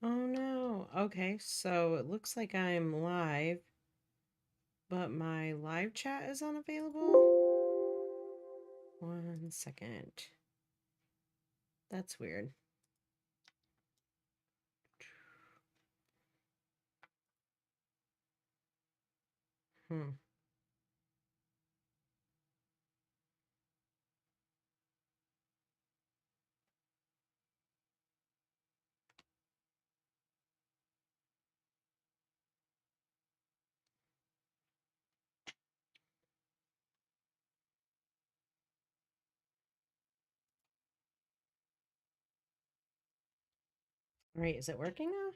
Oh no. Okay, so it looks like I'm live, but my live chat is unavailable. 1 second. That's weird. Hmm. All right, is it working now?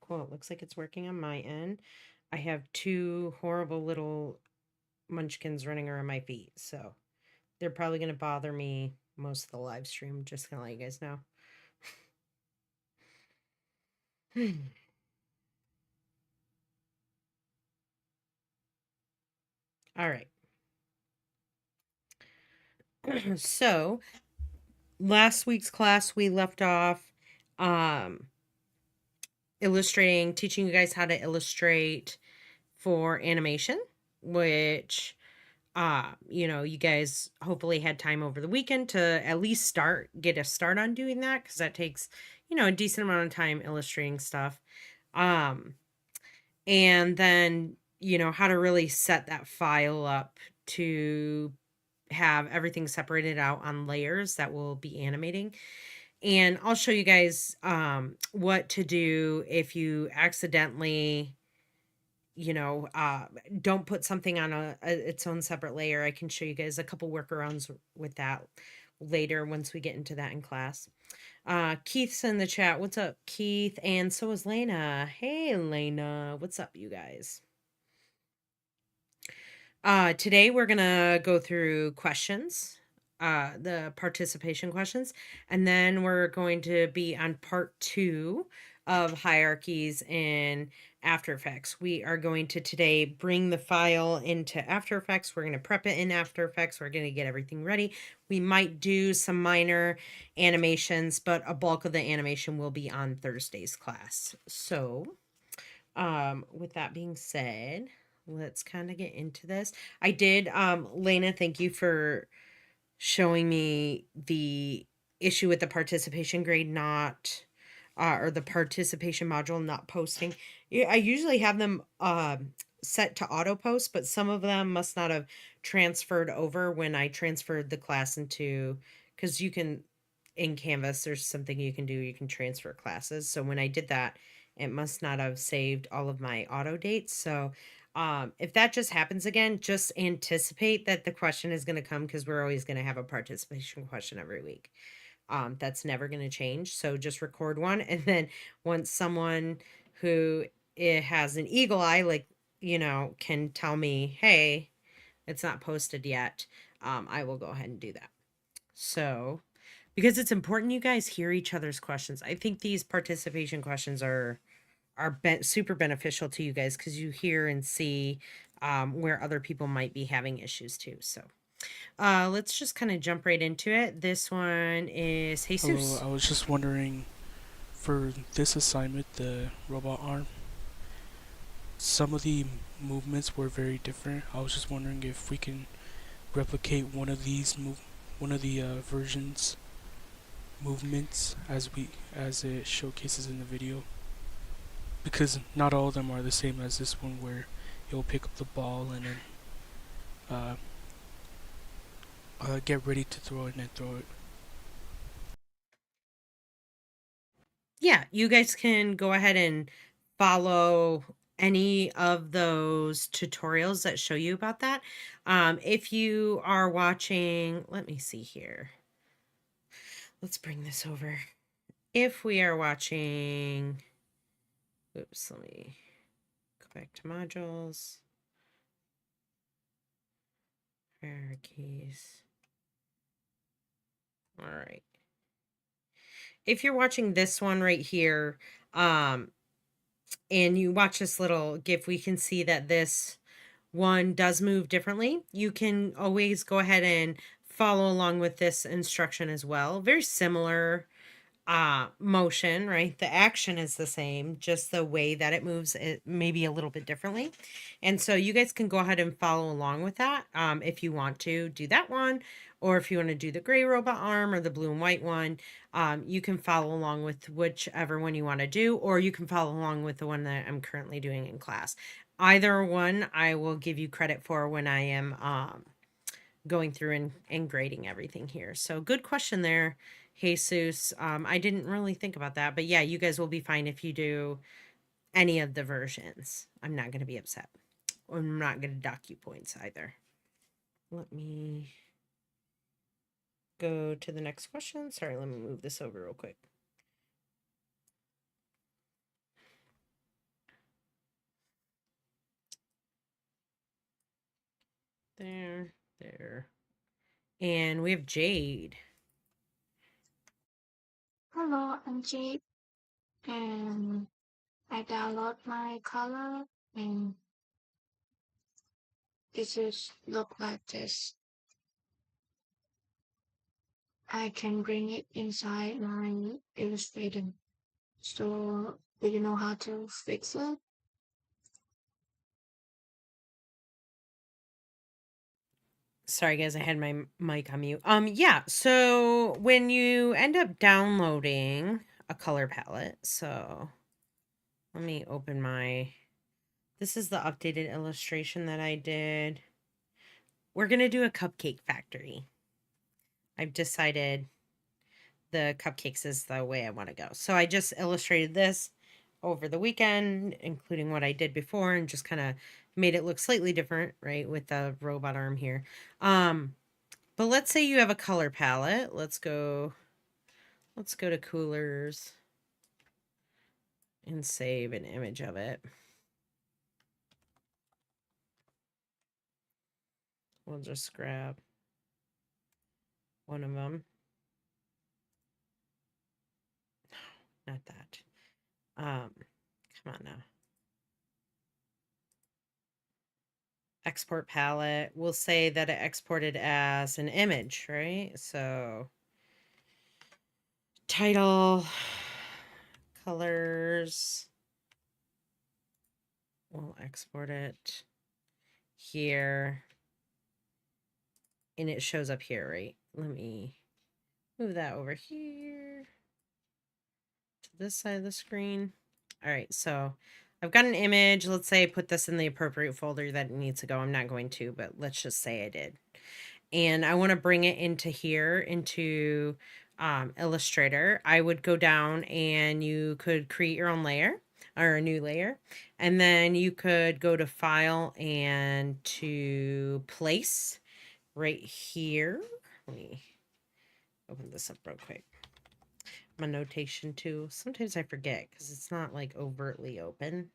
Cool. It looks like it's working on my end. I have two horrible little munchkins running around my feet, so they're probably going to bother me most of the live stream. Just gonna let you guys know. All right. So last week's class we left off um illustrating, teaching you guys how to illustrate for animation, which you guys hopefully had time over the weekend to at least get a start on doing that, because that takes, a decent amount of time illustrating stuff. Um and then, how to really set that file up to have everything separated out on layers that will be animating. And I'll show you guys what to do if you accidentally, don't put something on its own separate layer. I can show you guys a couple workarounds with that later once we get into that in class. Keith's in the chat. What's up, Keith? And so is Lena. Hey, Lena. What's up, you guys? Today we're gonna go through questions, the participation questions, and then we're going to be on part 2 of hierarchies in After Effects. We are going to today bring the file into After Effects. We're going to prep it in After Effects. We're going to get everything ready. We might do some minor animations, but a bulk of the animation will be on Thursday's class. So, with that being said, let's kind of get into this. I did, Lena, thank you for showing me the issue with the participation grade not, or the participation module not posting. Yeah, I usually have them set to auto post, but some of them must not have transferred over when I transferred the class into, because you can, in Canvas, there's something you can do, you can transfer classes. So when I did that, it must not have saved all of my auto dates. So if that just happens again, just anticipate that the question is going to come, because we're always going to have a participation question every week. That's never going to change. So just record one. And then once someone who has an eagle eye, like, can tell me, hey, it's not posted yet, I will go ahead and do that. So, because it's important you guys hear each other's questions. I think these participation questions are super beneficial to you guys, because you hear and see where other people might be having issues too. So let's just kind of jump right into it. This one is Hello, Jesus. I was just wondering, for this assignment, the robot arm, some of the movements were very different. I was just wondering if we can replicate one of the versions movements as it showcases in the video, because not all of them are the same as this one, where you'll pick up the ball and then uh, get ready to throw it and then throw it. Yeah, you guys can go ahead and follow any of those tutorials that show you about that. If you are watching, let me see here. Let's bring this over. If we are watching, oops, let me go back to modules, hierarchies. All right. If you're watching this one right here, and you watch this little GIF, we can see that this one does move differently, you can always go ahead and follow along with this instruction as well. Very similar motion, right? The action is the same, just the way that it moves it maybe a little bit differently. And so you guys can go ahead and follow along with that if you want to do that one, or if you want to do the gray robot arm or the blue and white one. You can follow along with whichever one you want to do, or you can follow along with the one that I'm currently doing in class. Either one I will give you credit for when I am going through and grading everything here. So good question there, Jesus. I didn't really think about that, but yeah, you guys will be fine if you do any of the versions. I'm not going to be upset. I'm not going to dock you points either. Let me go to the next question. Sorry, let me move this over real quick. There, there. And we have Jade. Hello, I'm Jade, and I download my color, and it just look like this. I can bring it inside my Illustrator. So, do you know how to fix it? Sorry guys, I had my mic on mute. Yeah, so when you end up downloading a color palette, so let me open my, this is the updated illustration that I did. We're going to do a cupcake factory. I've decided the cupcakes is the way I want to go. So I just illustrated this over the weekend, including what I did before, and just kind of made it look slightly different, right, with the robot arm here. But let's say you have a color palette. Let's go to Coolers and save an image of it. We'll just grab one of them. No, not that. Come on now. Export palette. We'll say that it exported as an image, right? So title, colors. We'll export it here. And it shows up here, right? Let me move that over here to this side of the screen. All right, so I've got an image. Let's say I put this in the appropriate folder that it needs to go. I'm not going to, but let's just say I did. And I want to bring it into here, into Illustrator. I would go down and you could create your own layer or a new layer. And then you could go to File and to Place right here. Let me open this up real quick. My notation too. Sometimes I forget because it's not like overtly open.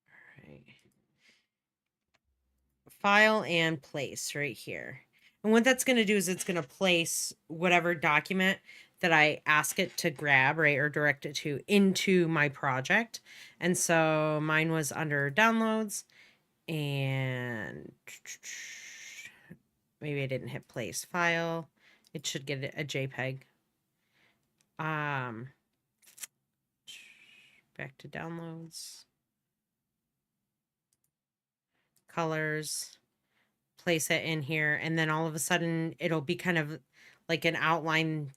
All right. File and place right here. And what that's going to do is it's going to place whatever document that I ask it to grab, right, or direct it to into my project. And so mine was under downloads, and maybe I didn't hit place. File. It should get a JPEG. Back to downloads. Colors. Place it in here, and then all of a sudden it'll be kind of like an outline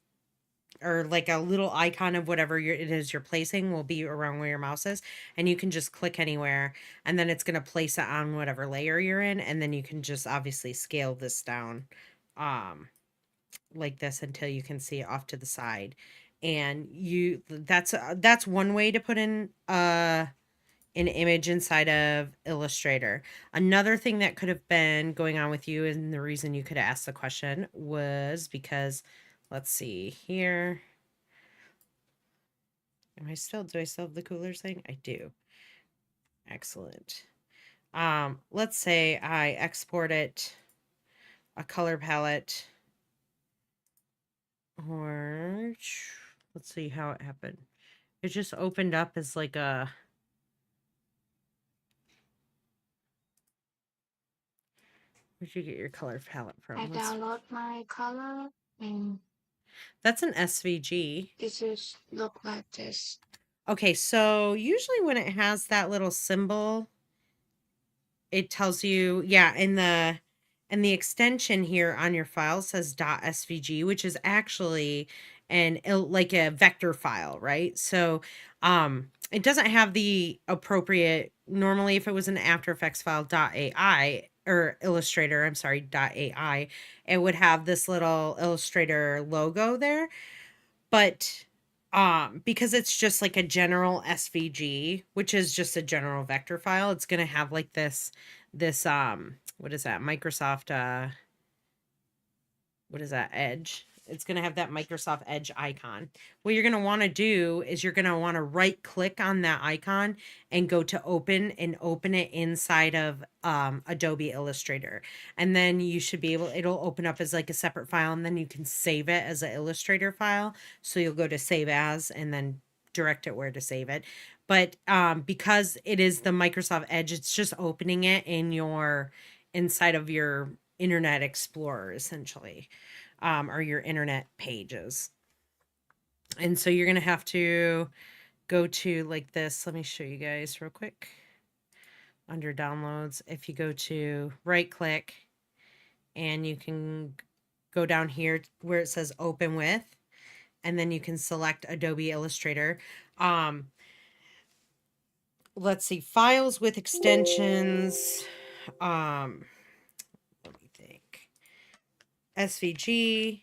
or like a little icon of whatever it is you're placing will be around where your mouse is, and you can just click anywhere, and then it's going to place it on whatever layer you're in, and then you can just obviously scale this down like this until you can see it off to the side. And that's one way to put in an image inside of Illustrator. Another thing that could have been going on with you, and the reason you could ask the question was because, let's see here. Do I still have the coolers thing? I do. Excellent. Let's say I export it a color palette, or let's see how it happened. It just opened up as like a Where'd you get your color palette I from? download my color and That's an SVG. this is look like this. Okay, so usually when it has that little symbol, it tells you, yeah, in the extension here on your file says .svg, which is actually like a vector file, right? So it doesn't have the appropriate, normally if it was an After Effects file .ai or Illustrator, I'm sorry, .ai, it would have this little Illustrator logo there. But because it's just like a general SVG, which is just a general vector file, it's going to have like this what is that? Microsoft what is that? Edge. It's going to have that Microsoft Edge icon. What you're going to want to do is you're going to want to right click on that icon and go to open and open it inside of Adobe Illustrator. And then you should be able, it'll open up as like a separate file, and then you can save it as an Illustrator file. So you'll go to save as and then direct it where to save it. But because it is the Microsoft Edge, it's just opening it in your inside of your Internet Explorer, essentially, or your internet pages. And so you're going to have to go to like this. Let me show you guys real quick. Under downloads, if you go to right click and you can go down here where it says open with, and then you can select Adobe Illustrator. Let's see, files with extensions. Let me think. SVG,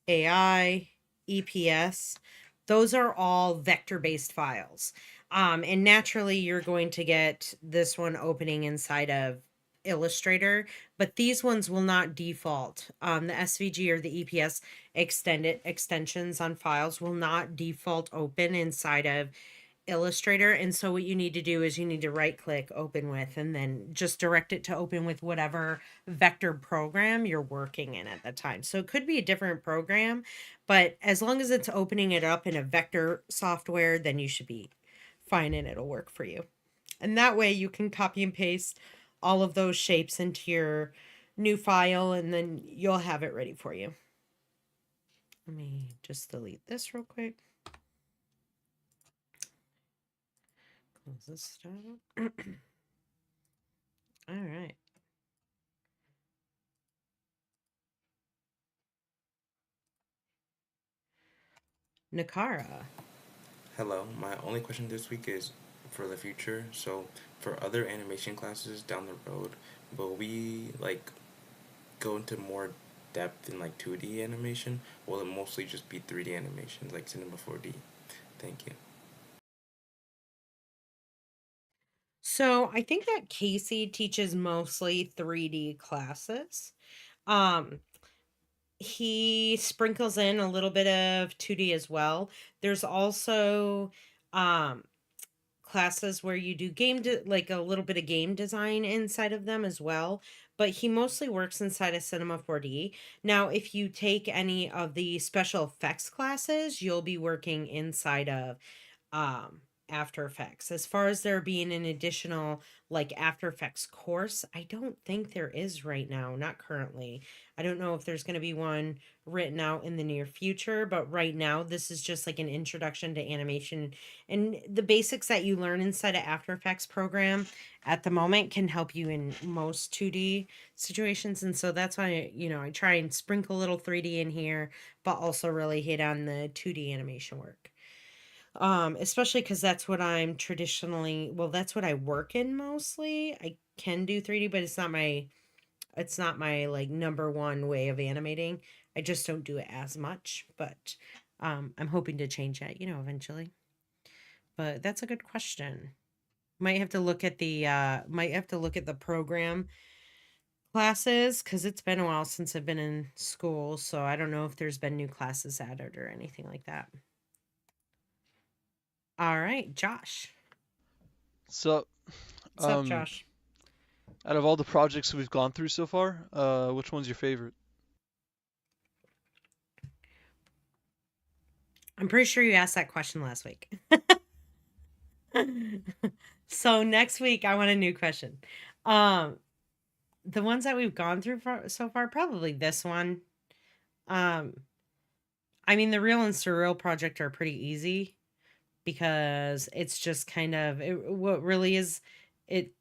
AI, EPS, those are all vector-based files. And naturally, you're going to get this one opening inside of Illustrator, but these ones will not default. The SVG or the EPS extensions on files will not default open inside of Illustrator. And so what you need to do is you need to right click open with and then just direct it to open with whatever vector program you're working in at the time. So it could be a different program, but as long as it's opening it up in a vector software, then you should be fine and it'll work for you. And that way you can copy and paste all of those shapes into your new file, and then you'll have it ready for you. Let me just delete this real quick. Close this stuff. All right. Nakara. Hello, my only question this week is for the future. So, for other animation classes down the road, will we like go into more depth in like 2D animation, or will it mostly just be 3D animations like Cinema 4D? Thank you. So I think that Casey teaches mostly 3D classes. Um, he sprinkles in a little bit of 2D as well. There's also um classes where you do like a little bit of game design inside of them as well, but he mostly works inside of Cinema 4D. Now, if you take any of the special effects classes, you'll be working inside of After Effects. As far as there being an additional like After Effects course, I don't think there is right now, not currently. I don't know if there's going to be one written out in the near future, but right now this is just like an introduction to animation, and the basics that you learn inside of After Effects program at the moment can help you in most 2D situations. And so that's why, I try and sprinkle a little 3D in here, but also really hit on the 2D animation work. Especially because that's what that's what I work in mostly. I can do 3D, but it's not my like number one way of animating. I just don't do it as much, but I'm hoping to change that, eventually. But that's a good question. Might have to look at the program classes, because it's been a while since I've been in school, so I don't know if there's been new classes added or anything like that. All right, Josh. So, What's up, um, Josh? out of all the projects we've gone through so far, which one's your favorite? I'm pretty sure you asked that question last week. So next week I want a new question. Um the ones that we've gone through so far, probably this one. Um, I mean, the real and surreal project are pretty easy because it's just kind of what really is it.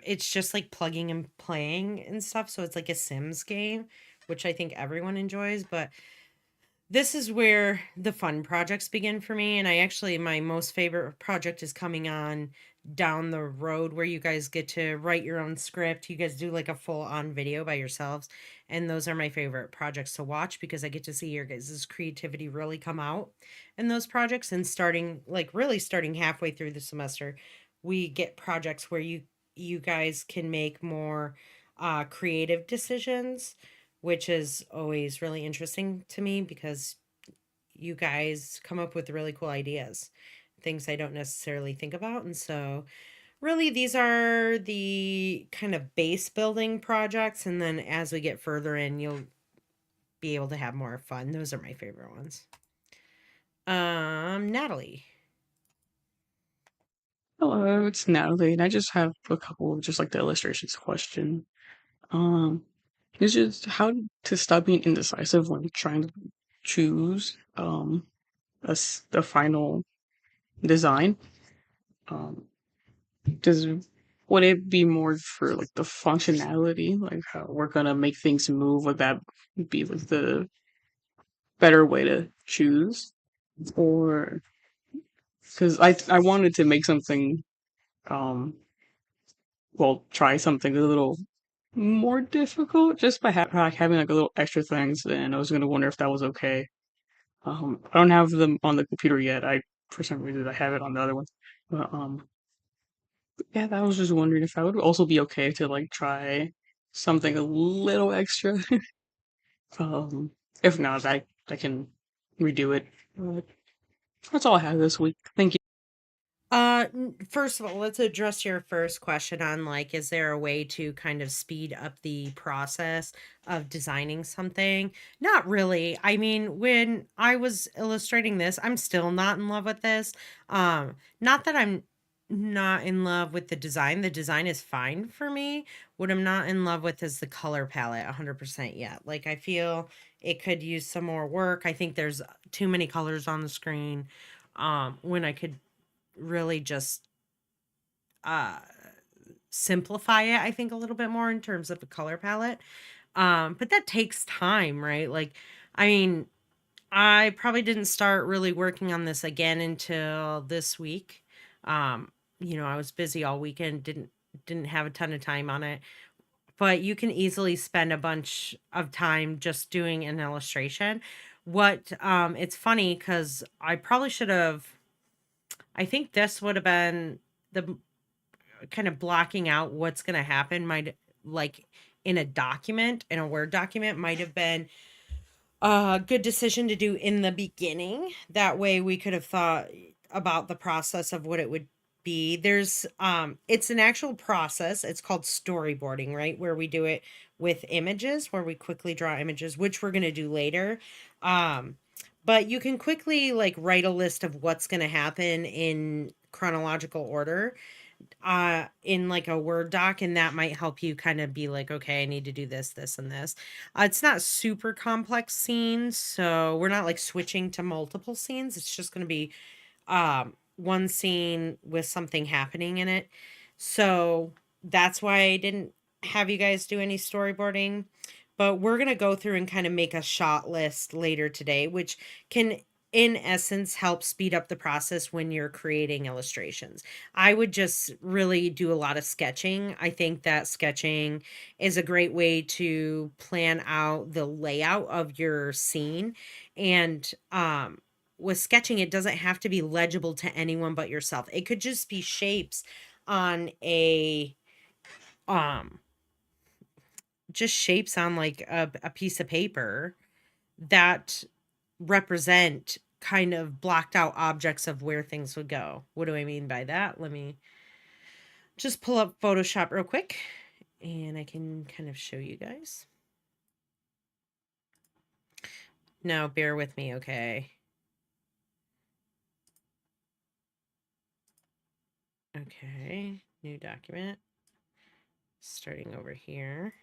It's just like plugging and playing and stuff. So it's like a Sims game, which I think everyone enjoys. But this is where the fun projects begin for me. And I actually, my most favorite project is coming on down the road where you guys get to write your own script. You guys do like a full on video by yourselves. And those are my favorite projects to watch because I get to see your guys' creativity really come out in those projects. And starting, like, really starting halfway through the semester, we get projects where you guys can make more creative decisions, which is always really interesting to me because you guys come up with really cool ideas, things I don't necessarily think about. And so, really, these are the kind of base building projects. And then as we get further in, you'll be able to have more fun. Those are my favorite ones. Natalie. Hello, it's Natalie, and I just have a couple of just like the illustrations question. Um, it's just how to stop being indecisive when trying to choose the final design. Um, does would it be more for like the functionality, like how we're gonna make things move? Would that be like the better way to choose? Or because I wanted to make something um well try something a little more difficult just by like having like a little extra things, and I was gonna wonder if that was okay. I don't have them on the computer yet. I for some reason I have it on the other one. But yeah, I was just wondering if that would also be okay to like try something a little extra. um if not, I can redo it. But that's all I have this week. Thank you. First of all, let's address your first question on like, is there a way to kind of speed up the process of designing something? Not really. I mean, when I was illustrating this, I'm still not in love with this. Not that I'm not in love with the design. The design is fine for me. What I'm not in love with is the color palette 100% yet. Like, I feel it could use some more work. I think there's too many colors on the screen. When I could really just uh simplify it, I think, a little bit more in terms of the color palette. But that takes time, right? Like, I mean, I probably didn't start really working on this again until this week. I was busy all weekend, didn't have a ton of time on it. But you can easily spend a bunch of time just doing an illustration. What It's funny because I probably should have, I think this would have been the kind of blocking out what's going to happen might, like, in a document, in a Word document, might have been a good decision to do in the beginning. That way we could have thought about the process of what it would be. It's an actual process. It's called storyboarding, right? Where we do it with images, where we quickly draw images, which we're going to do later. Um but you can quickly like write a list of what's going to happen in chronological order in like a Word doc, and that might help you kind of be like, okay, I need to do this, this, and this. It's not super complex scenes, so we're not like switching to multiple scenes. It's just going to be one scene with something happening in it. So that's why I didn't have you guys do any storyboarding. But we're going to go through and kind of make a shot list later today, which can, in essence, help speed up the process when you're creating illustrations. I would just really do a lot of sketching. I think that sketching is a great way to plan out the layout of your scene. And with sketching, it doesn't have to be legible to anyone but yourself. It could just be shapes on um just shapes on like a piece of paper that represent kind of blocked out objects of where things would go. What do I mean by that? Let me just pull up Photoshop real quick and I can kind of show you guys. Now, bear with me, okay? Okay, new document. starting over here.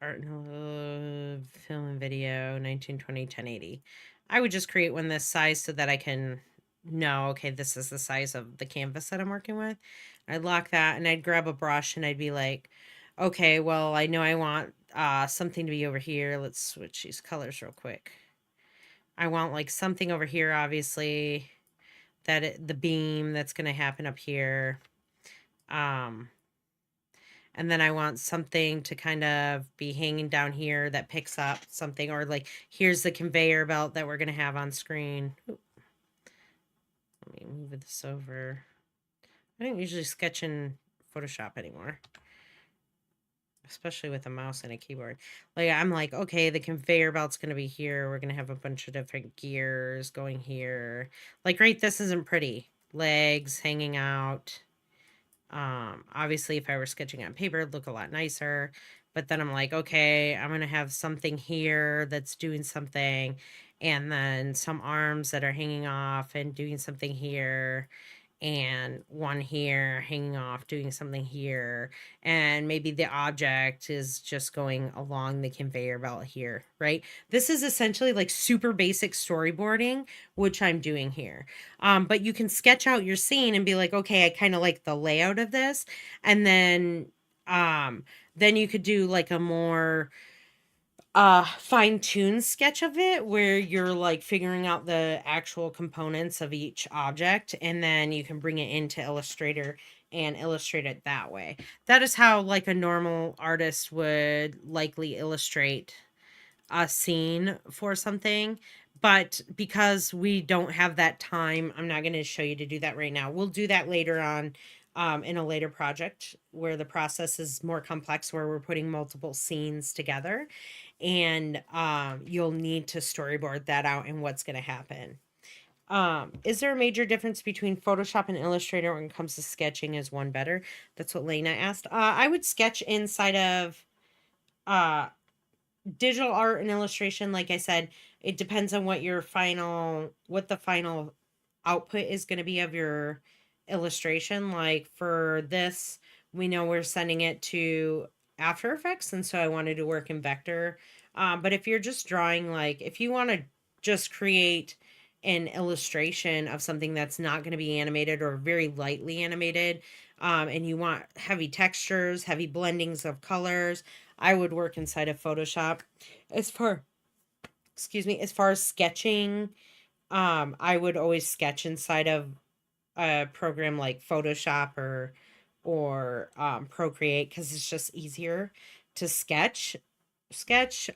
Art and film and video, 1920, 1080. I would just create one this size so that I can know, okay, this is the size of the canvas that I'm working with. I'd lock that and I'd grab a brush and I'd be like, okay, well, I know I want something to be over here. Let's switch these colors real quick. I want like something over here, obviously, the beam that's going to happen up here. And then I want something to kind of be hanging down here that picks up something, or like here's the conveyor belt that we're going to have on screen. Ooh. Let me move this over. I don't usually sketch in Photoshop anymore, especially with a mouse and a keyboard. Like I'm like, okay, the conveyor belt's going to be here. We're going to have a bunch of different gears going here. Like, right, this isn't pretty. Legs hanging out. Obviously if I were sketching on paper, it'd look a lot nicer, but then I'm like, okay, I'm going to have something here that's doing something, and then some arms that are hanging off and doing something here, and one here hanging off doing something here, and maybe the object is just going along the conveyor belt here, right? This is essentially like super basic storyboarding, which I'm doing here. But you can sketch out your scene and be like, okay, I kind of like the layout of this, and then you could do like a more fine-tuned sketch of it where you're like figuring out the actual components of each object, and then you can bring it into Illustrator and illustrate it that way. That is how like a normal artist would likely illustrate a scene for something. But because we don't have that time, I'm not going to show you to do that right now. We'll do that later on, in a later project where the process is more complex, where we're putting multiple scenes together, and you'll need to storyboard that out and what's going to happen. Is there a major difference between Photoshop and Illustrator when it comes to sketching? Is one better? That's what Lena asked. I would sketch inside of uh, digital art and illustration. Like I said, it depends on what the final output is going to be of your illustration. Like for this, we know we're sending it to After Effects, and so I wanted to work in vector. But if you're just drawing, like if you want to just create an illustration of something that's not going to be animated or very lightly animated, and you want heavy textures, heavy blendings of colors, I would work inside of Photoshop. As far, excuse me, as far as sketching, I would always sketch inside of a program like Photoshop or Procreate, because it's just easier to sketch.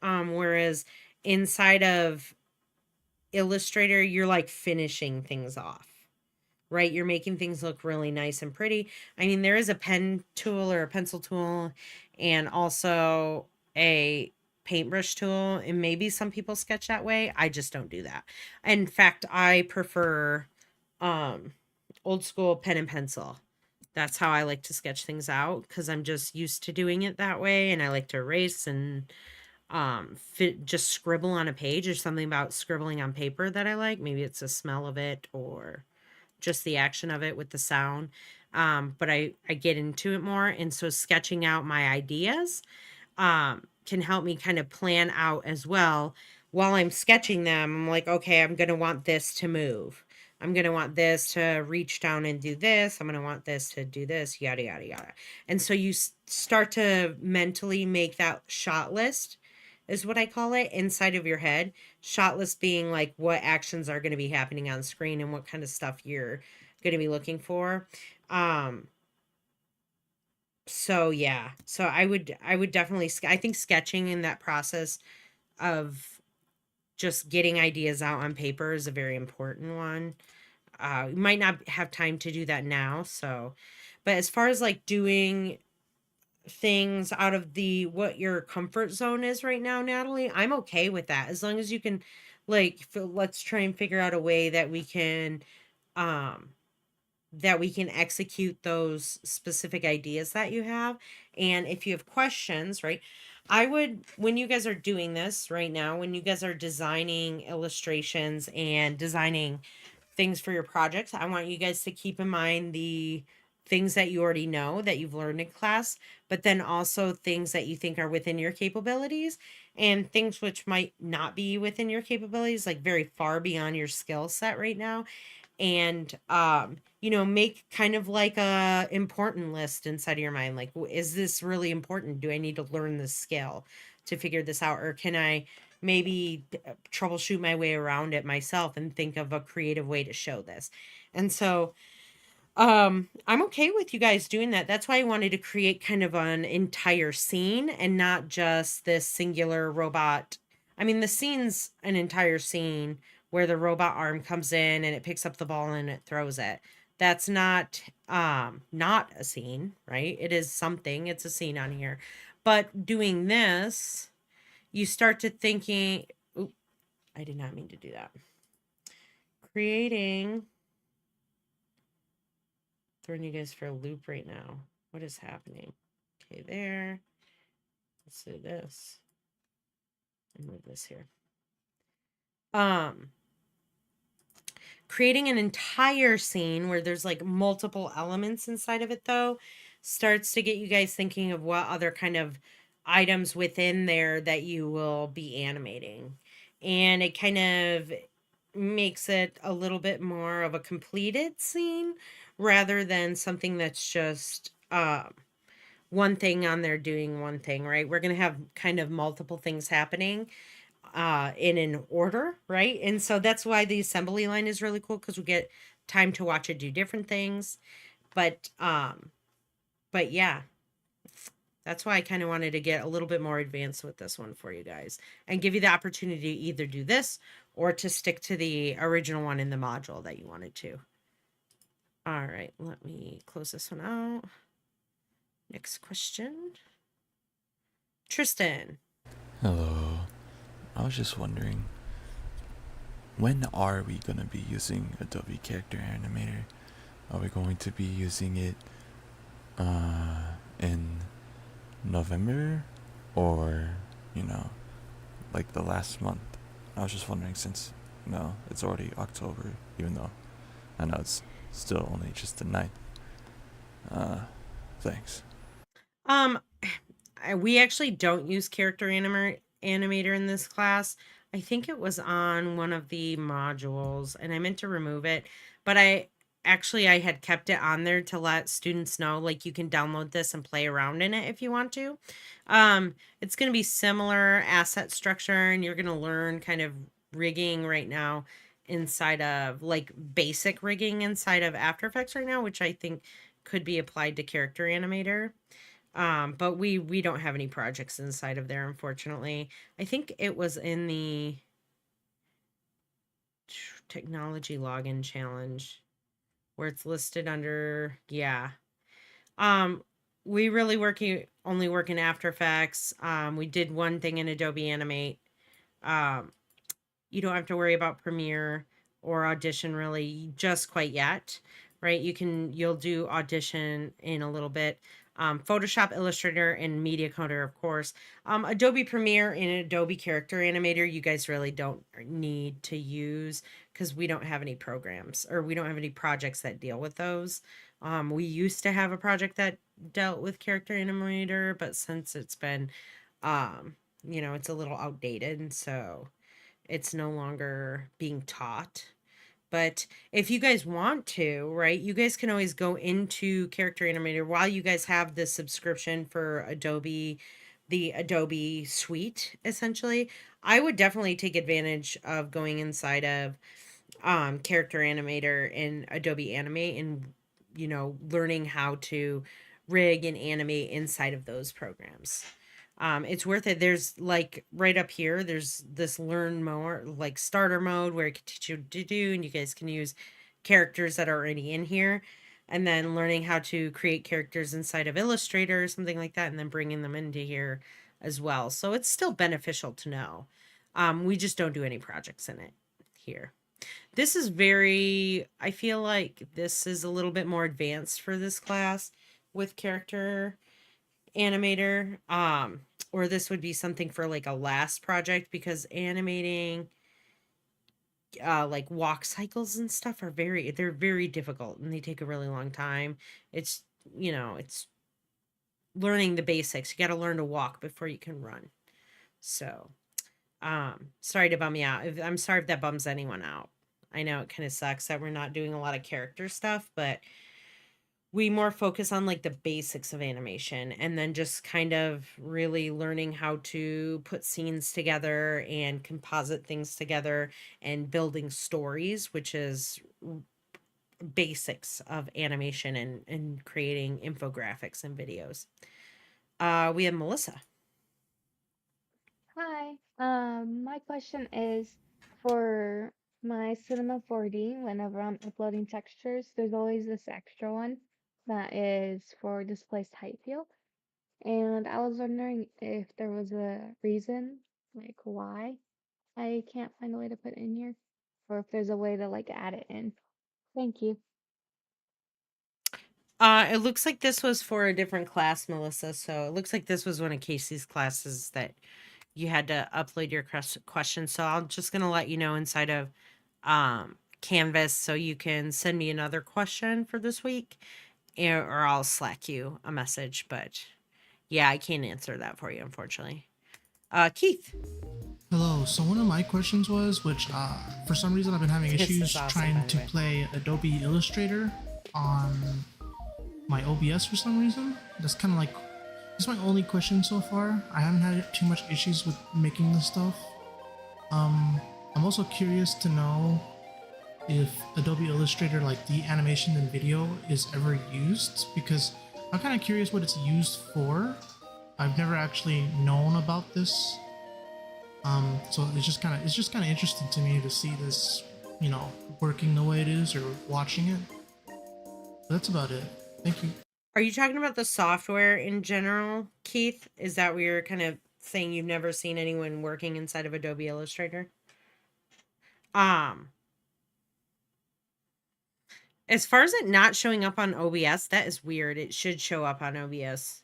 Whereas inside of Illustrator, you're like finishing things off, right? You're making things look really nice and pretty. I mean, there is a pen tool or a pencil tool, and also a paintbrush tool, and maybe some people sketch that way. I just don't do that. In fact, I prefer old school pen and pencil. That's how I like to sketch things out, because I'm just used to doing it that way, and I like to erase and just scribble on a page. Or something about scribbling on paper that I like. Maybe it's the smell of it or just the action of it with the sound. But I get into it more. And so sketching out my ideas can help me kind of plan out as well. While I'm sketching them, I'm like, okay, I'm going to want this to move. I'm going to want this to reach down and do this. I'm going to want this to do this, yada, yada, yada. And so you start to mentally make that shot list, is what I call it, inside of your head. Shot list being like what actions are going to be happening on screen and what kind of stuff you're going to be looking for. So yeah, so I would definitely, I think sketching in that process of just getting ideas out on paper is a very important one. You might not have time to do that now, so, but as far as like doing things out of the what your comfort zone is right now, Natalie, I'm okay with that, as long as you can, like, let's try and figure out a way that we can execute those specific ideas that you have. And if you have questions, right, I would, when you guys are doing this right now, when you guys are designing illustrations and designing things for your projects, I want you guys to keep in mind the things that you already know that you've learned in class, but then also things that you think are within your capabilities and things which might not be within your capabilities, like very far beyond your skill set right now. And make kind of like a important list inside of your mind, like, is this really important? Do I need to learn this skill to figure this out, or can I maybe troubleshoot my way around it myself and think of a creative way to show this? And so I'm okay with you guys doing that. That's why I wanted to create kind of an entire scene and not just this singular robot. I mean, the scene's an entire scene where the robot arm comes in and it picks up the ball and it throws it. That's not a scene, right? It is something. It's a scene on here. But doing this, you start to thinking, oop, I did not mean to do that. Creating Throwing you guys for a loop right now. What is happening? Okay, there. Let's do this. And move this here. Creating an entire scene where there's like multiple elements inside of it, though, starts to get you guys thinking of what other kind of items within there that you will be animating. And it kind of makes it a little bit more of a completed scene rather than something that's just one thing on there doing one thing, right? We're going to have kind of multiple things happening in an order, right? And so that's why the assembly line is really cool, because we get time to watch it do different things. But yeah, that's why I kind of wanted to get a little bit more advanced with this one for you guys and give you the opportunity to either do this or to stick to the original one in the module that you wanted to. All right, let me close this one out. Next question. Tristan. Hello. I was just wondering, when are we going to be using Adobe Character Animator? Are we going to be using it in November or, like the last month? I was just wondering since, it's already October, even though I know it's still only just the 9th. Thanks. We actually don't use character animator in this class. I think it was on one of the modules and I meant to remove it, but I had kept it on there to let students know, like, you can download this and play around in it if you want to. It's going to be similar asset structure, and you're going to learn kind of rigging right now inside of, like, basic rigging inside of After Effects right now, which I think could be applied to character animator. But we don't have any projects inside of there, unfortunately. I think it was in the technology login challenge where it's listed under, yeah. We really only work in After Effects. We did one thing in Adobe Animate. You don't have to worry about Premiere or Audition really just quite yet, right? You'll do Audition in a little bit. Photoshop, Illustrator, and Media Coder, of course. Adobe Premiere and Adobe Character Animator, you guys really don't need to use because we don't have any programs, or we don't have any projects that deal with those. We used to have a project that dealt with Character Animator, but since it's been, it's a little outdated, and so it's no longer being taught. But if you guys want to, right, you guys can always go into Character Animator while you guys have the subscription for Adobe, the Adobe suite, essentially. I would definitely take advantage of going inside of Character Animator in Adobe Animate and, learning how to rig and animate inside of those programs. It's worth it. There's, like, right up here, there's this learn more, like, starter mode where it can teach you to do, and you guys can use characters that are already in here, and then learning how to create characters inside of Illustrator or something like that, and then bringing them into here as well. So it's still beneficial to know. We just don't do any projects in it here. This is I feel like this is a little bit more advanced for this class with Character Animator. Or this would be something for like a last project, because animating like walk cycles and stuff are they're very difficult and they take a really long time. It's, it's learning the basics. You got to learn to walk before you can run. So, sorry to bum you out. I'm sorry if that bums anyone out. I know it kind of sucks that we're not doing a lot of character stuff, but we more focus on like the basics of animation and then just kind of really learning how to put scenes together and composite things together and building stories, which is basics of animation and creating infographics and videos. We have Melissa. Hi. My question is for my Cinema 4D, whenever I'm uploading textures, there's always this extra one that is for displaced height field. And I was wondering if there was a reason, like why I can't find a way to put it in here, or if there's a way to like add it in. Thank you. It looks like this was for a different class, Melissa. So it looks like this was one of Casey's classes that you had to upload your question. So I'm just gonna let you know inside of Canvas so you can send me another question for this week, or I'll Slack you a message. But yeah, I can't answer that for you, unfortunately. Keith. Hello. So one of my questions was, which for some reason I've been having This issues is awesome, by trying the to way. play Adobe Illustrator on my OBS for some reason. That's kind of like, that's my only question so far. I haven't had too much issues with making this stuff. I'm also curious to know if Adobe Illustrator, like the animation and video, is ever used, because I'm kind of curious what it's used for. I've never actually known about this. So it's just kind of interesting to me to see this, working the way it is or watching it. But that's about it. Thank you. Are you talking about the software in general, Keith? Is that where you're kind of saying you've never seen anyone working inside of Adobe Illustrator? As far as it not showing up on OBS, that is weird. It should show up on OBS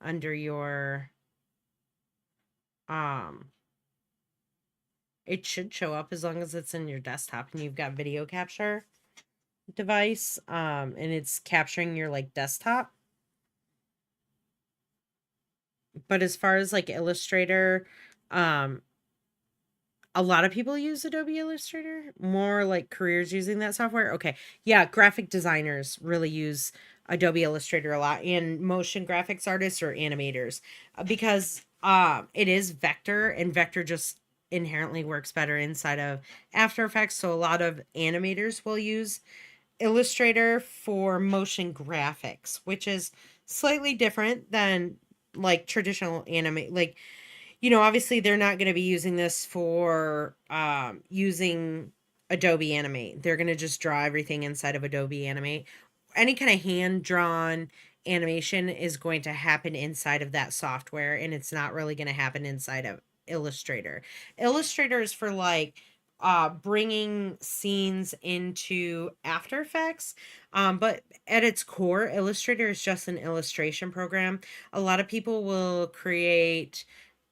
under your it should show up as long as it's in your desktop and you've got video capture device and it's capturing your like desktop. But as far as like Illustrator, a lot of people use Adobe Illustrator, more like careers using that software. Okay. Yeah, graphic designers really use Adobe Illustrator a lot, and motion graphics artists or animators because it is vector, and vector just inherently works better inside of After Effects. So a lot of animators will use Illustrator for motion graphics, which is slightly different than like traditional anime. Like, obviously they're not going to be using this for using Adobe Animate. They're going to just draw everything inside of Adobe Animate. Any kind of hand drawn animation is going to happen inside of that software, and it's not really going to happen inside of Illustrator. Illustrator is for like bringing scenes into After Effects, but at its core, Illustrator is just an illustration program. A lot of people will create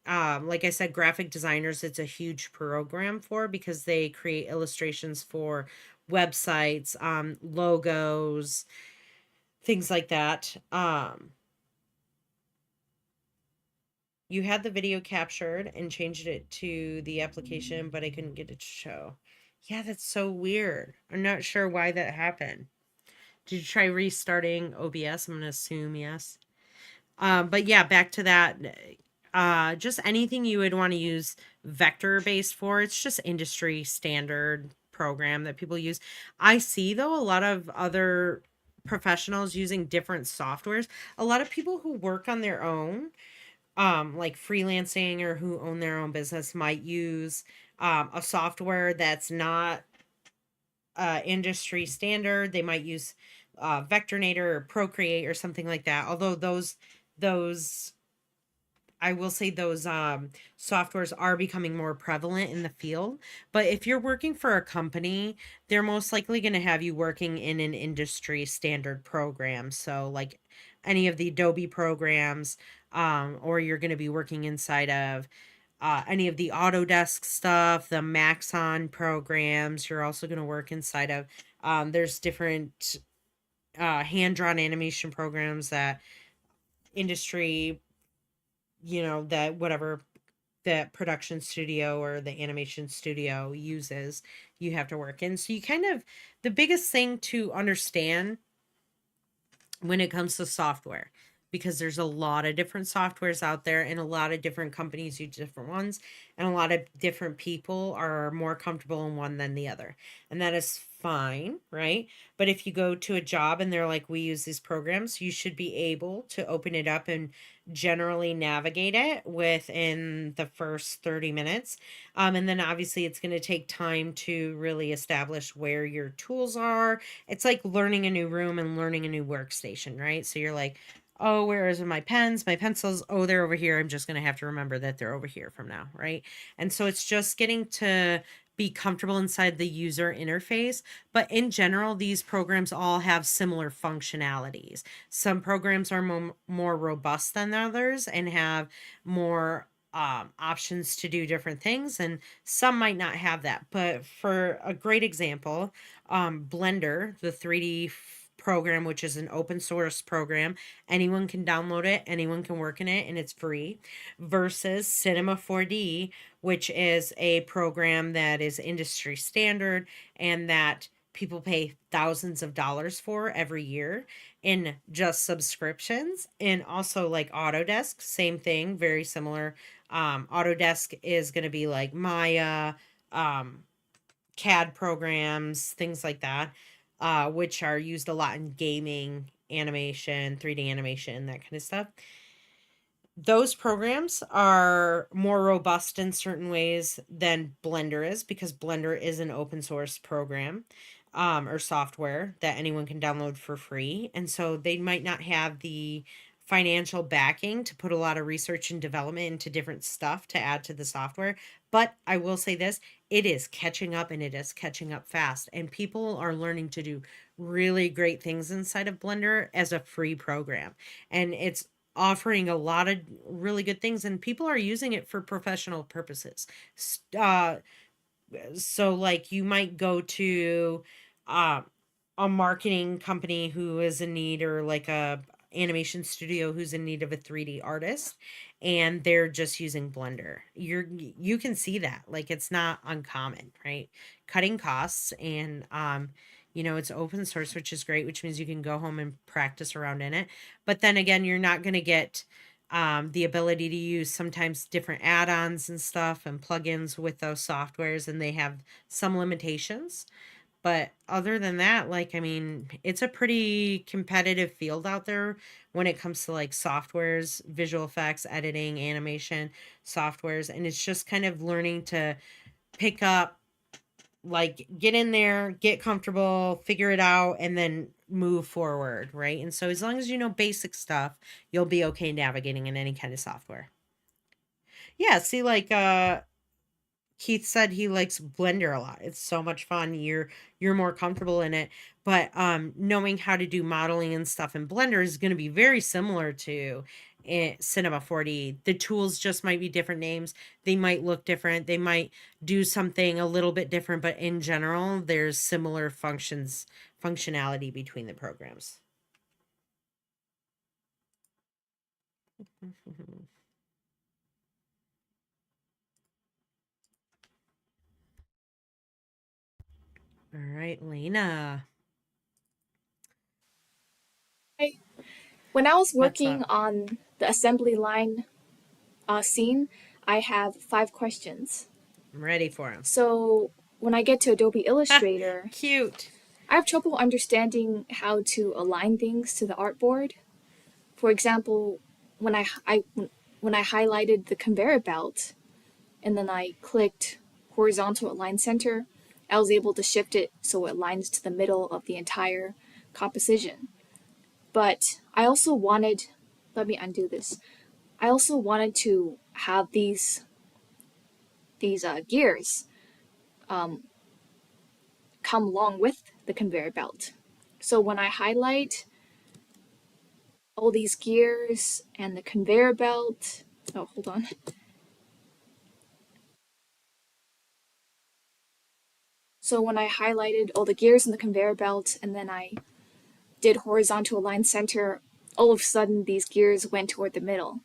like I said, graphic designers, it's a huge program for because they create illustrations for websites, logos, things like that. You had the video captured and changed it to the application, but I couldn't get it to show. Yeah, that's so weird. I'm not sure why that happened. Did you try restarting OBS? I'm going to assume yes. But yeah, back to that. Just anything you would want to use vector based for. It's just industry standard program that people use. I see though a lot of other professionals using different softwares. A lot of people who work on their own, like freelancing or who own their own business might use a software that's not industry standard. They might use Vectornator or Procreate or something like that. Although those I will say those softwares are becoming more prevalent in the field. But if you're working for a company, they're most likely going to have you working in an industry standard program. So, like any of the Adobe programs, or you're going to be working inside of any of the Autodesk stuff, the Maxon programs. You're also going to work inside of, there's different hand-drawn animation programs that industry, that whatever that production studio or the animation studio uses, you have to work in. So you kind of, the biggest thing to understand when it comes to software, because there's a lot of different softwares out there and a lot of different companies use different ones, and a lot of different people are more comfortable in one than the other, and that is fine, right? But if you go to a job and they're like, we use these programs, you should be able to open it up and generally navigate it within the first 30 minutes. And then obviously it's going to take time to really establish where your tools are. It's like learning a new room and learning a new workstation, right? So you're like, oh, where is my pens, my pencils? Oh, they're over here. I'm just going to have to remember that they're over here from now, right? And so it's just getting to be comfortable inside the user interface. But in general, these programs all have similar functionalities. Some programs are more robust than others and have more options to do different things, and some might not have that. But for a great example, Blender, the 3D program, which is an open source program, anyone can download it, anyone can work in it, and it's free, versus Cinema 4D, which is a program that is industry standard and that people pay thousands of dollars for every year in just subscriptions. And also like Autodesk, same thing, very similar. Autodesk is going to be like Maya, CAD programs, things like that, which are used a lot in gaming, animation, 3D animation, that kind of stuff. Those programs are more robust in certain ways than Blender is, because Blender is an open source program or software that anyone can download for free. And so they might not have the financial backing to put a lot of research and development into different stuff to add to the software. But I will say this, it is catching up, and it is catching up fast. And people are learning to do really great things inside of Blender as a free program. And it's offering a lot of really good things, and people are using it for professional purposes. So like you might go to uh, a marketing company who is in need, or like a animation studio who's in need of a 3D artist, and they're just using Blender. You can see that, like, it's not uncommon, right? Cutting costs, and it's open source, which is great, which means you can go home and practice around in it. But then again, you're not going to get the ability to use sometimes different add-ons and stuff and plugins with those softwares, and they have some limitations. But other than that, like, I mean, it's a pretty competitive field out there when it comes to like softwares, visual effects, editing, animation softwares. And it's just kind of learning to pick up, like, get in there, get comfortable, figure it out, and then move forward, right? And so as long as you know basic stuff, you'll be okay navigating in any kind of software. Yeah, see, like Keith said he likes Blender a lot. It's so much fun. You're more comfortable in it. But knowing how to do modeling and stuff in Blender is going to be very similar to Cinema 4D. The tools just might be different names. They might look different. They might do something a little bit different, but in general, there's similar functionality between the programs. All right, Lena. When I was What's working up? on the assembly line scene, I have 5 questions. I'm ready for him. So when I get to Adobe Illustrator, Cute. I have trouble understanding how to align things to the artboard. For example, when I highlighted the conveyor belt and then I clicked horizontal align center, I was able to shift it so it aligns to the middle of the entire composition. But I also wanted, let me undo this. I also wanted to have these gears come along with the conveyor belt. So when I highlight all these gears and the conveyor belt, oh, hold on. So when I highlighted all the gears in the conveyor belt and then I did horizontal align center, all of a sudden these gears went toward the middle.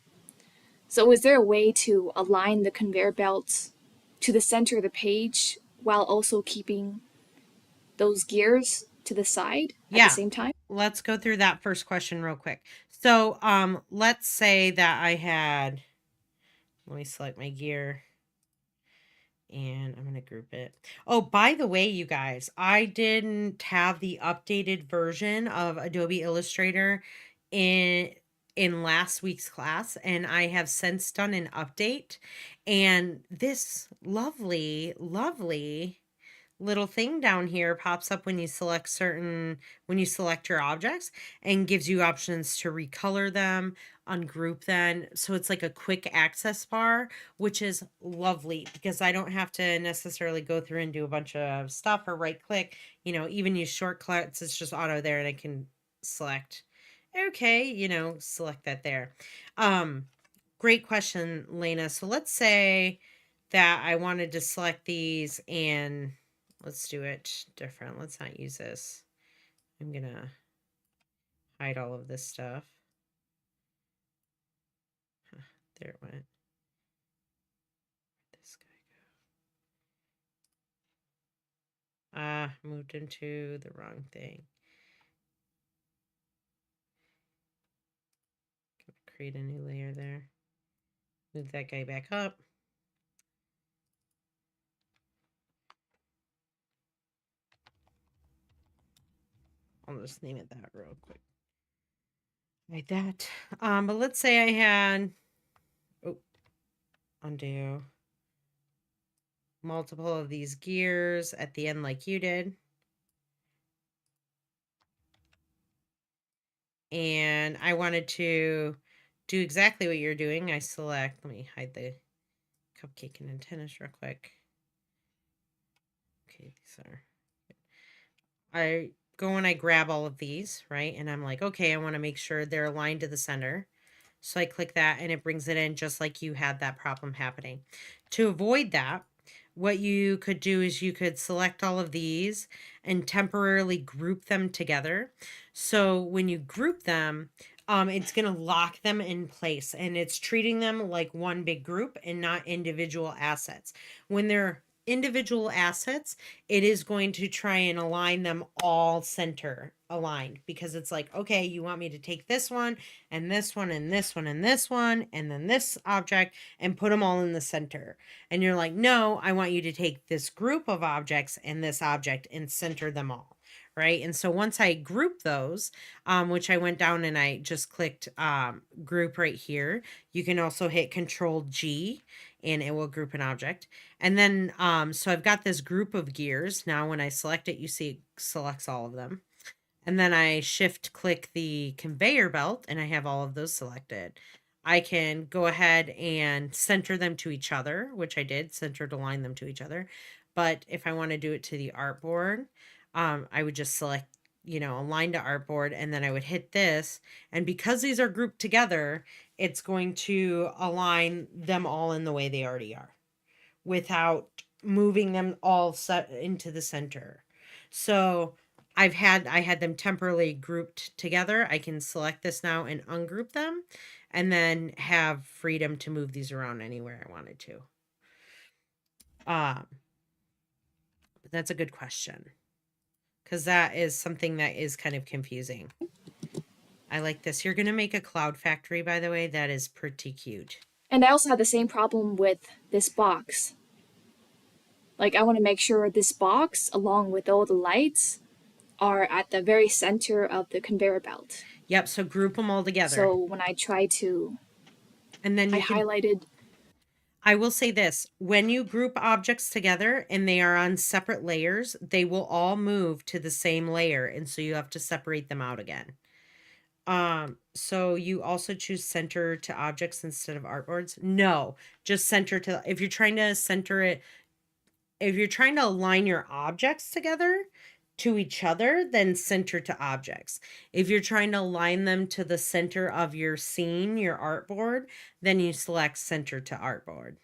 So is there a way to align the conveyor belt to the center of the page while also keeping those gears to the side at the Yeah. same time? Let's go through that first question real quick. So, let's say that I had, let me select my gear and I'm going to group it. Oh, by the way, you guys, I didn't have the updated version of Adobe Illustrator in last week's class, and I have since done an update, and this lovely little thing down here pops up when you select your objects, and gives you options to recolor them, ungroup them. So it's like a quick access bar, which is lovely because I don't have to necessarily go through and do a bunch of stuff or right click, even use shortcuts. It's just auto there, and I can select, okay, select that there. Great question, Lena. So let's say that I wanted to select these, and let's do it different. Let's not use this. I'm going to hide all of this stuff. There it went. Where'd this guy go? Moved into the wrong thing. Create a new layer there. Move that guy back up. I'll just name it that real quick. Like that. But let's say I had, undo, multiple of these gears at the end like you did. And I wanted to do exactly what you're doing. I select, let me hide the cupcake and antennas real quick. Okay, these are, I go and I grab all of these, right? And I'm like, okay, I want to make sure they're aligned to the center. So I click that and it brings it in just like you had that problem happening. To avoid that, what you could do is you could select all of these and temporarily group them together. So when you group them, it's going to lock them in place, and it's treating them like one big group and not individual assets. When they're individual assets, it is going to try and align them all center aligned, because it's like, okay, you want me to take this one and this one and this one and this one and then this object and put them all in the center. And you're like, no, I want you to take this group of objects and this object and center them all. Right. And so once I group those, which I went down and I just clicked group right here, you can also hit Control G and it will group an object. And then, so I've got this group of gears. Now, when I select it, you see it selects all of them. And then I shift click the conveyor belt and I have all of those selected. I can go ahead and center them to each other, which I did, centered align them to each other. But if I want to do it to the artboard, I would just select, align to artboard, and then I would hit this. And because these are grouped together, it's going to align them all in the way they already are without moving them all set into the center. So I had them temporarily grouped together. I can select this now and ungroup them, and then have freedom to move these around anywhere I wanted to. But that's a good question, because that is something that is kind of confusing. I like this. You're going to make a cloud factory, by the way. That is pretty cute. And I also had the same problem with this box. Like, I want to make sure this box, along with all the lights, are at the very center of the conveyor belt. Yep, so group them all together. So when I try to, and then highlighted. I will say this, when you group objects together and they are on separate layers, they will all move to the same layer, and so you have to separate them out again. So you also choose center to objects instead of artboards? No, just center to, if you're trying to center it, if you're trying to align your objects together to each other, then center to objects. If you're trying to align them to the center of your scene, your artboard, then you select center to artboard.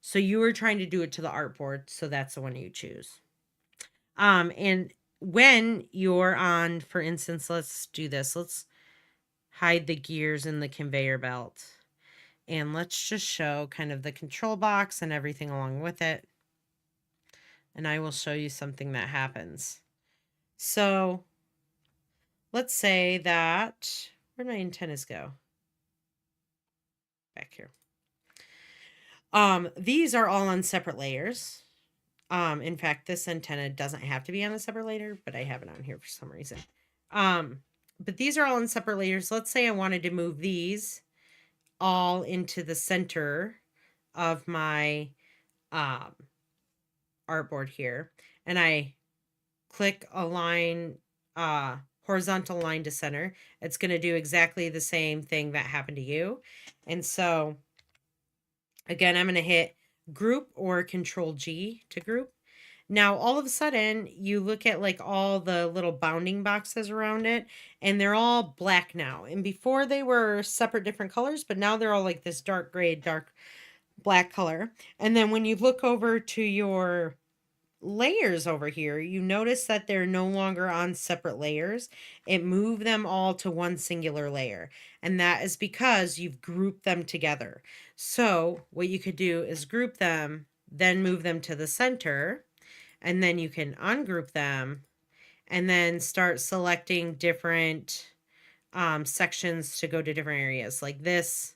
So you were trying to do it to the artboard, so that's the one you choose. And when you're on, for instance, let's do this. Let's hide the gears in the conveyor belt. And let's just show kind of the control box and everything along with it. And I will show you something that happens. So let's say that, where'd my antennas go? Back here. These are all on separate layers. In fact, this antenna doesn't have to be on a separate layer, but I have it on here for some reason. But these are all in separate layers. Let's say I wanted to move these all into the center of my artboard here. And I click align horizontal line to center. It's going to do exactly the same thing that happened to you. And so again, I'm going to hit group or control G to group. Now, all of a sudden, you look at like all the little bounding boxes around it, and they're all black now. And before they were separate different colors, but now they're all like this dark gray, dark black color. And then when you look over to your layers over here, you notice that they're no longer on separate layers. It moved them all to one singular layer. And that is because you've grouped them together. So what you could do is group them, then move them to the center, and then you can ungroup them and then start selecting different sections to go to different areas. Like this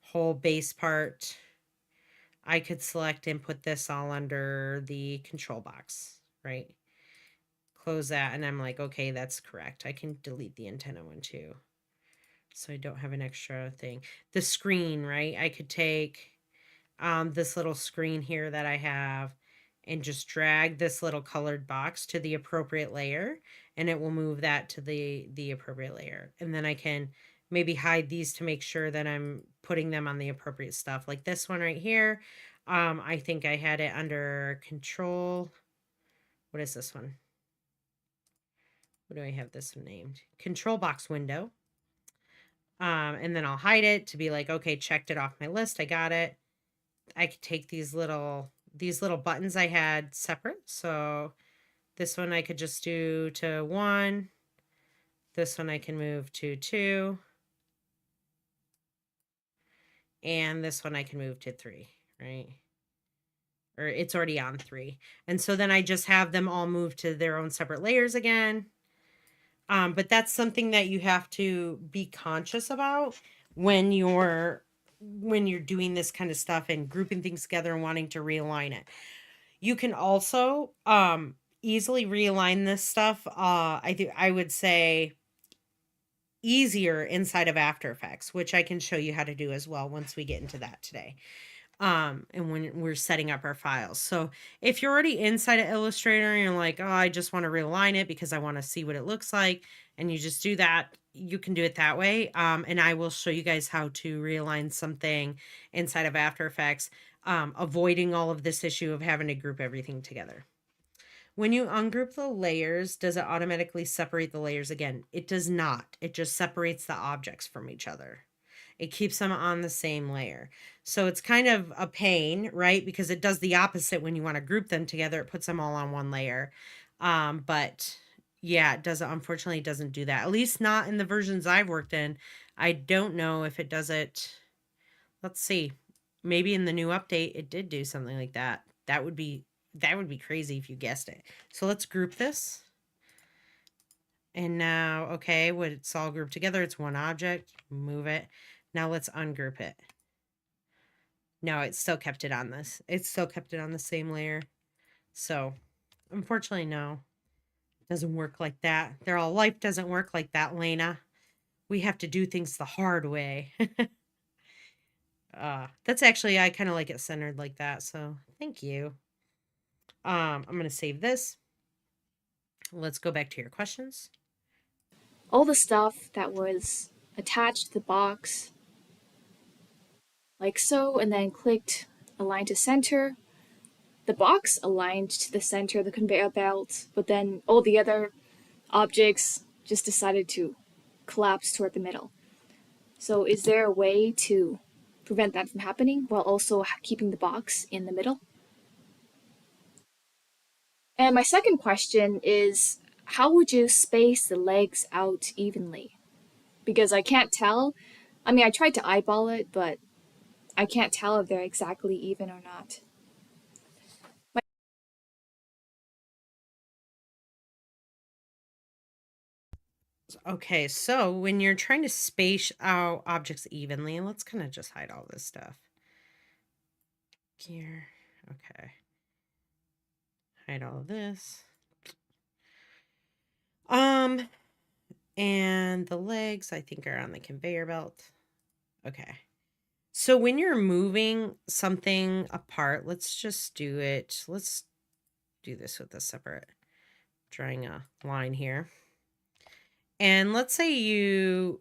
whole base part, I could select and put this all under the control box, right? Close that, and I'm like, okay, that's correct. I can delete the antenna one too, so I don't have an extra thing. The screen, right? I could take this little screen here that I have and just drag this little colored box to the appropriate layer, and it will move that to the appropriate layer. And then I can maybe hide these to make sure that I'm putting them on the appropriate stuff. Like this one right here, I think I had it under control. What is this one? What do I have this named? Control box window. And then I'll hide it to be like, okay, checked it off my list. I got it. I could take these little buttons I had separate. So this one I could just do to 1. This one I can move to 2. And this one I can move to 3, right? Or it's already on 3. And so then I just have them all move to their own separate layers again. But that's something that you have to be conscious about when you're doing this kind of stuff and grouping things together and wanting to realign it. You can also easily realign this stuff. I would say easier inside of After Effects, which I can show you how to do as well once we get into that today. And when we're setting up our files. So if you're already inside of Illustrator and you're like, oh, I just want to realign it because I want to see what it looks like, and you just do that, you can do it that way. And I will show you guys how to realign something inside of After Effects, avoiding all of this issue of having to group everything together. When you ungroup the layers, does it automatically separate the layers again? It does not. It just separates the objects from each other. It keeps them on the same layer. So it's kind of a pain, right? Because it does the opposite when you want to group them together. It puts them all on one layer. But yeah, it doesn't, unfortunately, it doesn't do that. At least not in the versions I've worked in. I don't know if it does it. Let's see. Maybe in the new update, it did do something like that. That would be crazy if you guessed it. So let's group this. And now, okay, when it's all grouped together, it's one object. Move it. Now let's ungroup it. No, it still kept it on this. It still kept it on the same layer. So, unfortunately, no. It doesn't work like that. They're all, life doesn't work like that, Lena. We have to do things the hard way. That's actually, I kind of like it centered like that. So, thank you. I'm going to save this. Let's go back to your questions. All the stuff that was attached to the box, like so, and then clicked align to center. The box aligned to the center of the conveyor belt, but then all the other objects just decided to collapse toward the middle. So is there a way to prevent that from happening while also keeping the box in the middle? And my second question is, how would you space the legs out evenly? Because I can't tell. I mean, I tried to eyeball it, but I can't tell if they're exactly even or not. Okay, so when you're trying to space out objects evenly, let's kind of just hide all this stuff. Here, okay. Hide all of this. And the legs, I think, are on the conveyor belt. Okay. So when you're moving something apart, let's just do it. Let's do this with a separate, drawing a line here. And let's say you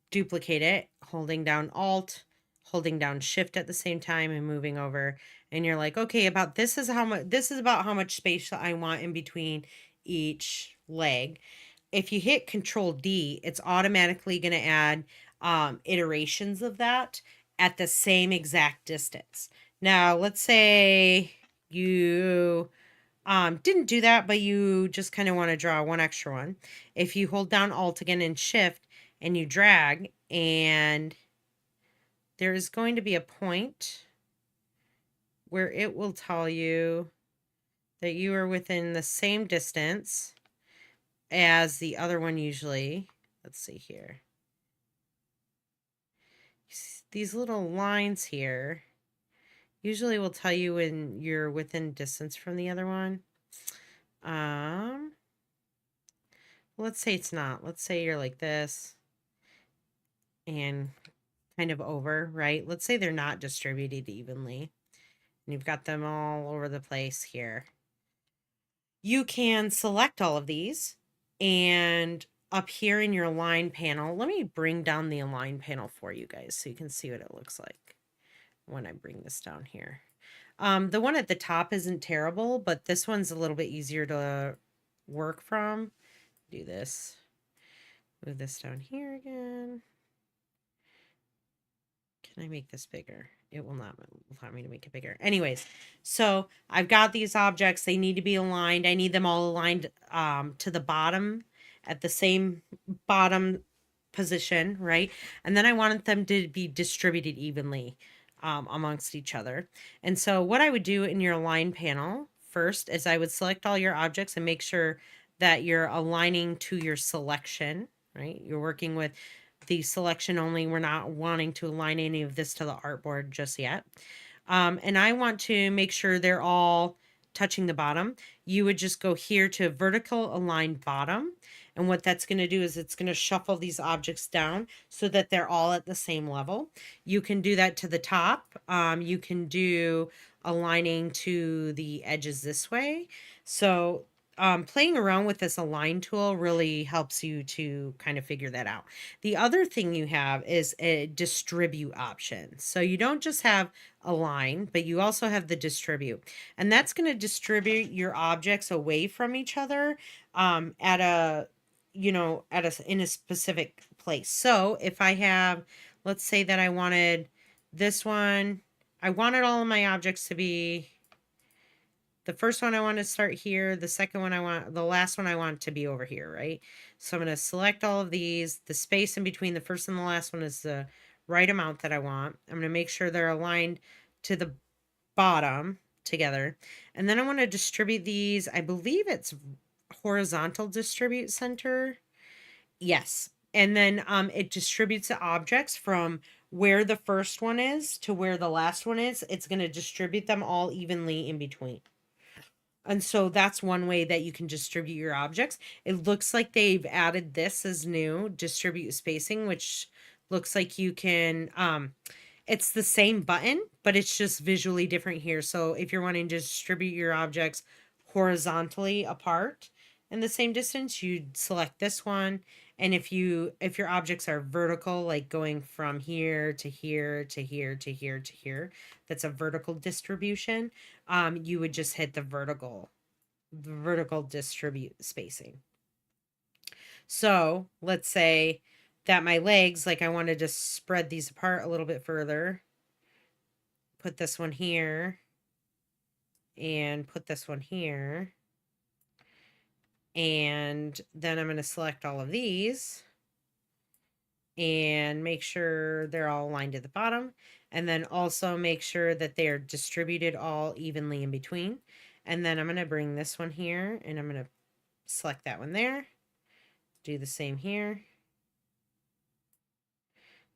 duplicate it, holding down Alt, holding down Shift at the same time and moving over. And you're like, okay, about this is about how much space I want in between each leg. If you hit Control D, it's automatically going to add iterations of that at the same exact distance. Now, let's say you didn't do that, but you just kind of want to draw one extra one. If you hold down Alt again and Shift and you drag, and there is going to be a point where it will tell you that you are within the same distance as the other one usually. Let's see here. These little lines here usually will tell you when you're within distance from the other one. Let's say it's not. Let's say you're like this and kind of over, right? Let's say they're not distributed evenly and you've got them all over the place here. You can select all of these, and up here in your align panel, let me bring down the align panel for you guys so you can see what it looks like when I bring this down here. The one at the top isn't terrible, but this one's a little bit easier to work from. Do this. Move this down here again. Can I make this bigger? It will not allow me to make it bigger. Anyways, so I've got these objects. They need to be aligned. I need them all aligned to the bottom at the same bottom position, right? And then I wanted them to be distributed evenly amongst each other. And so what I would do in your align panel first is I would select all your objects and make sure that you're aligning to your selection, right? You're working with the selection only. We're not wanting to align any of this to the artboard just yet. And I want to make sure they're all touching the bottom. You would just go here to vertical align bottom. And what that's going to do is it's going to shuffle these objects down so that they're all at the same level. You can do that to the top. You can do aligning to the edges this way. So playing around with this align tool really helps you to kind of figure that out. The other thing you have is a distribute option. So you don't just have align, but you also have the distribute. And that's going to distribute your objects away from each other at a, in a specific place. So if I have, let's say that I wanted this one, I wanted all of my objects to be, the first one I want to start here, the second one the last one I want to be over here, right? So I'm going to select all of these. The space in between the first and the last one is the right amount that I want. I'm going to make sure they're aligned to the bottom together. And then I want to distribute these. I believe it's horizontal distribute center. Yes. And then it distributes the objects from where the first one is to where the last one is. It's going to distribute them all evenly in between. And so that's one way that you can distribute your objects. It looks like they've added this as new, distribute spacing, which looks like you can, it's the same button, but it's just visually different here. So if you're wanting to distribute your objects horizontally apart in the same distance, you'd select this one. And if your objects are vertical, like going from here to here to here to here to here, that's a vertical distribution. You would just hit the vertical distribute spacing. So let's say that my legs, like I wanted to spread these apart a little bit further. Put this one here and put this one here. And then I'm going to select all of these and make sure they're all aligned at the bottom. And then also make sure that they're distributed all evenly in between. And then I'm going to bring this one here and I'm going to select that one there. Do the same here.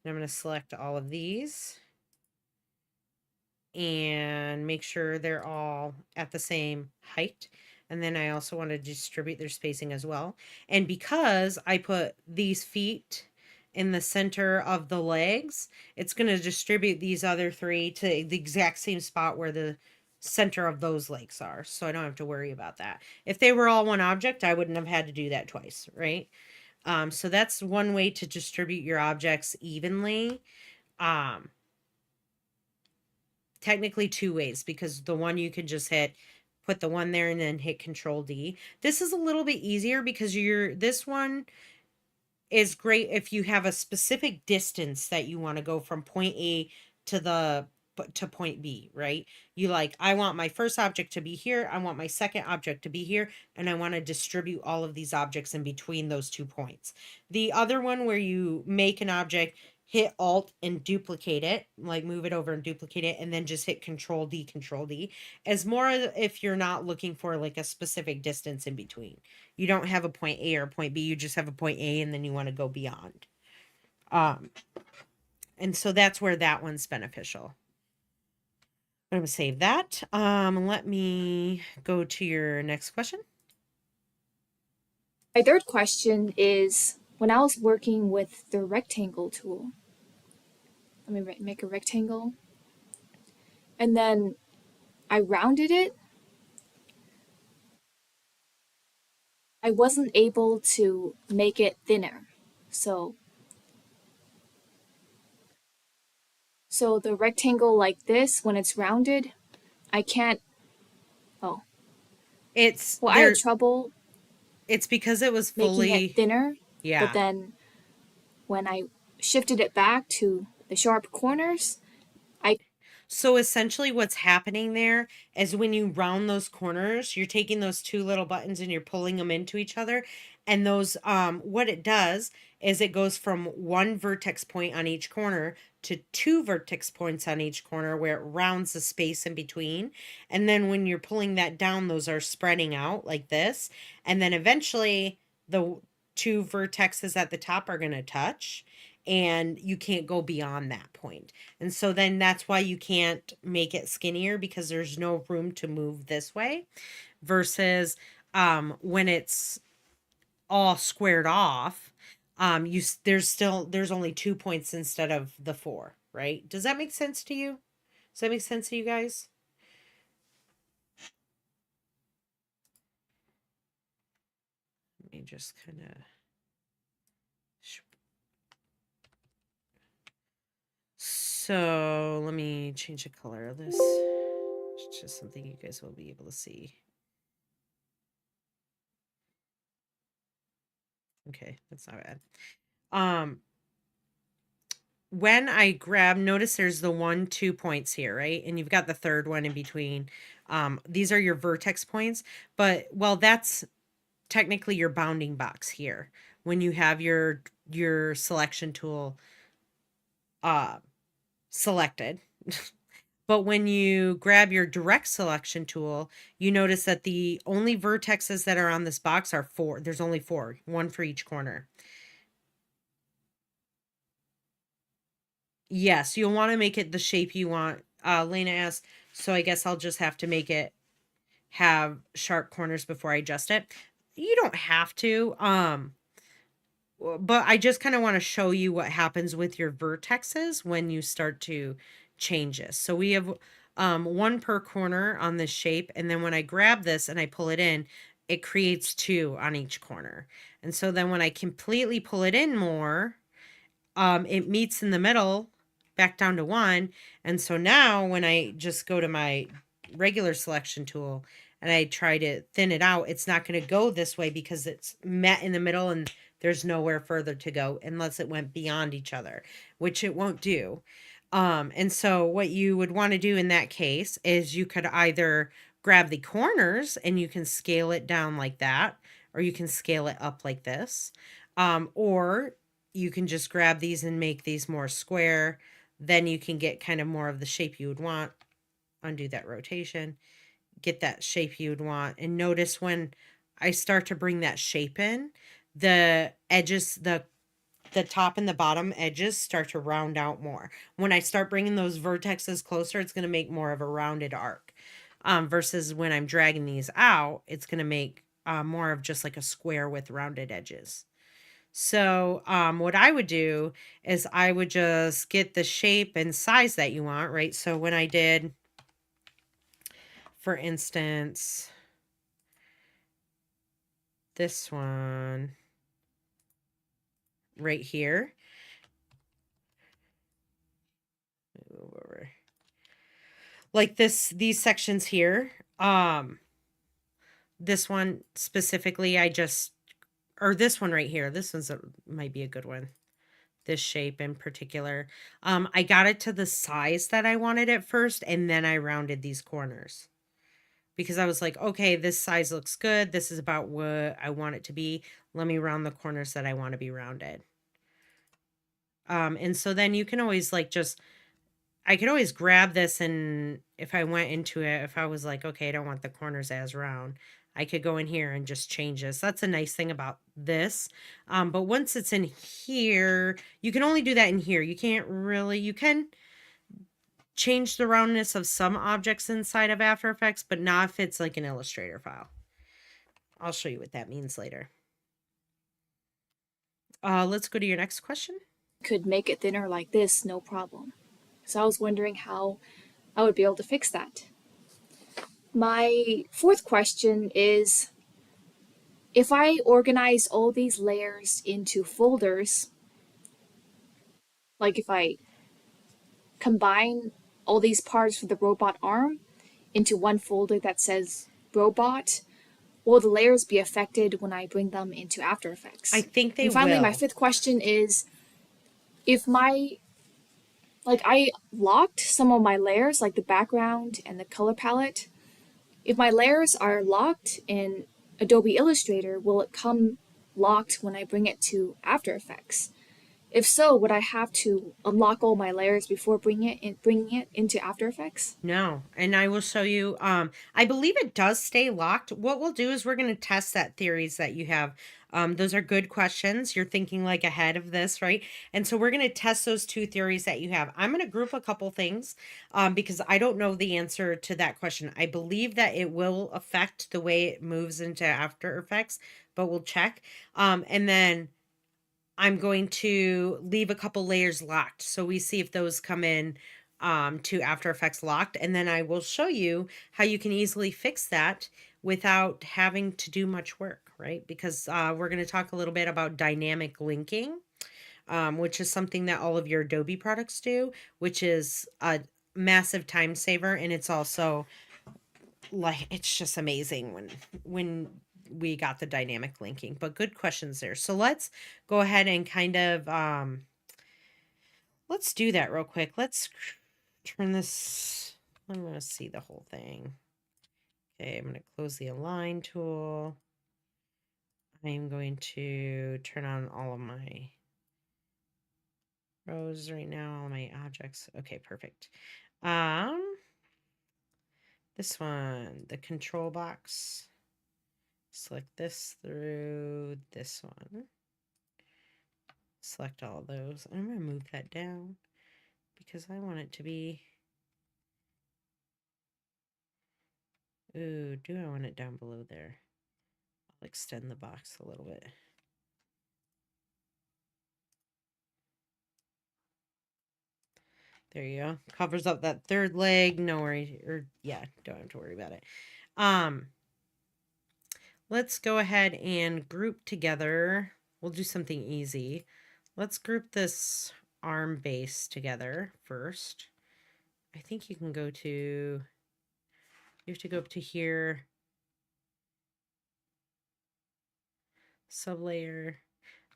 And I'm going to select all of these and make sure they're all at the same height. And then I also want to distribute their spacing as well. And because I put these feet in the center of the legs, it's going to distribute these other three to the exact same spot where the center of those legs are. So I don't have to worry about that. If they were all one object, I wouldn't have had to do that twice, right? So that's one way to distribute your objects evenly. Technically two ways, because the one you could just put the one there and then hit Control D. This is a little bit easier because this one is great if you have a specific distance that you want to go from point A to point B, right? I want my first object to be here, I want my second object to be here, and I want to distribute all of these objects in between those 2 points. The other one where you make an object, hit Alt and duplicate it, like move it over and duplicate it, and then just hit Control D, is more if you're not looking for like a specific distance in between. You don't have a point A or a point B, you just have a point A and then you want to go beyond. And so that's where that one's beneficial. I'm going to save that. Let me go to your next question. My third question is, when I was working with the rectangle tool, let me make a rectangle, and then I rounded it, I wasn't able to make it thinner. So the rectangle like this, when it's rounded, I can't, I had trouble. It's because it was making it thinner. Yeah. But then when I shifted it back to the sharp corners, So essentially what's happening there is when you round those corners, you're taking those 2 little buttons and you're pulling them into each other. And those, what it does is it goes from 1 vertex point on each corner to 2 vertex points on each corner, where it rounds the space in between. And then when you're pulling that down, those are spreading out like this. And then eventually the 2 vertexes at the top are going to touch, and you can't go beyond that point. And so then that's why you can't make it skinnier, because there's no room to move this way, versus when it's all squared off, there's only 2 points instead of the 4, right? Does that make sense to you? Does that make sense to you guys? Let me just kind of So let me change the color of this. It's just something you guys will be able to see. Okay, that's not bad. When I grab, notice there's the 1, 2 points here, right? And you've got the third one in between. These are your vertex points, but that's technically your bounding box here. When you have your selection tool selected. But when you grab your direct selection tool, you notice that the only vertexes that are on this box are 4. There's only 4, 1 for each corner. Yes, you'll want to make it the shape you want. Lena asked, so I guess I'll just have to make it have sharp corners before I adjust it. You don't have to. But I just kind of want to show you what happens with your vertexes when you start to change this. So we have 1 per corner on this shape, and then when I grab this and I pull it in, it creates 2 on each corner. And so then when I completely pull it in more, it meets in the middle back down to 1. And so now when I just go to my regular selection tool and I try to thin it out, it's not going to go this way because it's met in the middle and there's nowhere further to go unless it went beyond each other, which it won't do. And so what you would want to do in that case is you could either grab the corners and you can scale it down like that, or you can scale it up like this. Or you can just grab these and make these more square. Then you can get kind of more of the shape you would want. Undo that rotation, get that shape you would want. And notice when I start to bring that shape in, the edges, the top and the bottom edges start to round out more. When I start bringing those vertexes closer, it's going to make more of a rounded arc. Versus when I'm dragging these out, it's going to make more of just like a square with rounded edges. So what I would do is I would just get the shape and size that you want, right? So when I did, for instance, this one right here, move over, like these sections here, this one specifically, or this one right here, this might be a good one. This shape in particular. I got it to the size that I wanted at first, and then I rounded these corners. Because I was like, okay, this size looks good. This is about what I want it to be. Let me round the corners that I want to be rounded. And so then you can always I could always grab this, and if I went into it, if I was like, okay, I don't want the corners as round, I could go in here and just change this. That's a nice thing about this. But once it's in here, you can only do that in here. You can change the roundness of some objects inside of After Effects, but not if it's like an Illustrator file. I'll show you what that means later. Let's go to your next question. Could make it thinner like this, no problem. So I was wondering how I would be able to fix that. My fourth question is, if I organize all these layers into folders, like if I combine all these parts for the robot arm into one folder that says robot, will the layers be affected when I bring them into After Effects? I think they will. And finally, my fifth question is, if I locked some of my layers, like the background and the color palette. If my layers are locked in Adobe Illustrator, will it come locked when I bring it to After Effects? If so, would I have to unlock all my layers before bringing it into After Effects? No, and I will show you. I believe it does stay locked. What we'll do is we're going to test that theories that you have. Those are good questions. You're thinking like ahead of this, right? And so we're going to test those two theories that you have. I'm going to group a couple things because I don't know the answer to that question. I believe that it will affect the way it moves into After Effects, but we'll check. And then I'm going to leave a couple layers locked. So we see if those come in to After Effects locked. And then I will show you how you can easily fix that without having to do much work, right? Because we're going to talk a little bit about dynamic linking, which is something that all of your Adobe products do, which is a massive time saver. And it's also it's just amazing when we got the dynamic linking. But good questions there. So let's go ahead and kind of let's do that real quick. Let's turn this. I'm going to see the whole thing. Okay, I'm going to close the align tool. I'm going to turn on all of my rows right now, all my objects. Okay, perfect. This one, the control box. Select this through this one. Select all those. I'm going to move that down because I want it to be... Ooh, do I want it down below there? I'll extend the box a little bit. There you go. Covers up that third leg. No worry. Don't have to worry about it. Let's go ahead and group together. We'll do something easy. Let's group this arm base together first. I think you can go to... You have to go up to here. Sublayer.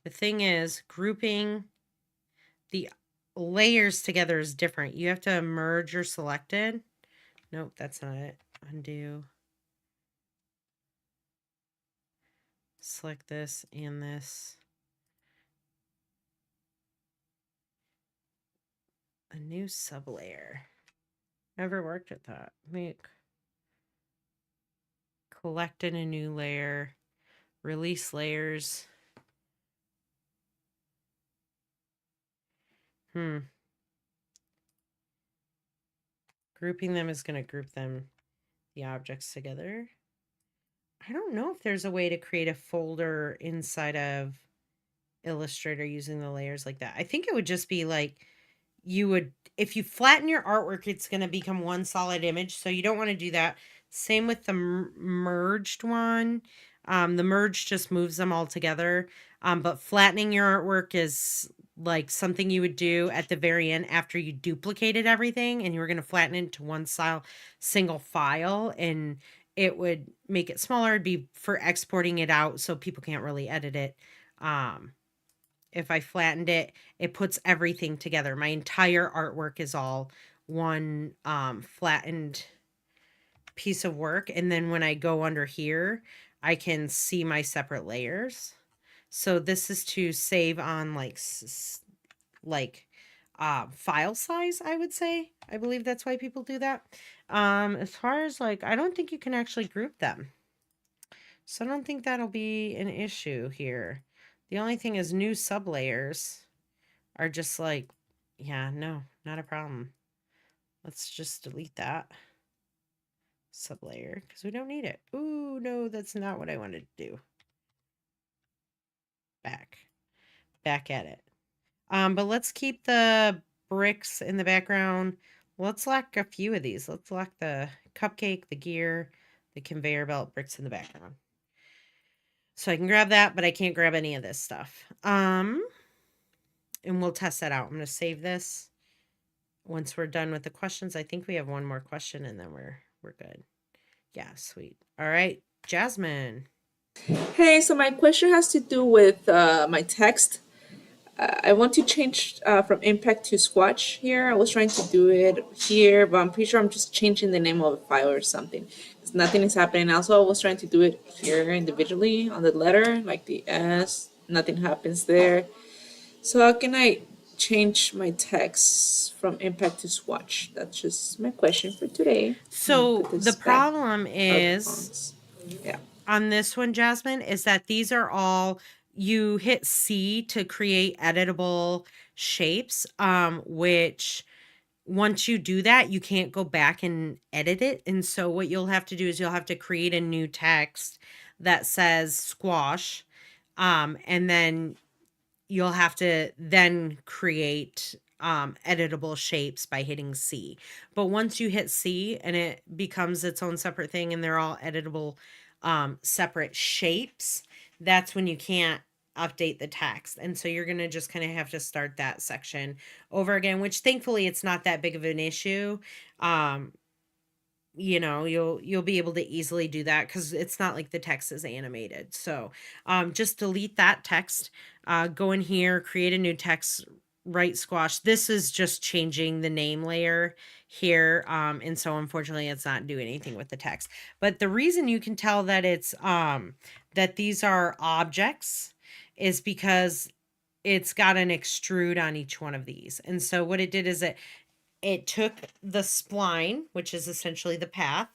The thing is, grouping the layers together is different. You have to merge your selected. Nope, that's not it. Undo. select this and this. A new sublayer. Never worked with that. Make collect in a new layer. Release layers. Grouping them is going to group them, the objects together. I don't know if there's a way to create a folder inside of Illustrator using the layers like that. I think it would just be like you would, if you flatten your artwork, it's going to become one solid image. So you don't want to do that. Same with the merged one. The merge just moves them all together. But flattening your artwork is like something you would do at the very end after you duplicated everything and you were going to flatten it into one single file, and it would make it smaller. It'd be for exporting it out so people can't really edit it. If I flattened it, it puts everything together. My entire artwork is all one flattened piece of work. And then when I go under here, I can see my separate layers. So this is to save on file size, I would say. I believe that's why people do that. As far as I don't think you can actually group them. So I don't think that'll be an issue here. The only thing is new sublayers are just yeah, no, not a problem. Let's just delete that sublayer because we don't need it. Ooh, no, that's not what I wanted to do. Back at it. But let's keep the bricks in the background. Let's lock a few of these. Let's lock the cupcake, the gear, the conveyor belt bricks in the background. So I can grab that, but I can't grab any of this stuff. And we'll test that out. I'm going to save this. Once we're done with the questions, I think we have one more question and then we're good. Yeah, sweet. All right, Jasmine. Hey, so my question has to do with my text. I want to change from impact to squash here. I was trying to do it here, but I'm pretty sure I'm just changing the name of a file or something. 'Cause nothing is happening. Also, I was trying to do it here individually on the letter, like the S. Nothing happens there. So how can I change my text from impact to swatch? That's just my question for today. So Put this the back problem out is yeah. on this one, Jasmine, is that these are all, you hit C to create editable shapes, which once you do that, you can't go back and edit it. And so what you'll have to do is you'll have to create a new text that says squash. And then you'll have to then create editable shapes by hitting C. But once you hit C and it becomes its own separate thing and they're all editable separate shapes, that's when you can't update the text. And so you're going to just kind of have to start that section over again, which thankfully it's not that big of an issue. You'll be able to easily do that because it's not like the text is animated. So just delete that text, go in here, create a new text, write squash. This is just changing the name layer here. And so unfortunately it's not doing anything with the text. But the reason you can tell that it's that these are objects is because it's got an extrude on each one of these. And so what it did is it took the spline, which is essentially the path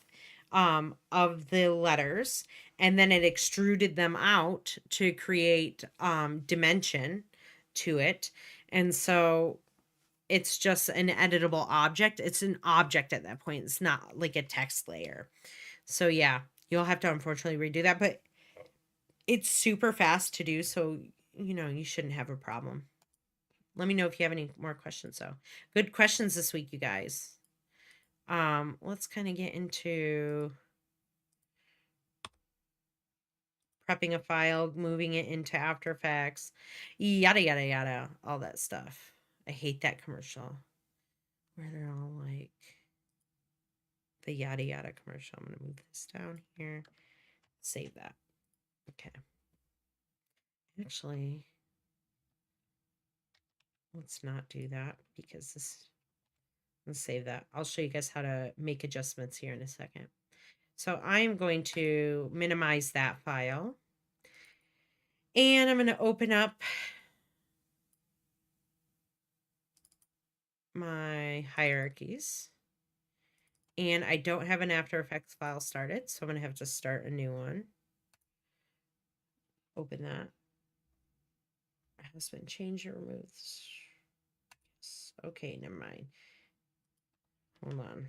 of the letters, and then it extruded them out to create dimension to it. And so it's just an editable object. It's an object at that point. It's not like a text layer. So yeah, you'll have to unfortunately redo that, but it's super fast to do. So, you shouldn't have a problem. Let me know if you have any more questions, though. Good questions this week, you guys. Let's kind of get into prepping a file, moving it into After Effects, yada, yada, yada, all that stuff. I hate that commercial where they're all like the yada, yada commercial. I'm going to move this down here, save that. Okay. Actually, let's not do that because let's save that. I'll show you guys how to make adjustments here in a second. So I'm going to minimize that file. And I'm going to open up my hierarchies. And I don't have an After Effects file started, so I'm going to have to start a new one. Open that. Has been changed or removed. Yes. Okay, never mind. Hold on.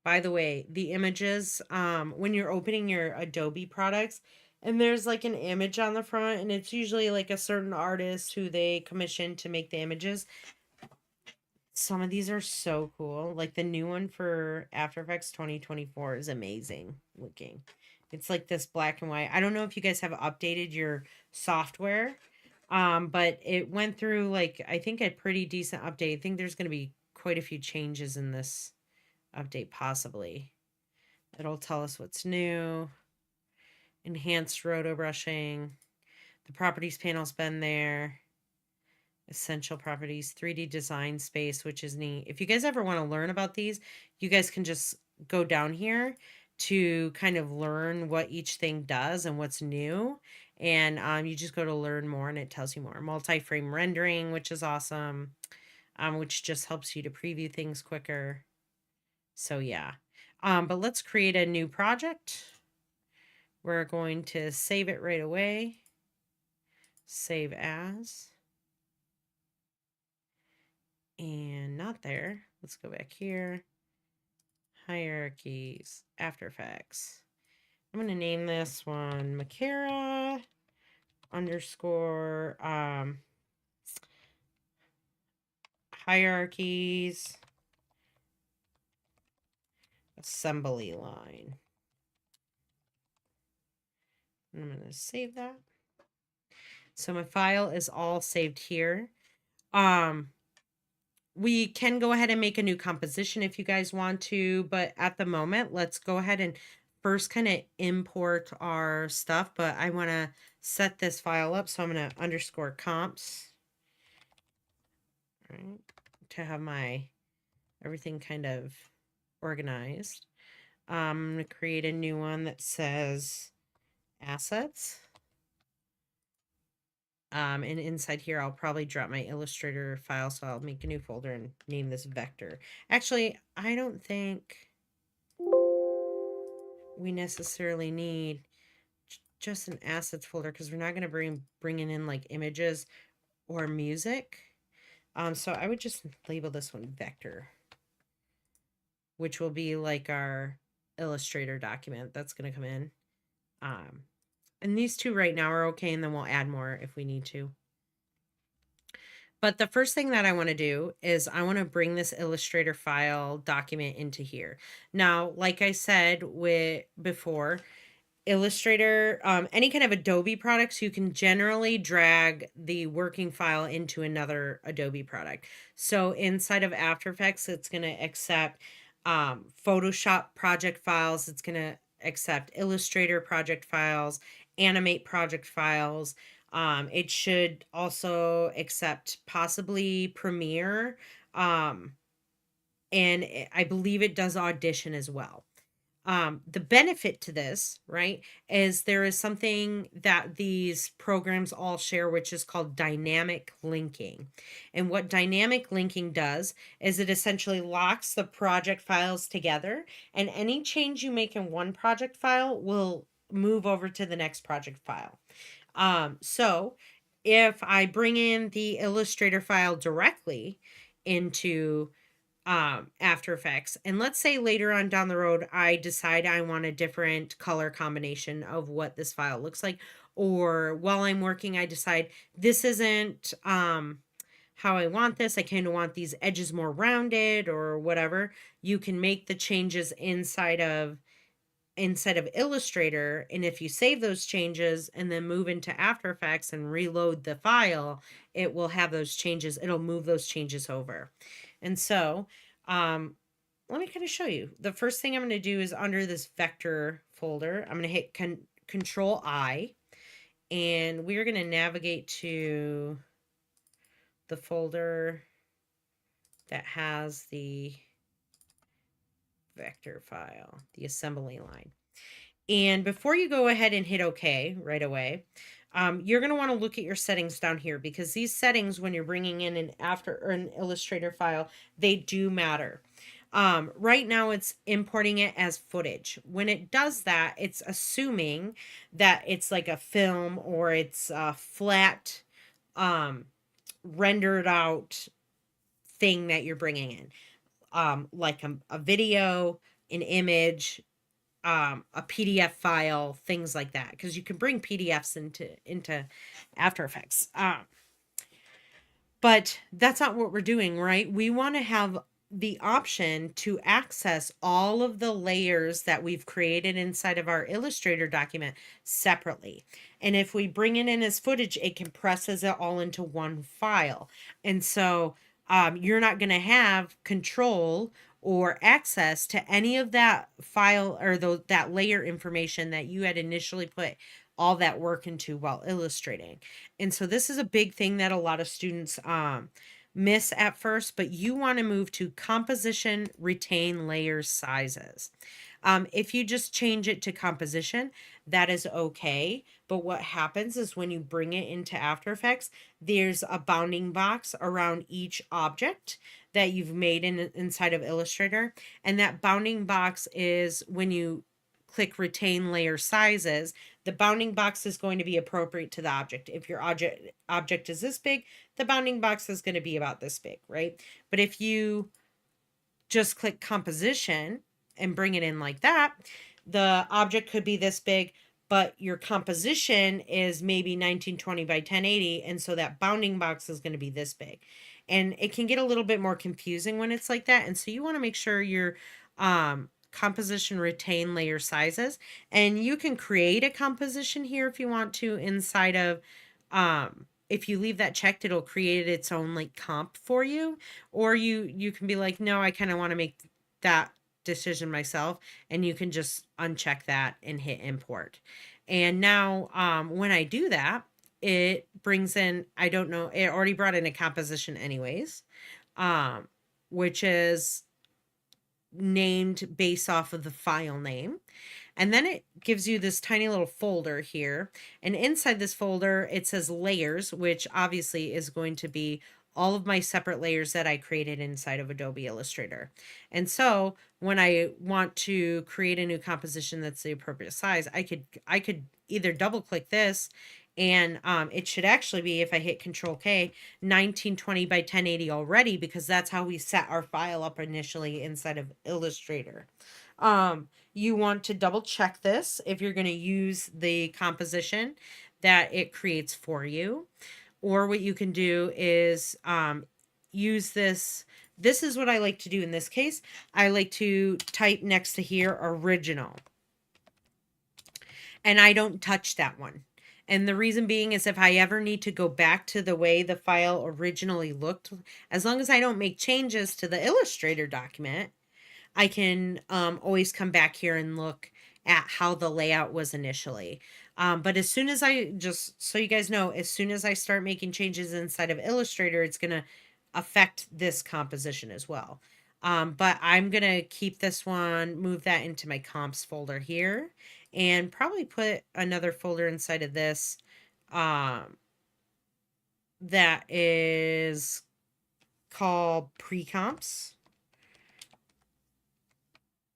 By the way, the images, when you're opening your Adobe products, and there's like an image on the front, and it's usually like a certain artist who they commission to make the images. Some of these are so cool. Like the new one for After Effects 2024 is amazing looking. It's like this black and white. I don't know if you guys have updated your software, but it went through like, I think a pretty decent update. I think there's going to be quite a few changes in this update, possibly. It'll tell us what's new. Enhanced roto brushing. The properties panel's been there. Essential properties, 3D design space, which is neat. If you guys ever want to learn about these, you guys can just go down here to kind of learn what each thing does and what's new. And you just go to learn more and it tells you more. Multi-frame rendering, which is awesome, which just helps you to preview things quicker. So yeah. But let's create a new project. We're going to save it right away. Save as. And not there. Let's go back here. Hierarchies, After Effects. I'm going to name this one Makara underscore hierarchies assembly line. And I'm going to save that. So my file is all saved here. We can go ahead and make a new composition if you guys want to, but at the moment, let's go ahead and first kind of import our stuff, but I want to set this file up, so I'm going to underscore comps, right, to have my everything kind of organized. I'm going to create a new one that says assets. And inside here, I'll probably drop my Illustrator file, so I'll make a new folder and name this vector. Actually, I don't think we necessarily need just an assets folder because we're not going to bringing in like images or music. So I would just label this one vector, which will be like our Illustrator document that's going to come in. And these two right now are okay, and then we'll add more if we need to. But the first thing that I want to do is I want to bring this Illustrator file document into here. Now, like I said before, Illustrator, any kind of Adobe products, you can generally drag the working file into another Adobe product. So inside of After Effects, it's going to accept Photoshop project files. It's going to accept Illustrator project files, Animate project files. It should also accept possibly Premiere. And I believe it does Audition as well. The benefit to this, right, is there is something that these programs all share, which is called dynamic linking. And what dynamic linking does is it essentially locks the project files together, and any change you make in one project file will move over to the next project file. So if I bring in the Illustrator file directly into After Effects, and let's say later on down the road I decide I want a different color combination of what this file looks like, or while I'm working I decide this isn't how I want this, I kind of want these edges more rounded or whatever, you can make the changes inside of Illustrator, and if you save those changes and then move into After Effects and reload the file, it will have those changes, it'll move those changes over. And so let me kind of show you. The first thing I'm going to do is under this vector folder, I'm going to hit Control I, and we're going to navigate to the folder that has the vector file, the assembly line. And before you go ahead and hit OK right away, you're going to want to look at your settings down here, because these settings, when you're bringing in an Illustrator file, they do matter. Right now it's importing it as footage. When it does that, it's assuming that it's like a film or it's a flat rendered out thing that you're bringing in, like a video, an image, a PDF file, things like that, because you can bring PDFs into After Effects. But that's not what we're doing, right? We want to have the option to access all of the layers that we've created inside of our Illustrator document separately. And if we bring it in as footage, it compresses it all into one file. And so you're not going to have control or access to any of that file or that layer information that you had initially put all that work into while illustrating. And so this is a big thing that a lot of students miss at first, but you want to move to composition, retain layer sizes. If you just change it to composition, that is okay. But what happens is when you bring it into After Effects, there's a bounding box around each object that you've made inside of Illustrator. And that bounding box is when you click retain layer sizes, the bounding box is going to be appropriate to the object. If your object is this big, the bounding box is going to be about this big, right? But if you just click composition and bring it in like that, the object could be this big, but your composition is maybe 1920 by 1080, and so that bounding box is going to be this big. And it can get a little bit more confusing when it's like that, and so you want to make sure your composition retain layer sizes. And you can create a composition here if you want to inside of if you leave that checked, it'll create its own like comp for you. Or you can be like, no, I kind of want to make that decision myself, and you can just uncheck that and hit import. And now when I do that, it brings in, I don't know, it already brought in a composition anyways, which is named based off of the file name. And then it gives you this tiny little folder here. And inside this folder, it says layers, which obviously is going to be all of my separate layers that I created inside of Adobe Illustrator. And so when I want to create a new composition that's the appropriate size, I could either double click this, and it should actually be, if I hit Control K, 1920 by 1080 already, because that's how we set our file up initially inside of Illustrator. You want to double check this if you're going to use the composition that it creates for you. Or what you can do is use this. This is what I like to do in this case. I like to type next to here original. And I don't touch that one. And the reason being is if I ever need to go back to the way the file originally looked, as long as I don't make changes to the Illustrator document, I can always come back here and look at how the layout was initially. But as soon as just so you guys know, as soon as I start making changes inside of Illustrator, it's going to affect this composition as well. But I'm going to keep this one, move that into my comps folder here, and probably put another folder inside of this that is called pre-comps.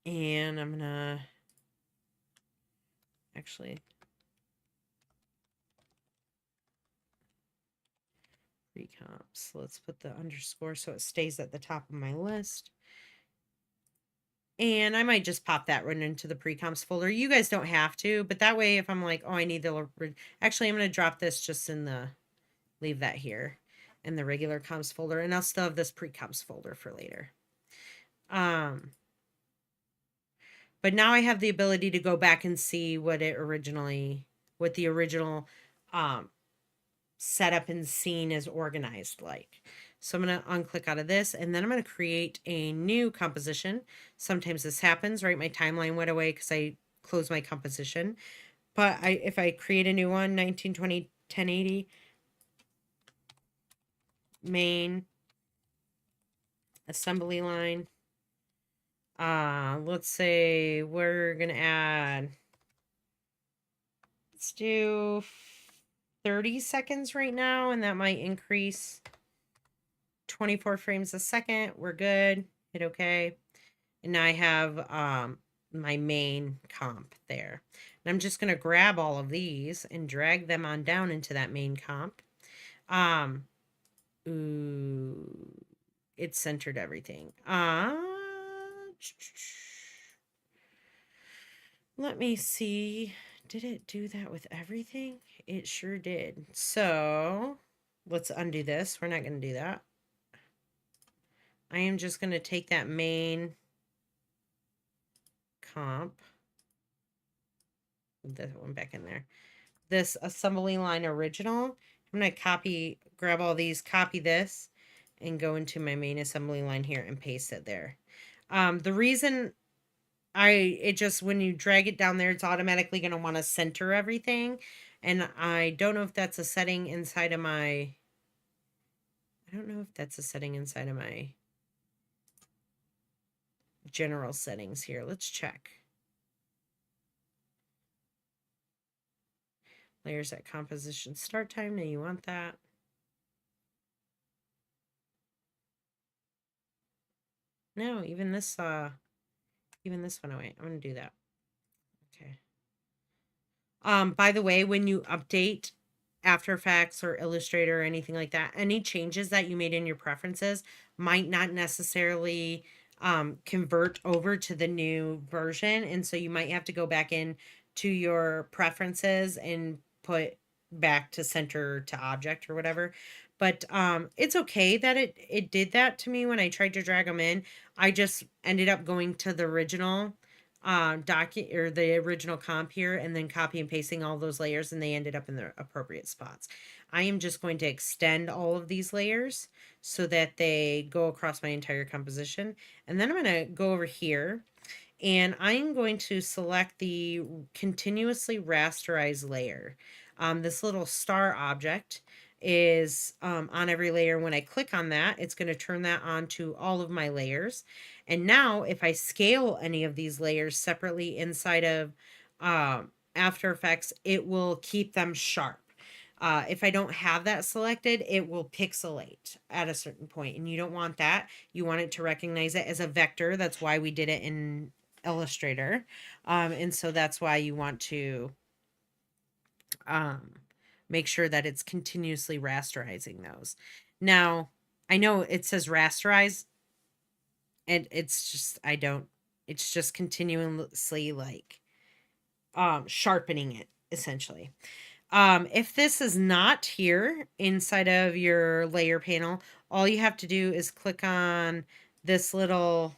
And I'm gonna actually pre-comps. Let's put the underscore so it stays at the top of my list. And I might just pop that right into the pre-comps folder. You guys don't have to, but that way if I'm like, oh, I need the, actually I'm going to drop this just in the, leave that here in the regular comps folder, and I'll still have this pre-comps folder for later. But now I have the ability to go back and see what the original setup and scene is organized like. So I'm going to unclick out of this, and then I'm going to create a new composition. Sometimes this happens, right? My timeline went away because I closed my composition. But if I create a new one, 1920 1080 main assembly line, Let's say we're gonna add, let's do 30 seconds right now, and that might increase 24 frames a second. We're good. Hit OK. And now I have my main comp there. And I'm just going to grab all of these and drag them on down into that main comp. Ooh, it centered everything. Let me see. Did it do that with everything? It sure did. So let's undo this. We're not going to do that. I am just going to take that main comp, that one back in there, this assembly line original. I'm going to grab all these, copy this, and go into my main assembly line here and paste it there. The reason it just, when you drag it down there, it's automatically going to want to center everything. And I don't know if that's a setting inside of my, general settings here. Let's check. Layers at composition start time. Now you want that. No, even this went away. I'm going to do that. Okay. By the way, when you update After Effects or Illustrator or anything like that, any changes that you made in your preferences might not necessarily convert over to the new version. And so you might have to go back in to your preferences and put back to center to object or whatever. But it's okay that it did that to me when I tried to drag them in. I just ended up going to the original or the original comp here, and then copy and pasting all those layers, and they ended up in the appropriate spots. I am just going to extend all of these layers so that they go across my entire composition. And then I'm going to go over here, and I'm going to select the continuously rasterized layer. This little star object is on every layer. When I click on that, it's going to turn that on to all of my layers. And now if I scale any of these layers separately inside of After Effects, it will keep them sharp. If I don't have that selected, it will pixelate at a certain point, and you don't want that. You want it to recognize it as a vector. That's why we did it in Illustrator. And so that's why you want to make sure that it's continuously rasterizing those. Now, I know it says rasterize, and it's just continuously like sharpening it, essentially. If this is not here inside of your layer panel, all you have to do is click on this little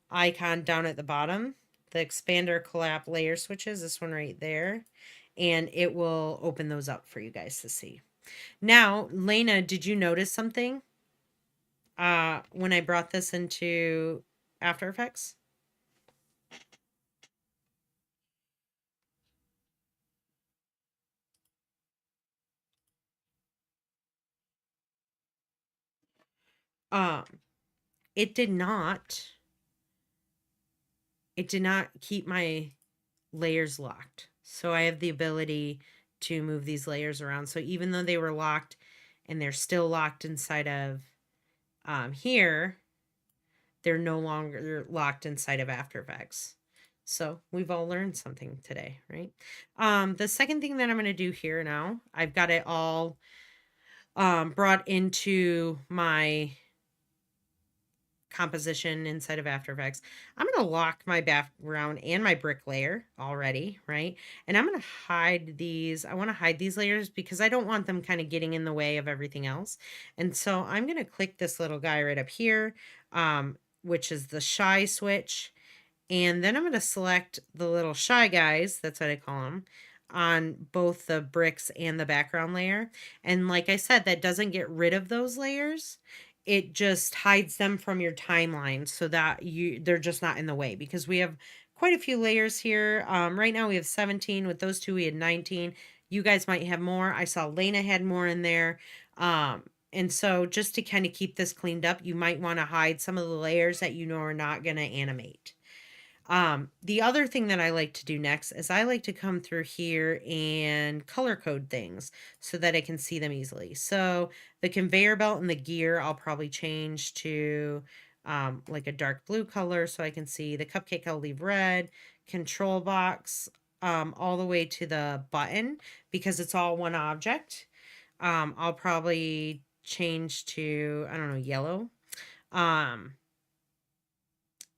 icon down at the bottom, the expander collapse layer switches, this one right there, and it will open those up for you guys to see. Now, Lena, did you notice something when I brought this into After Effects? It did not keep my layers locked. So I have the ability to move these layers around. So even though they were locked and they're still locked inside of here, they're no longer locked inside of After Effects. So we've all learned something today, right? The second thing that I'm going to do here now, I've got it all brought into my composition inside of After Effects. I'm going to lock my background and my brick layer already, right? And I'm going to hide these. I want to hide these layers because I don't want them kind of getting in the way of everything else. And so I'm going to click this little guy right up here, which is the shy switch. And then I'm going to select the little shy guys, that's what I call them, on both the bricks and the background layer. And like I said, that doesn't get rid of those layers. It just hides them from your timeline so that they're just not in the way, because we have quite a few layers here. Right now we have 17. With those two, we had 19. You guys might have more. I saw Lena had more in there. And so just to kind of keep this cleaned up, you might want to hide some of the layers that you know are not going to animate. The other thing that I like to do next is I like to come through here and color code things so that I can see them easily. So the conveyor belt and the gear, I'll probably change to like a dark blue color so I can see. The cupcake, I'll leave red. Control box, all the way to the button because it's all one object. I'll probably change to, I don't know, yellow.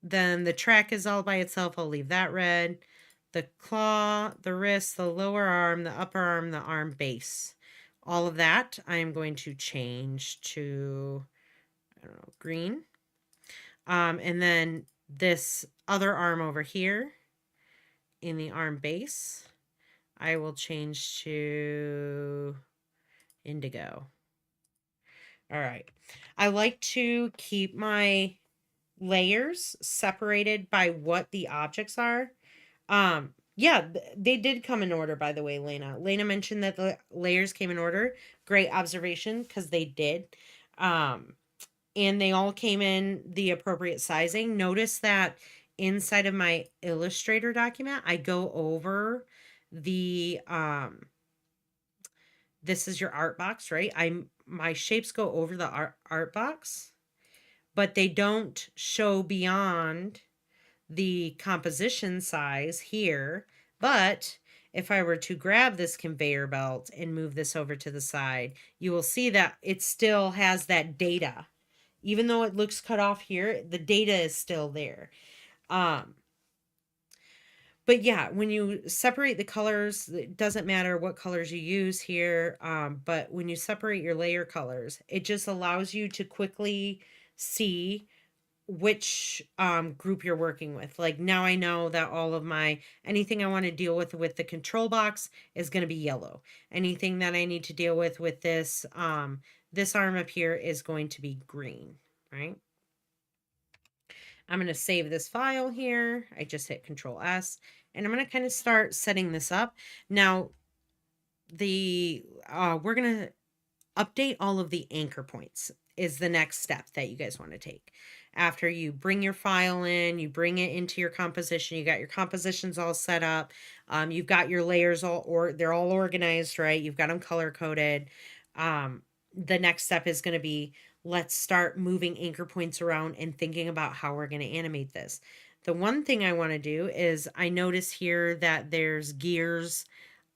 Then the track is all by itself. I'll leave that red. The claw, the wrist, the lower arm, the upper arm, the arm base. All of that I am going to change to, I don't know, green. And then this other arm over here in the arm base, I will change to indigo. All right. I like to keep my layers separated by what the objects are. Yeah, they did come in order, by the way, Lena. Lena mentioned that the layers came in order. Great observation, because they did. And they all came in the appropriate sizing. Notice that inside of my Illustrator document, I go over the this is your art box, right? My shapes go over the art box, but they don't show beyond the composition size here. But if I were to grab this conveyor belt and move this over to the side, you will see that it still has that data. Even though it looks cut off here, the data is still there. But yeah, when you separate the colors, it doesn't matter what colors you use here. But when you separate your layer colors, it just allows you to quickly see which group you're working with. Like now I know that all of my, anything I want to deal with the control box is going to be yellow. Anything that I need to deal with this, this arm up here is going to be green, right? I'm going to save this file here. I just hit Control S and I'm going to kind of start setting this up. Now, we're going to update all of the anchor points is the next step that you guys want to take. After you bring your file in, you bring it into your composition, you got your compositions all set up, you've got your layers they're all organized, right? You've got them color coded. The next step is going to be, let's start moving anchor points around and thinking about how we're going to animate this. The one thing I want to do is I notice here that there's gears,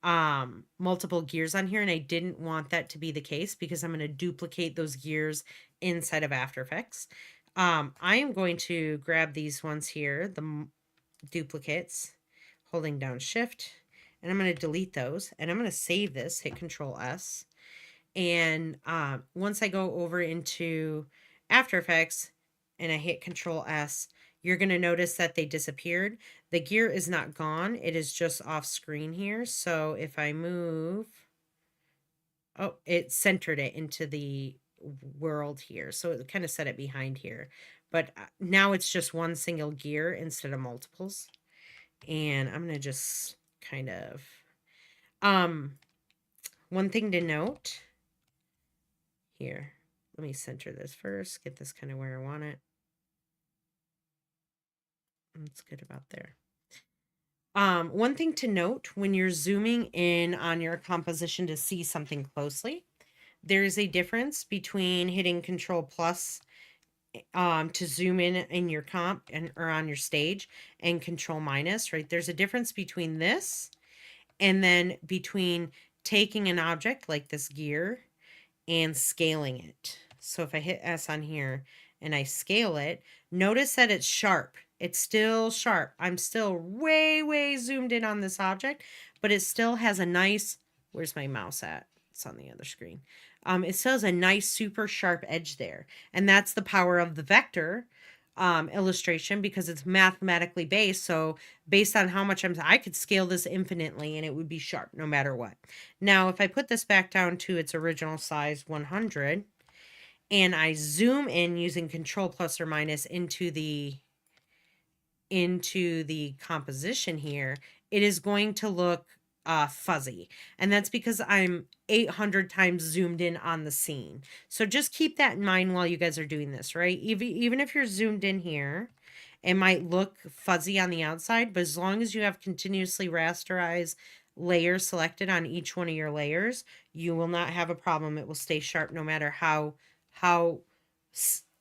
multiple gears on here, and I didn't want that to be the case because I'm going to duplicate those gears inside of After Effects. I am going to grab these ones here, the duplicates, holding down Shift, and I'm going to delete those, and I'm going to save this, hit Control S. And once I go over into After Effects and I hit Control S, you're going to notice that they disappeared. The gear is not gone. It is just off screen here. So if I move, oh, it centered it into the world here. So it kind of set it behind here. But now it's just one single gear instead of multiples. And I'm going to just kind of, one thing to note here, let me center this first, get this kind of where I want it. That's good about there. One thing to note when you're zooming in on your composition to see something closely, there is a difference between hitting Control Plus to zoom in your comp or on your stage, and Control minus, right? There's a difference between this and then between taking an object like this gear and scaling it. So if I hit S on here and I scale it, notice that it's sharp. It's still sharp. I'm still way zoomed in on this object, but it still has a nice, where's my mouse at? It's on the other screen. It still has a nice super sharp edge there. And that's the power of the vector illustration, because it's mathematically based. So based on how much I could scale this infinitely and it would be sharp no matter what. Now, if I put this back down to its original size 100 and I zoom in using Control plus or minus into the composition here, it is going to look fuzzy. And that's because I'm 800 times zoomed in on the scene. So just keep that in mind while you guys are doing this, right? Even if you're zoomed in here, it might look fuzzy on the outside, but as long as you have continuously rasterized layers selected on each one of your layers, you will not have a problem. It will stay sharp no matter how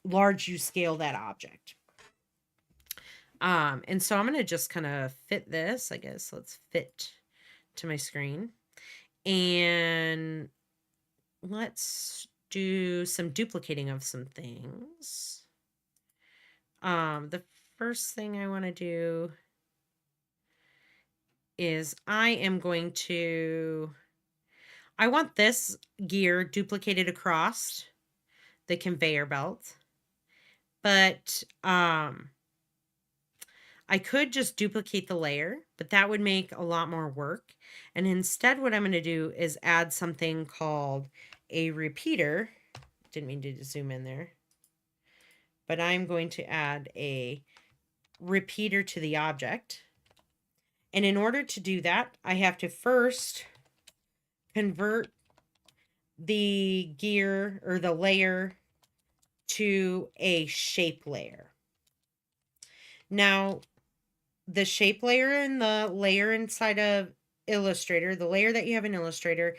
large you scale that object. And so I'm going to just kind of fit this, I guess. Let's fit to my screen. And let's do some duplicating of some things. The first thing I want to do is I want this gear duplicated across the conveyor belt, but I could just duplicate the layer, but that would make a lot more work. And instead, what I'm going to do is add something called a repeater. Didn't mean to zoom in there, but I'm going to add a repeater to the object. And in order to do that, I have to first convert the gear or the layer to a shape layer. Now, the shape layer and the layer inside of Illustrator, the layer that you have in Illustrator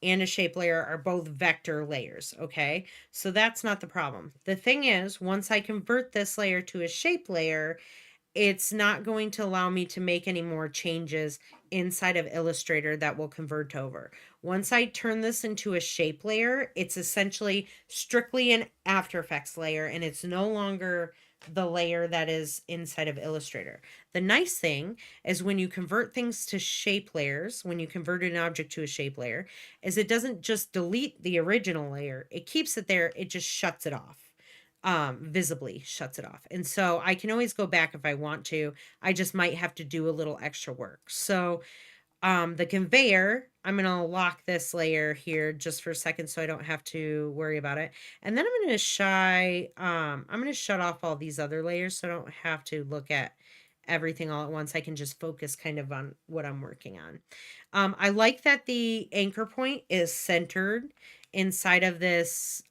and a shape layer are both vector layers, okay? So that's not the problem. The thing is, once I convert this layer to a shape layer, it's not going to allow me to make any more changes inside of Illustrator that will convert over. Once I turn this into a shape layer, it's essentially strictly an After Effects layer, and it's no longer the layer that is inside of Illustrator. The nice thing is when you convert things to shape layers, when you convert an object to a shape layer, is it doesn't just delete the original layer. It keeps it there. It just shuts it off. Visibly shuts it off. And so I can always go back if I want to. I just might have to do a little extra work. So the conveyor, I'm going to lock this layer here just for a second so I don't have to worry about it. And then I'm going to shut off all these other layers so I don't have to look at everything all at once. I can just focus kind of on what I'm working on. I like that the anchor point is centered inside of this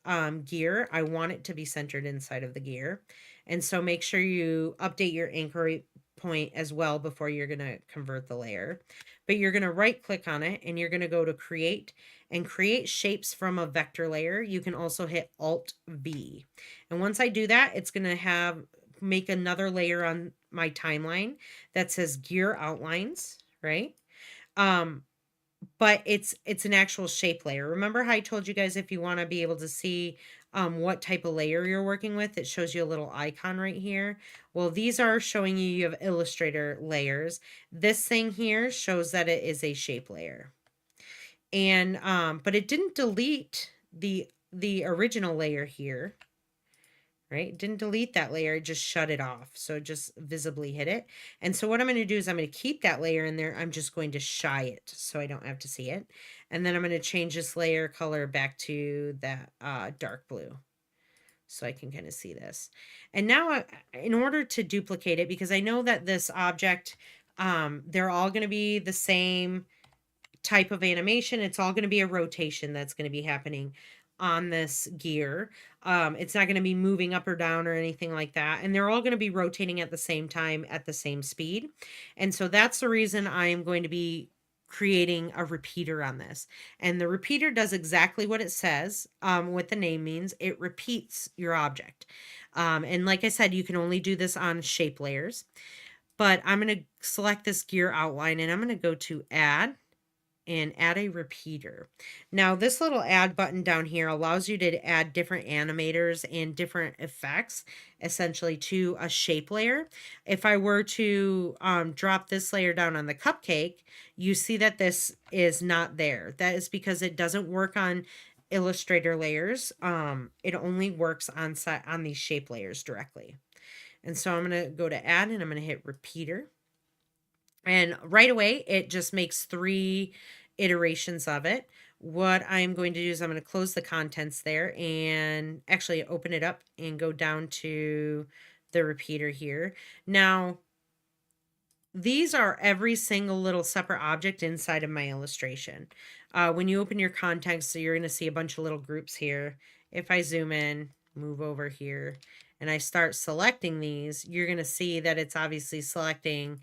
gear. I want it to be centered inside of the gear. And so make sure you update your anchor point as well before you're going to convert the layer. But you're going to right click on it and you're going to go to create and create shapes from a vector layer. You can also hit Alt V. And once I do that, it's going to make another layer on my timeline that says gear outlines, right? But it's an actual shape layer. Remember how I told you guys if you want to be able to see what type of layer you're working with, it shows you a little icon right here. Well, these are showing you have Illustrator layers. This thing here shows that it is a shape layer. And but it didn't delete the original layer here. Right? It didn't delete that layer, it just shut it off. So just visibly hit it. And so what I'm going to do is I'm going to keep that layer in there. I'm just going to shy it so I don't have to see it. And then I'm going to change this layer color back to that dark blue so I can kind of see this. And now in order to duplicate it, because I know that this object, they're all going to be the same type of animation. It's all going to be a rotation that's going to be happening on this gear. It's not going to be moving up or down or anything like that. And they're all going to be rotating at the same time at the same speed. And so that's the reason I'm going to be creating a repeater on this. And the repeater does exactly what it says, what the name means. It repeats your object. And like I said, you can only do this on shape layers. But I'm going to select this gear outline and I'm going to go to Add and add a repeater. Now this little add button down here allows you to add different animators and different effects essentially to a shape layer. If I were to drop this layer down on the cupcake, you see that this is not there. That is because it doesn't work on Illustrator layers. It only works on these shape layers directly. And so I'm going to go to add and I'm going to hit repeater. And right away, it just makes 3 iterations of it. What I'm going to do is I'm going to close the contents there and actually open it up and go down to the repeater here. Now, these are every single little separate object inside of my illustration. When you open your context, so you're going to see a bunch of little groups here. If I zoom in, move over here, and I start selecting these, you're going to see that it's obviously selecting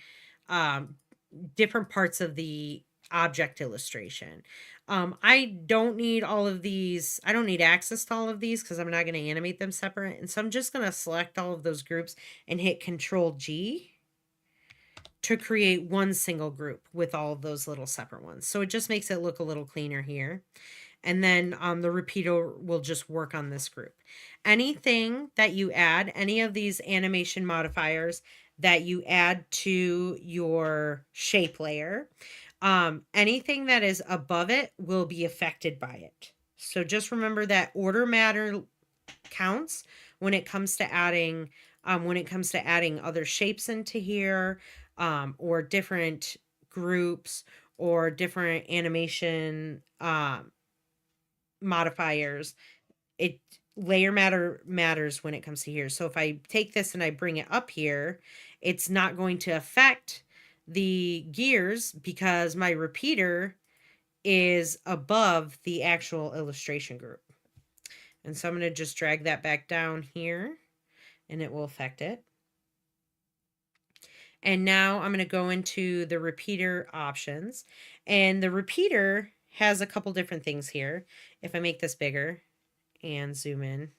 different parts of the object illustration. I don't need all of these. I don't need access to all of these because I'm not going to animate them separate. And so I'm just going to select all of those groups and hit Control G to create one single group with all of those little separate ones. So it just makes it look a little cleaner here. And then the repeater will just work on this group. Anything that you add, any of these animation modifiers that you add to your shape layer, anything that is above it will be affected by it. So just remember that order matter counts when it comes to adding other shapes into here, or different groups or different animation modifiers. It layer matters when it comes to here. So if I take this and I bring it up here, it's not going to affect the gears because my repeater is above the actual illustration group. And so I'm going to just drag that back down here and it will affect it. And now I'm going to go into the repeater options, and the repeater has a couple different things here. If I make this bigger and zoom in,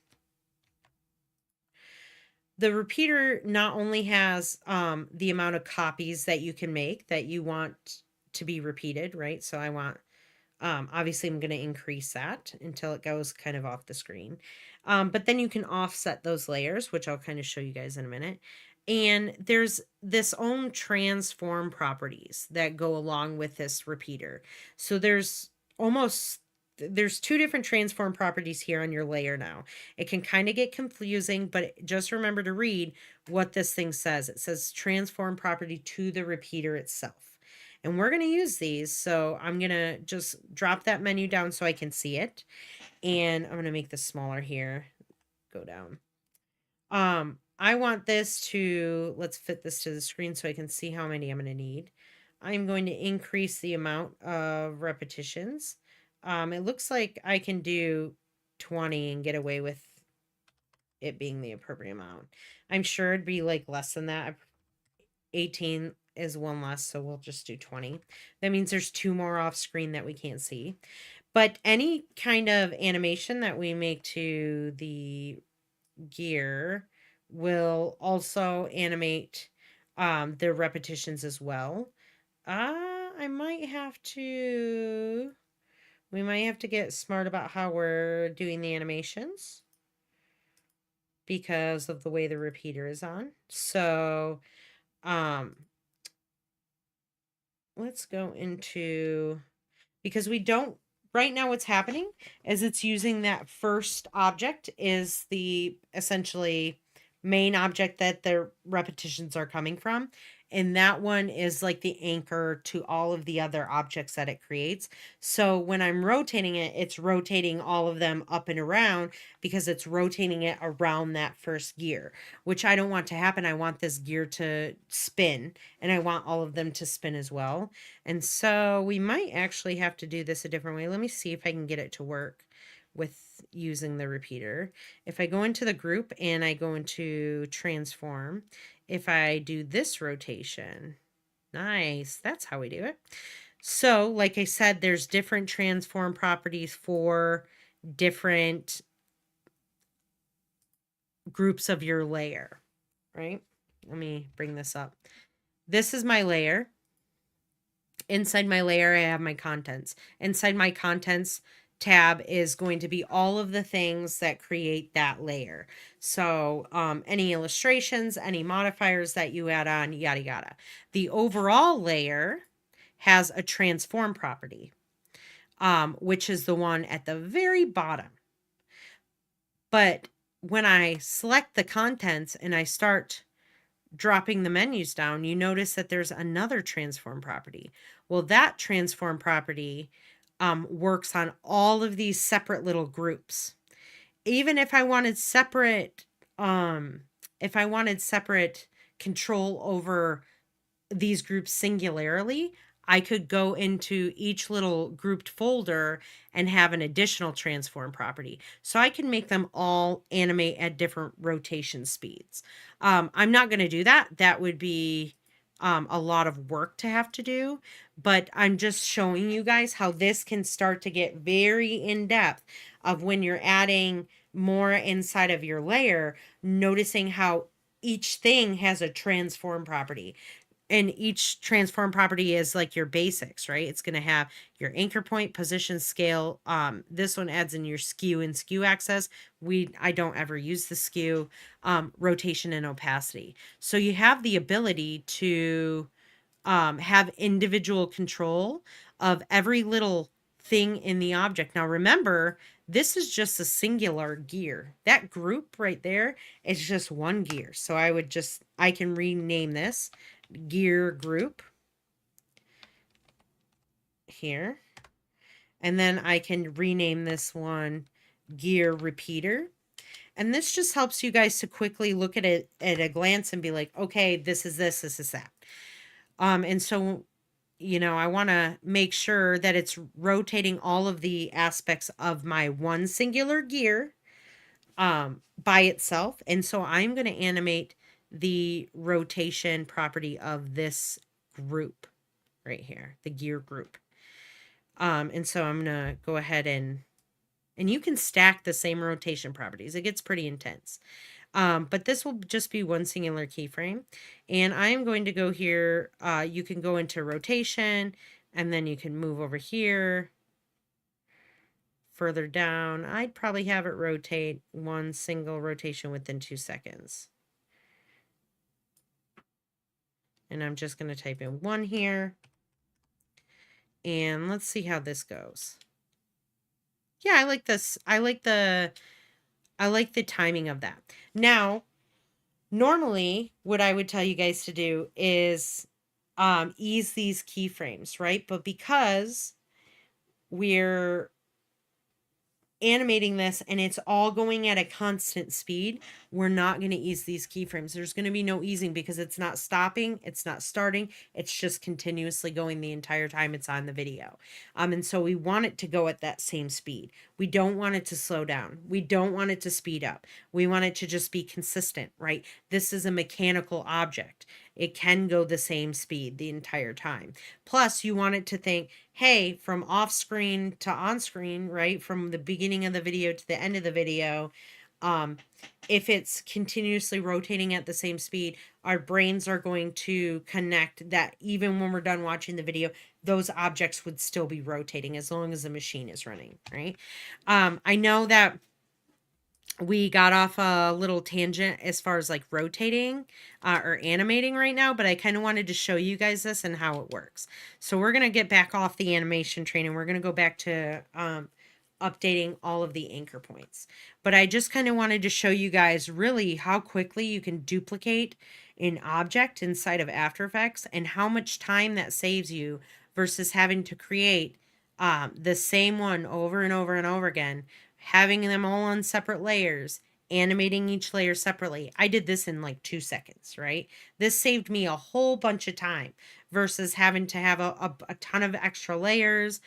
the repeater not only has the amount of copies that you can make that you want to be repeated, right? So I want, obviously I'm going to increase that until it goes kind of off the screen. But then you can offset those layers, which I'll kind of show you guys in a minute. And there's this own transform properties that go along with this repeater. So there's two different transform properties here on your layer now. It can kind of get confusing, but just remember to read what this thing says. It says transform property to the repeater itself. And we're going to use these. So I'm going to just drop that menu down so I can see it. And I'm going to make this smaller here. Go down. I want this to, let's fit this to the screen so I can see how many I'm going to need. I'm going to increase the amount of repetitions. It looks like I can do 20 and get away with it being the appropriate amount. I'm sure it'd be like less than that. 18 is one less, so we'll just do 20. That means there's 2 more off screen that we can't see. But any kind of animation that we make to the gear will also animate the repetitions as well. We might have to get smart about how we're doing the animations because of the way the repeater is on. So let's go into, because we don't, right now what's happening is it's using that first object is the essentially main object that the repetitions are coming from. And that one is like the anchor to all of the other objects that it creates. So when I'm rotating it, it's rotating all of them up and around because it's rotating it around that first gear, which I don't want to happen. I want this gear to spin, and I want all of them to spin as well. And so we might actually have to do this a different way. Let me see if I can get it to work with using the repeater. If I go into the group and I go into transform, if I do this rotation, nice, that's how we do it. So like I said, there's different transform properties for different groups of your layer, right? Let me bring this up. This is my layer. Inside my layer, I have my contents. Inside my contents tab is going to be all of the things that create that layer. So any illustrations, any modifiers that you add on, yada yada. The overall layer has a transform property, which is the one at the very bottom. But when I select the contents and I start dropping the menus down, you notice that there's another transform property. Well, that transform property works on all of these separate little groups. Even if I wanted separate, control over these groups singularly, I could go into each little grouped folder and have an additional transform property. So I can make them all animate at different rotation speeds. I'm not going to do that. That would be a lot of work to have to do, but I'm just showing you guys how this can start to get very in depth of when you're adding more inside of your layer, noticing how each thing has a transform property, and each transform property is like your basics, right? It's going to have your anchor point, position, scale. This one adds in your skew and skew axis. I don't ever use the skew, rotation and opacity. So you have the ability to have individual control of every little thing in the object. Now remember, this is just a singular gear. That group right there is just one gear. So I can rename this gear group here. And then I can rename this one gear repeater. And this just helps you guys to quickly look at it at a glance and be like, okay, this is this is that. And so, I want to make sure that it's rotating all of the aspects of my one singular gear by itself. And so I'm going to animate the rotation property of this group right here, the gear group. And so I'm going to go ahead and you can stack the same rotation properties. It gets pretty intense. But this will just be one singular keyframe. And I am going to go here. You can go into rotation, and then you can move over here further down. I'd probably have it rotate one single rotation within 2 seconds. And I'm just going to type in 1 here. And let's see how this goes. Yeah, I like this. I like the timing of that. Now, normally what I would tell you guys to do is ease these keyframes, right? But because we're animating this and it's all going at a constant speed, we're not going to ease these keyframes. There's going to be no easing because it's not stopping, it's not starting, it's just continuously going the entire time it's on the video. And so we want it to go at that same speed. We don't want it to slow down. We don't want it to speed up. We want it to just be consistent, right? This is a mechanical object. It can go the same speed the entire time. Plus, you want it to think, hey, from off screen to on screen, right? From the beginning of the video to the end of the video, if it's continuously rotating at the same speed, our brains are going to connect that even when we're done watching the video, those objects would still be rotating as long as the machine is running, right? I know that we got off a little tangent as far as like rotating or animating right now, but I kind of wanted to show you guys this and how it works. So we're going to get back off the animation train and we're going to go back to updating all of the anchor points. But I just kind of wanted to show you guys really how quickly you can duplicate an object inside of After Effects and how much time that saves you versus having to create the same one over and over and over again, having them all on separate layers, animating each layer separately. I did this in like 2 seconds, right? This saved me a whole bunch of time versus having to have a ton of extra layers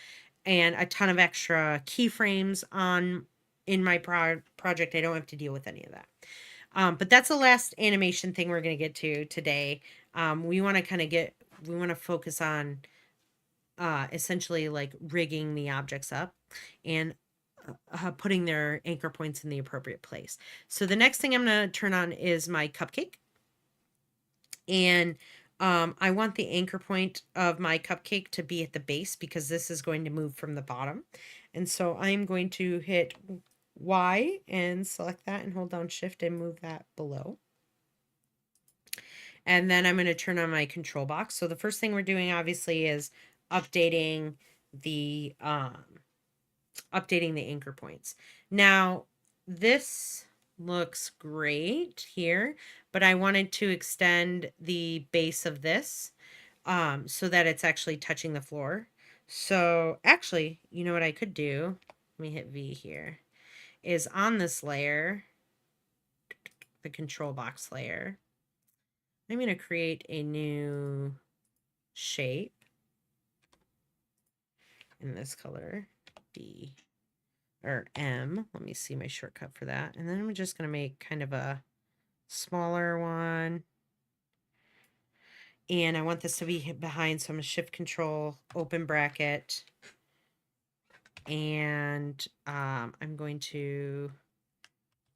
and a ton of extra keyframes in my project. I don't have to deal with any of that. But that's the last animation thing we're going to get to today. We want to focus on essentially like rigging the objects up and putting their anchor points in the appropriate place. So the next thing I'm going to turn on is my cupcake. And I want the anchor point of my cupcake to be at the base because this is going to move from the bottom. And so I'm going to hit Y and select that and hold down Shift and move that below. And then I'm going to turn on my control box. So the first thing we're doing obviously is updating the anchor points. Now, this looks great here, but I wanted to extend the base of this so that it's actually touching the floor. So actually, you know what I could do? Let me hit V here. Is on this layer, the control box layer, I'm going to create a new shape in this color, B or M. Let me see my shortcut for that. And then I'm just going to make kind of a smaller one. And I want this to be behind, so I'm going to shift control, open bracket. And I'm going to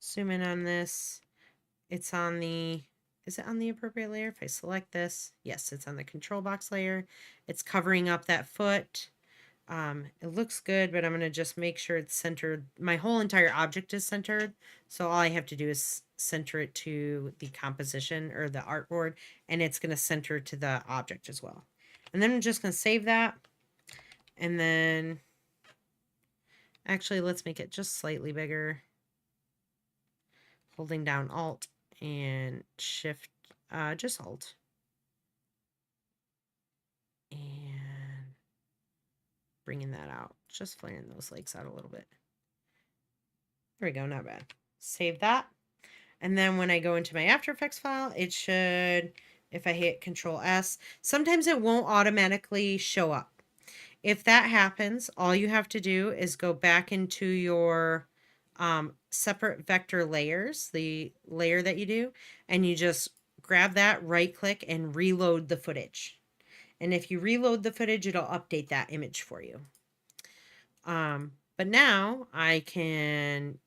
zoom in on this. It's on the, is it on the appropriate layer? If I select this, yes, it's on the control box layer. It's covering up that foot. It looks good, but I'm going to just make sure it's centered. My whole entire object is centered. So all I have to do is center it to the composition or the artboard, and it's going to center to the object as well. And then I'm just going to save that. And then actually, let's make it just slightly bigger. Holding down Alt and Shift, just Alt. And bringing that out, just flaring those legs out a little bit. There we go, not bad. Save that. And then when I go into my After Effects file, it should, if I hit Control S, sometimes it won't automatically show up. If that happens, all you have to do is go back into your separate vector layers, the layer that you do, and you just grab that, right click, and reload the footage. And if you reload the footage, it'll update that image for you. But now I can,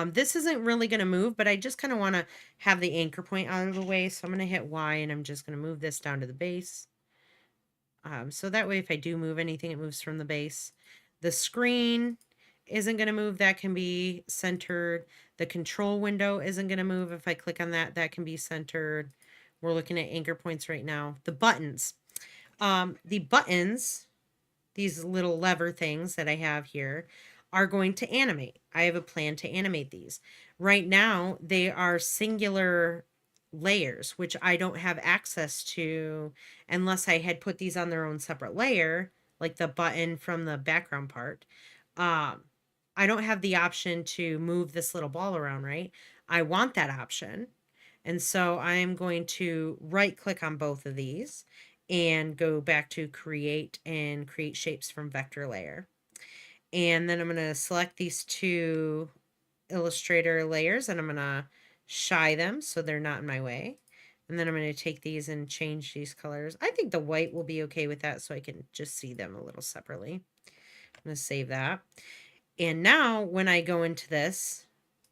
this isn't really going to move, but I just kind of want to have the anchor point out of the way. So I'm going to hit Y and I'm just going to move this down to the base. So that way, if I do move anything, it moves from the base. The screen isn't going to move. That can be centered. The control window isn't going to move. If I click on that, that can be centered. We're looking at anchor points right now. The buttons. The buttons, these little lever things that I have here, are going to animate. I have a plan to animate these. Right now, they are singular layers, which I don't have access to unless I had put these on their own separate layer, like the button from the background part. I don't have the option to move this little ball around, right? I want that option. And so I am going to right click on both of these and go back to create and create shapes from vector layer. And then I'm going to select these two Illustrator layers and I'm going to shy them so they're not in my way. And then I'm going to take these and change these colors. I think the white will be okay with that so I can just see them a little separately. I'm going to save that. And now when I go into this,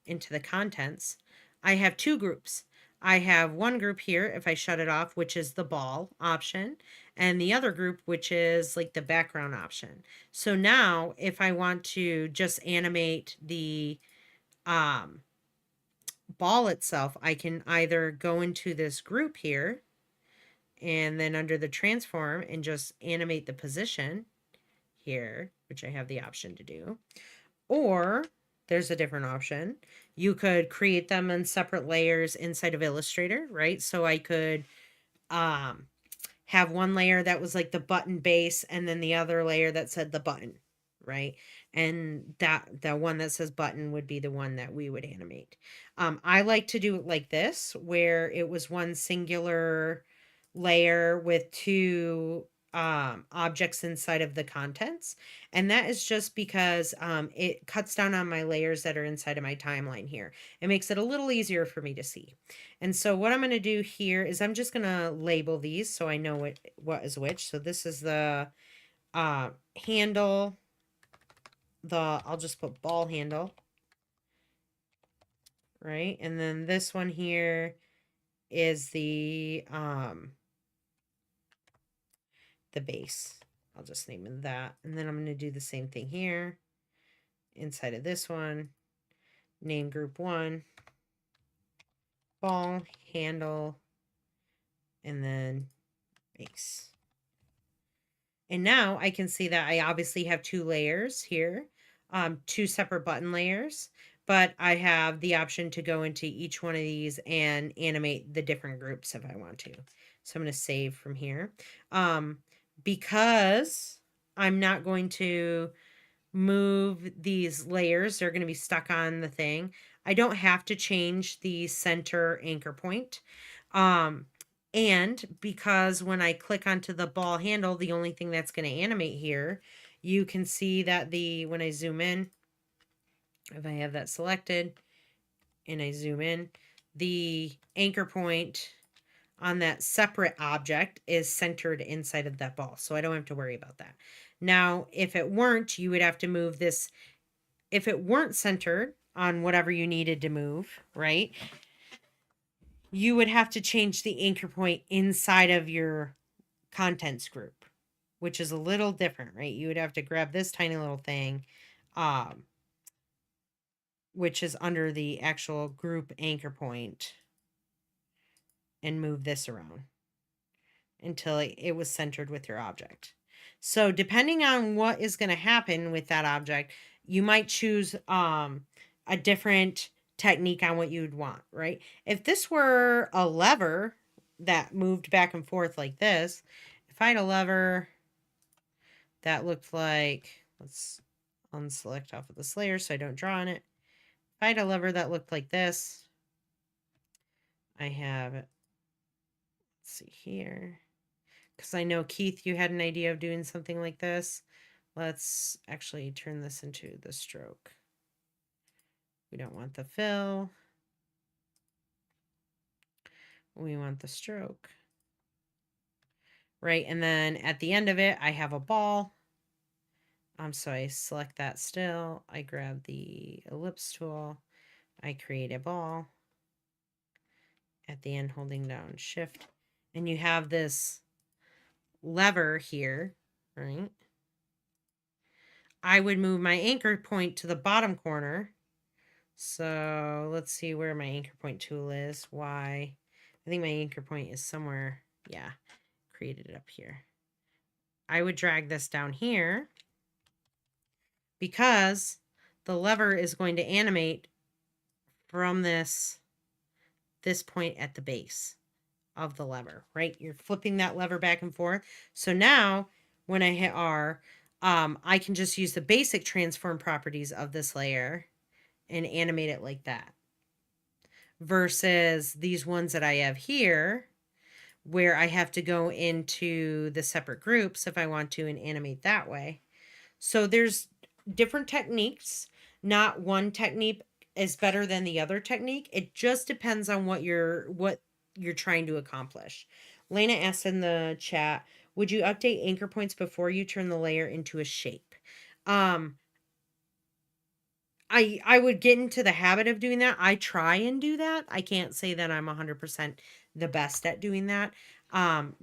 into the contents, I have two groups. I have one group here, if I shut it off, which is the ball option, and the other group, which is like the background option. So now if I want to just animate the ball itself, I can either go into this group here and then under the transform and just animate the position here, which I have the option to do. Or there's a different option. You could create them in separate layers inside of Illustrator, right? So I could have one layer that was like the button base and then the other layer that said the button, right? And the one that says button would be the one that we would animate. I like to do it like this, where it was one singular layer with two objects inside of the contents. And that is just because it cuts down on my layers that are inside of my timeline here. It makes it a little easier for me to see. And so what I'm going to do here is I'm just going to label these so I know what is which. So this is the handle, I'll just put ball handle, right? And then this one here is the base. I'll just name it that. And then I'm going to do the same thing here inside of this one. Name group 1, ball, handle, and then base. And now I can see that I obviously have two layers here, two separate button layers, but I have the option to go into each one of these and animate the different groups if I want to. So I'm going to save from here. Because I'm not going to move these layers, they're going to be stuck on the thing. I don't have to change the center anchor point. And because when I click onto the ball handle, the only thing that's going to animate here, you can see that when I zoom in, if I have that selected and I zoom in, the anchor point on that separate object is centered inside of that ball. So I don't have to worry about that. Now, if it weren't, you would have to move this. If it weren't centered on whatever you needed to move, right? You would have to change the anchor point inside of your contents group, which is a little different, right? You would have to grab this tiny little thing, which is under the actual group anchor point, and move this around until it was centered with your object. So depending on what is going to happen with that object, you might choose a different technique on what you would want, right? If this were a lever that moved back and forth like this, if I had a lever that looked like, let's unselect off of this layer so I don't draw on it. If I had a lever that looked like this, I have, let's see here, because I know, Keith, you had an idea of doing something like this. Let's actually turn this into the stroke. We don't want the fill. We want the stroke. Right, and then at the end of it, I have a ball. So I select that still. I grab the ellipse tool. I create a ball. At the end, holding down Shift. And you have this lever here, right? I would move my anchor point to the bottom corner. So let's see where my anchor point tool is. Y. I think my anchor point is somewhere. Yeah, created it up here. I would drag this down here because the lever is going to animate from this point at the base of the lever, right? You're flipping that lever back and forth. So now when I hit R, I can just use the basic transform properties of this layer and animate it like that. Versus these ones that I have here, where I have to go into the separate groups if I want to and animate that way. So there's different techniques. Not one technique is better than the other technique. It just depends on what you're trying to accomplish. Lena asked in the chat, would you update anchor points before you turn the layer into a shape? I would get into the habit of doing that. I try and do that. I can't say that I'm 100% the best at doing that,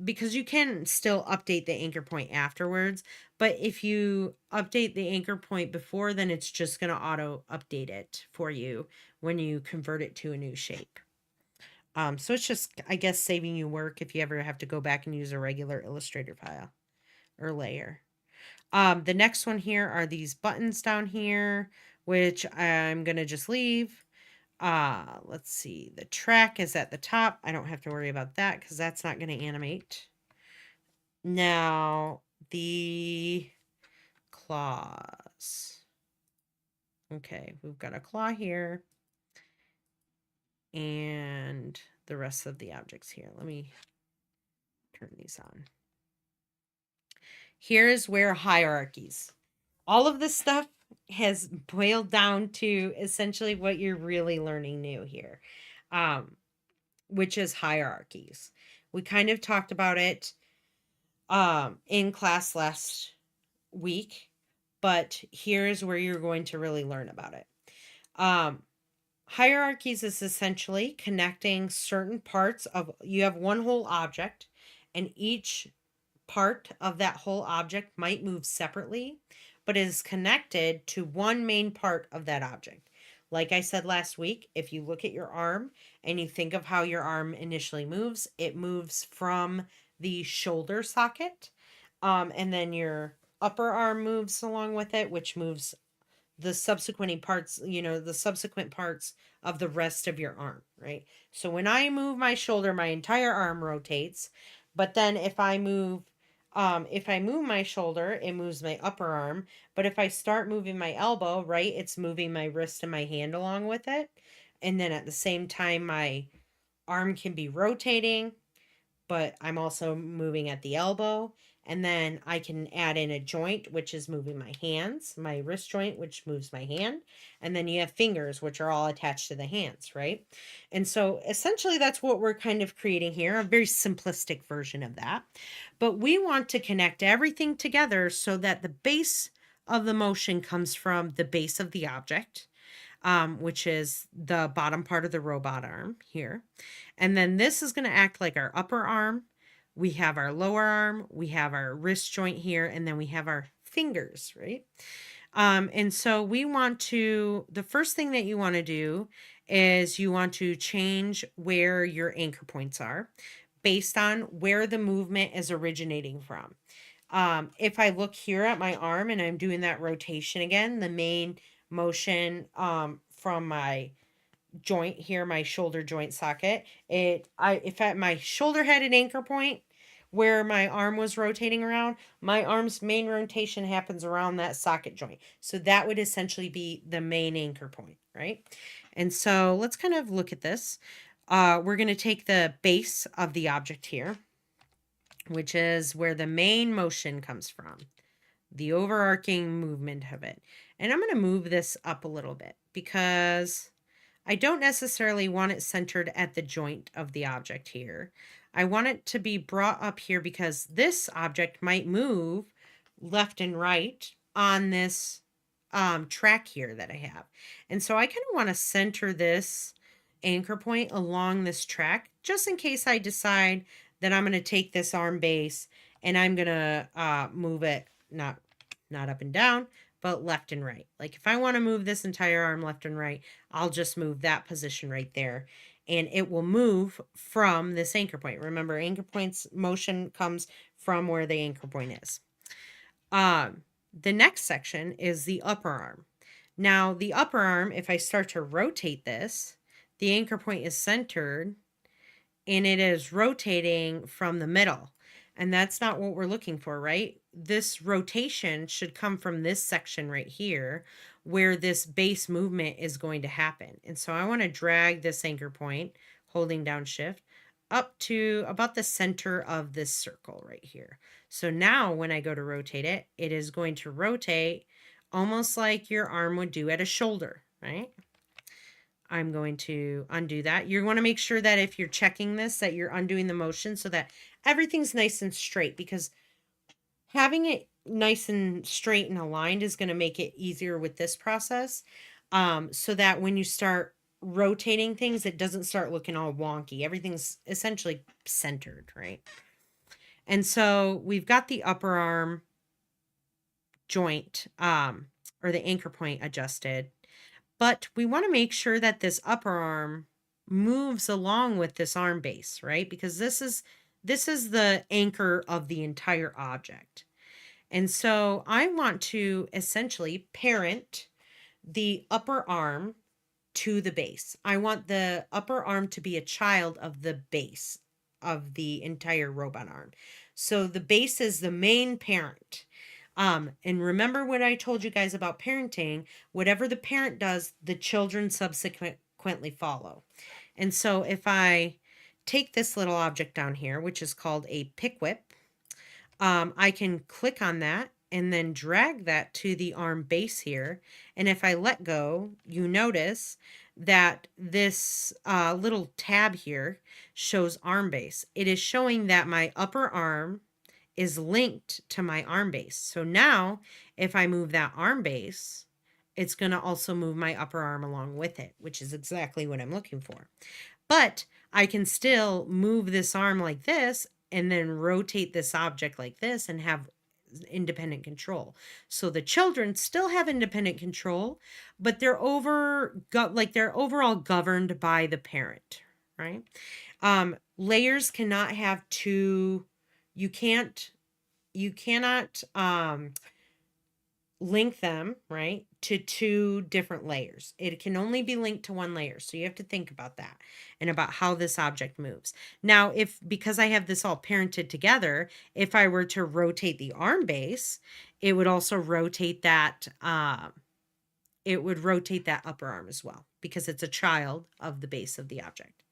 because you can still update the anchor point afterwards. But if you update the anchor point before, then it's just going to auto update it for you when you convert it to a new shape. So it's just, I guess, saving you work if you ever have to go back and use a regular Illustrator file or layer. The next one here are these buttons down here, which I'm going to just leave. Let's see. The track is at the top. I don't have to worry about that because that's not going to animate. Now, the claws. Okay, we've got a claw here. And the rest of the objects here. Let me turn these on. Here's where hierarchies. All of this stuff has boiled down to essentially what you're really learning new here, which is hierarchies. We kind of talked about it in class last week, but here's where you're going to really learn about it. Hierarchies is essentially connecting certain parts of, you have one whole object, and each part of that whole object might move separately, but is connected to one main part of that object. Like I said last week, if you look at your arm and you think of how your arm initially moves, it moves from the shoulder socket, and then your upper arm moves along with it, which moves the subsequent parts, the subsequent parts of the rest of your arm, right? So when I move my shoulder, my entire arm rotates. But then if I move my shoulder, it moves my upper arm. But if I start moving my elbow, right, it's moving my wrist and my hand along with it. And then at the same time, my arm can be rotating, but I'm also moving at the elbow. And then I can add in a joint, which is moving my hands, my wrist joint, which moves my hand. And then you have fingers, which are all attached to the hands, right? And so essentially that's what we're kind of creating here, a very simplistic version of that. But we want to connect everything together so that the base of the motion comes from the base of the object, which is the bottom part of the robot arm here. And then this is going to act like our upper arm. We have our lower arm, we have our wrist joint here, and then we have our fingers, right? And so we want to, the first thing that you want to do is you want to change where your anchor points are based on where the movement is originating from. If I look here at my arm and I'm doing that rotation again, the main motion from my joint here, my shoulder joint socket, if at my shoulder had an anchor point where my arm was rotating around, my arm's main rotation happens around that socket joint. So that would essentially be the main anchor point, right? And so let's kind of look at this. We're going to take the base of the object here, which is where the main motion comes from, the overarching movement of it. And I'm going to move this up a little bit because I don't necessarily want it centered at the joint of the object here. I want it to be brought up here because this object might move left and right on this track here that I have. And so I kind of want to center this anchor point along this track just in case I decide that I'm going to take this arm base and I'm going to move it not up and down, but left and right. Like if I want to move this entire arm left and right, I'll just move that position right there and it will move from this anchor point. Remember, anchor points motion comes from where the anchor point is. The next section is the upper arm. Now the upper arm, if I start to rotate this, the anchor point is centered and it is rotating from the middle. And that's not what we're looking for, right? This rotation should come from this section right here where this base movement is going to happen. And so I want to drag this anchor point, holding down shift, up to about the center of this circle right here. So now when I go to rotate it, it is going to rotate almost like your arm would do at a shoulder, right? I'm going to undo that. You want to make sure that if you're checking this, that you're undoing the motion so that everything's nice and straight, because having it nice and straight and aligned is going to make it easier with this process, so that when you start rotating things, it doesn't start looking all wonky. Everything's essentially centered, right? And so we've got the upper arm joint, or the anchor point adjusted. But we want to make sure that this upper arm moves along with this arm base, right? Because this is the anchor of the entire object. And so I want to essentially parent the upper arm to the base. I want the upper arm to be a child of the base of the entire robot arm. So the base is the main parent. And remember what I told you guys about parenting, whatever the parent does, the children subsequently follow. And so if I take this little object down here, which is called a pick whip, I can click on that and then drag that to the arm base here. And if I let go, you notice that this little tab here shows arm base. It is showing that my upper arm is linked to my arm base. So now if I move that arm base, it's going to also move my upper arm along with it, which is exactly what I'm looking for. But I can still move this arm like this and then rotate this object like this and have independent control. So the children still have independent control, but they're overall governed by the parent, right? Layers cannot have two. You cannot link them, right, to two different layers. It can only be linked to one layer. So you have to think about that and about how this object moves. Now, because I have this all parented together, if I were to rotate the arm base, it would also rotate that upper arm as well, because it's a child of the base of the object.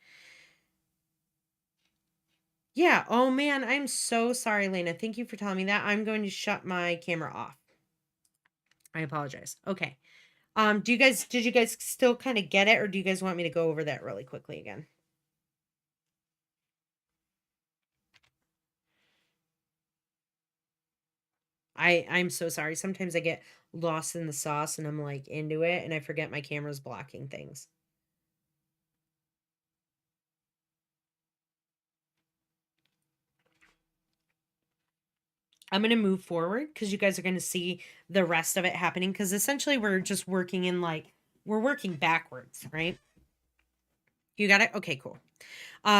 Yeah. Oh man, I'm so sorry, Lena. Thank you for telling me that. I'm going to shut my camera off. I apologize. Okay. Did you guys still kind of get it, or do you guys want me to go over that really quickly again? I'm so sorry. Sometimes I get lost in the sauce and I'm like into it and I forget my camera's blocking things. I'm going to move forward because you guys are going to see the rest of it happening, because essentially we're just working in we're working backwards, right? You got it? Okay, cool.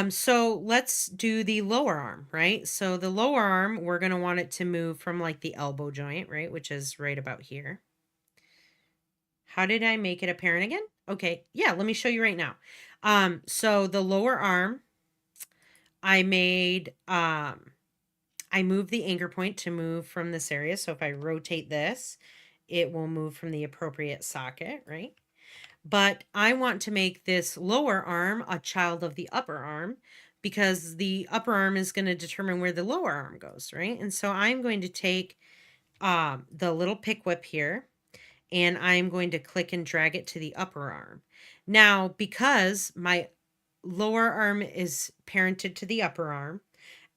So let's do the lower arm, right? So the lower arm, we're going to want it to move from like the elbow joint, right? Which is right about here. How did I make it apparent again? Okay, yeah, let me show you right now. So the lower arm, I moved the anchor point to move from this area. So if I rotate this, it will move from the appropriate socket, right? But I want to make this lower arm a child of the upper arm, because the upper arm is going to determine where the lower arm goes, right? And so I'm going to take the little pick whip here, and I'm going to click and drag it to the upper arm. Now, because my lower arm is parented to the upper arm,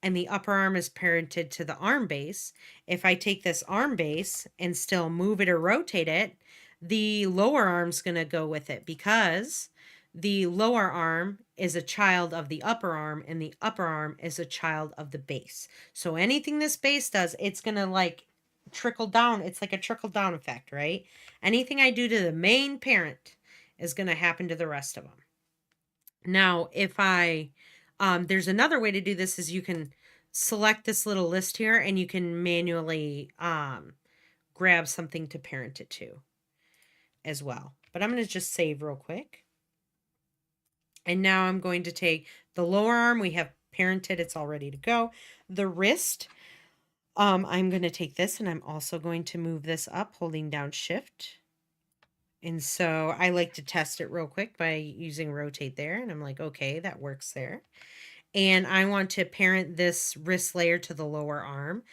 and the upper arm is parented to the arm base, if I take this arm base and still move it or rotate it, the lower arm's going to go with it, because the lower arm is a child of the upper arm and the upper arm is a child of the base. So anything this base does, it's going to like trickle down. It's like a trickle down effect, right? Anything I do to the main parent is going to happen to the rest of them. Now, if there's another way to do this, is you can select this little list here and you can manually grab something to parent it to as well. But I'm going to just save real quick. And now I'm going to take the lower arm. We have parented. It's all ready to go. The wrist, I'm going to take this and I'm also going to move this up, holding down shift. And so I like to test it real quick by using rotate there. And I'm like, okay, that works there. And I want to parent this wrist layer to the lower arm.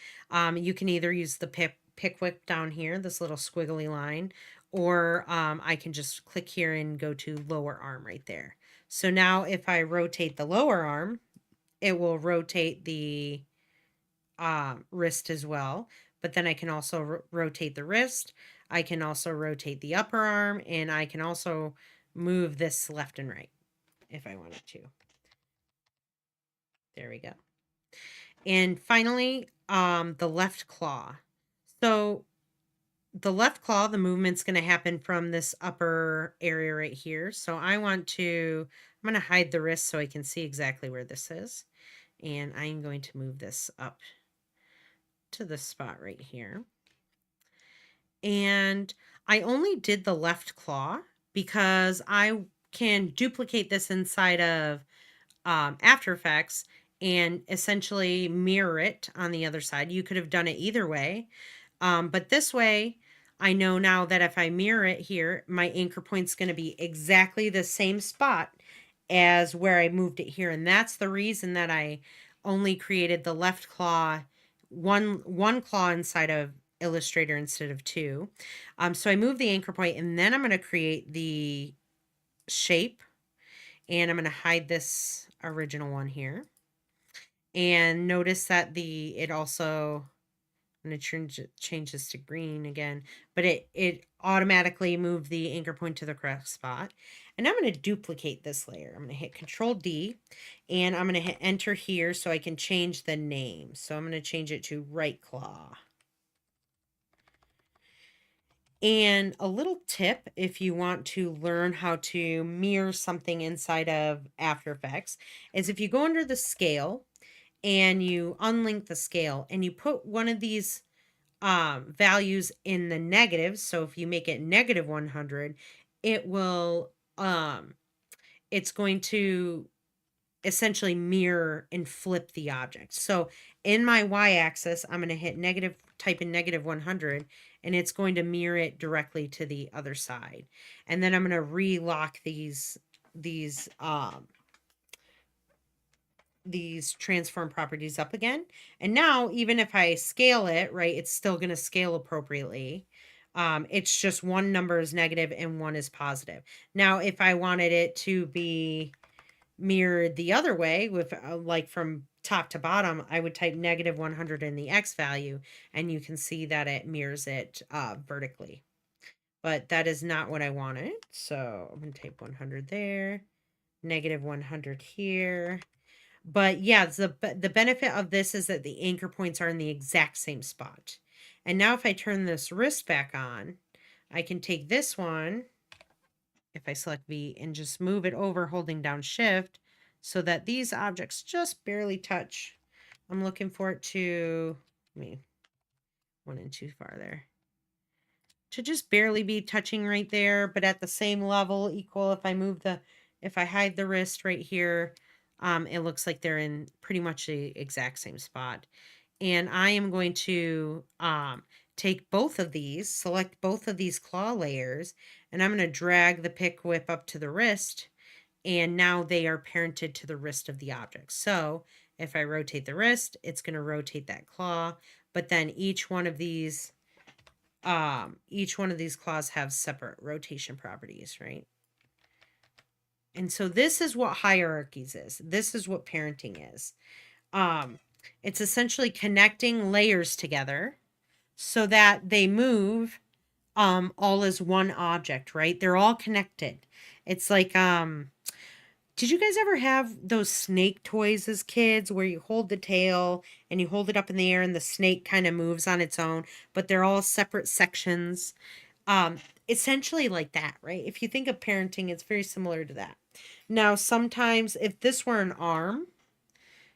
You can either use the pick whip down here, this little squiggly line, or I can just click here and go to lower arm right there. So now if I rotate the lower arm, it will rotate the wrist as well. But then I can also rotate the wrist. I can also rotate the upper arm, and I can also move this left and right if I wanted to. There we go. And finally, the left claw. So the left claw, the movement's going to happen from this upper area right here. So I'm going to hide the wrist so I can see exactly where this is. And I'm going to move this up to the spot right here. And I only did the left claw because I can duplicate this inside of After Effects and essentially mirror it on the other side. You could have done it either way. But this way, I know now that if I mirror it here, my anchor point's going to be exactly the same spot as where I moved it here. And that's the reason that I only created the left claw, one claw inside of Illustrator instead of two. So I move the anchor point, and then I'm going to create the shape, and I'm going to hide this original one here. And notice that it also, I'm going to change this to green again, but it automatically moved the anchor point to the correct spot. And I'm going to duplicate this layer. I'm going to hit Control D, and I'm going to hit Enter here so I can change the name. So I'm going to change it to Right Claw. And a little tip, if you want to learn how to mirror something inside of After Effects, is if you go under the scale and you unlink the scale and you put one of these values in the negatives. So if you make it negative 100, it will, it's going to essentially mirror and flip the object. So in my y-axis, I'm going to hit type in negative 100, and it's going to mirror it directly to the other side. And then I'm going to relock these these transform properties up again. And now, even if I scale it, right, it's still going to scale appropriately. It's just one number is negative and one is positive. Now, if I wanted it to be mirrored the other way, with like from top to bottom, I would type negative 100 in the X value, and you can see that it mirrors it vertically. But that is not what I wanted. So I'm going to type 100 there, negative 100 here. But yeah, the benefit of this is that the anchor points are in the exact same spot. And now if I turn this wrist back on, I can take this one, if I select V, and just move it over holding down shift so that these objects just barely touch. I'm looking for it to, one and too far there, to just barely be touching right there, but at the same level equal. If I hide the wrist right here, it looks like they're in pretty much the exact same spot. And I am going to take both of these, select both of these claw layers, and I'm going to drag the pick whip up to the wrist, and now they are parented to the wrist of the object. So if I rotate the wrist, it's going to rotate that claw, but then each one of these claws have separate rotation properties, right? And so this is what hierarchies is. This is what parenting is. It's essentially connecting layers together so that they move all as one object, right? They're all connected. It's like did you guys ever have those snake toys as kids where you hold the tail and you hold it up in the air and the snake kind of moves on its own, but they're all separate sections? Essentially like that, right? If you think of parenting, it's very similar to that. Now, sometimes if this were an arm,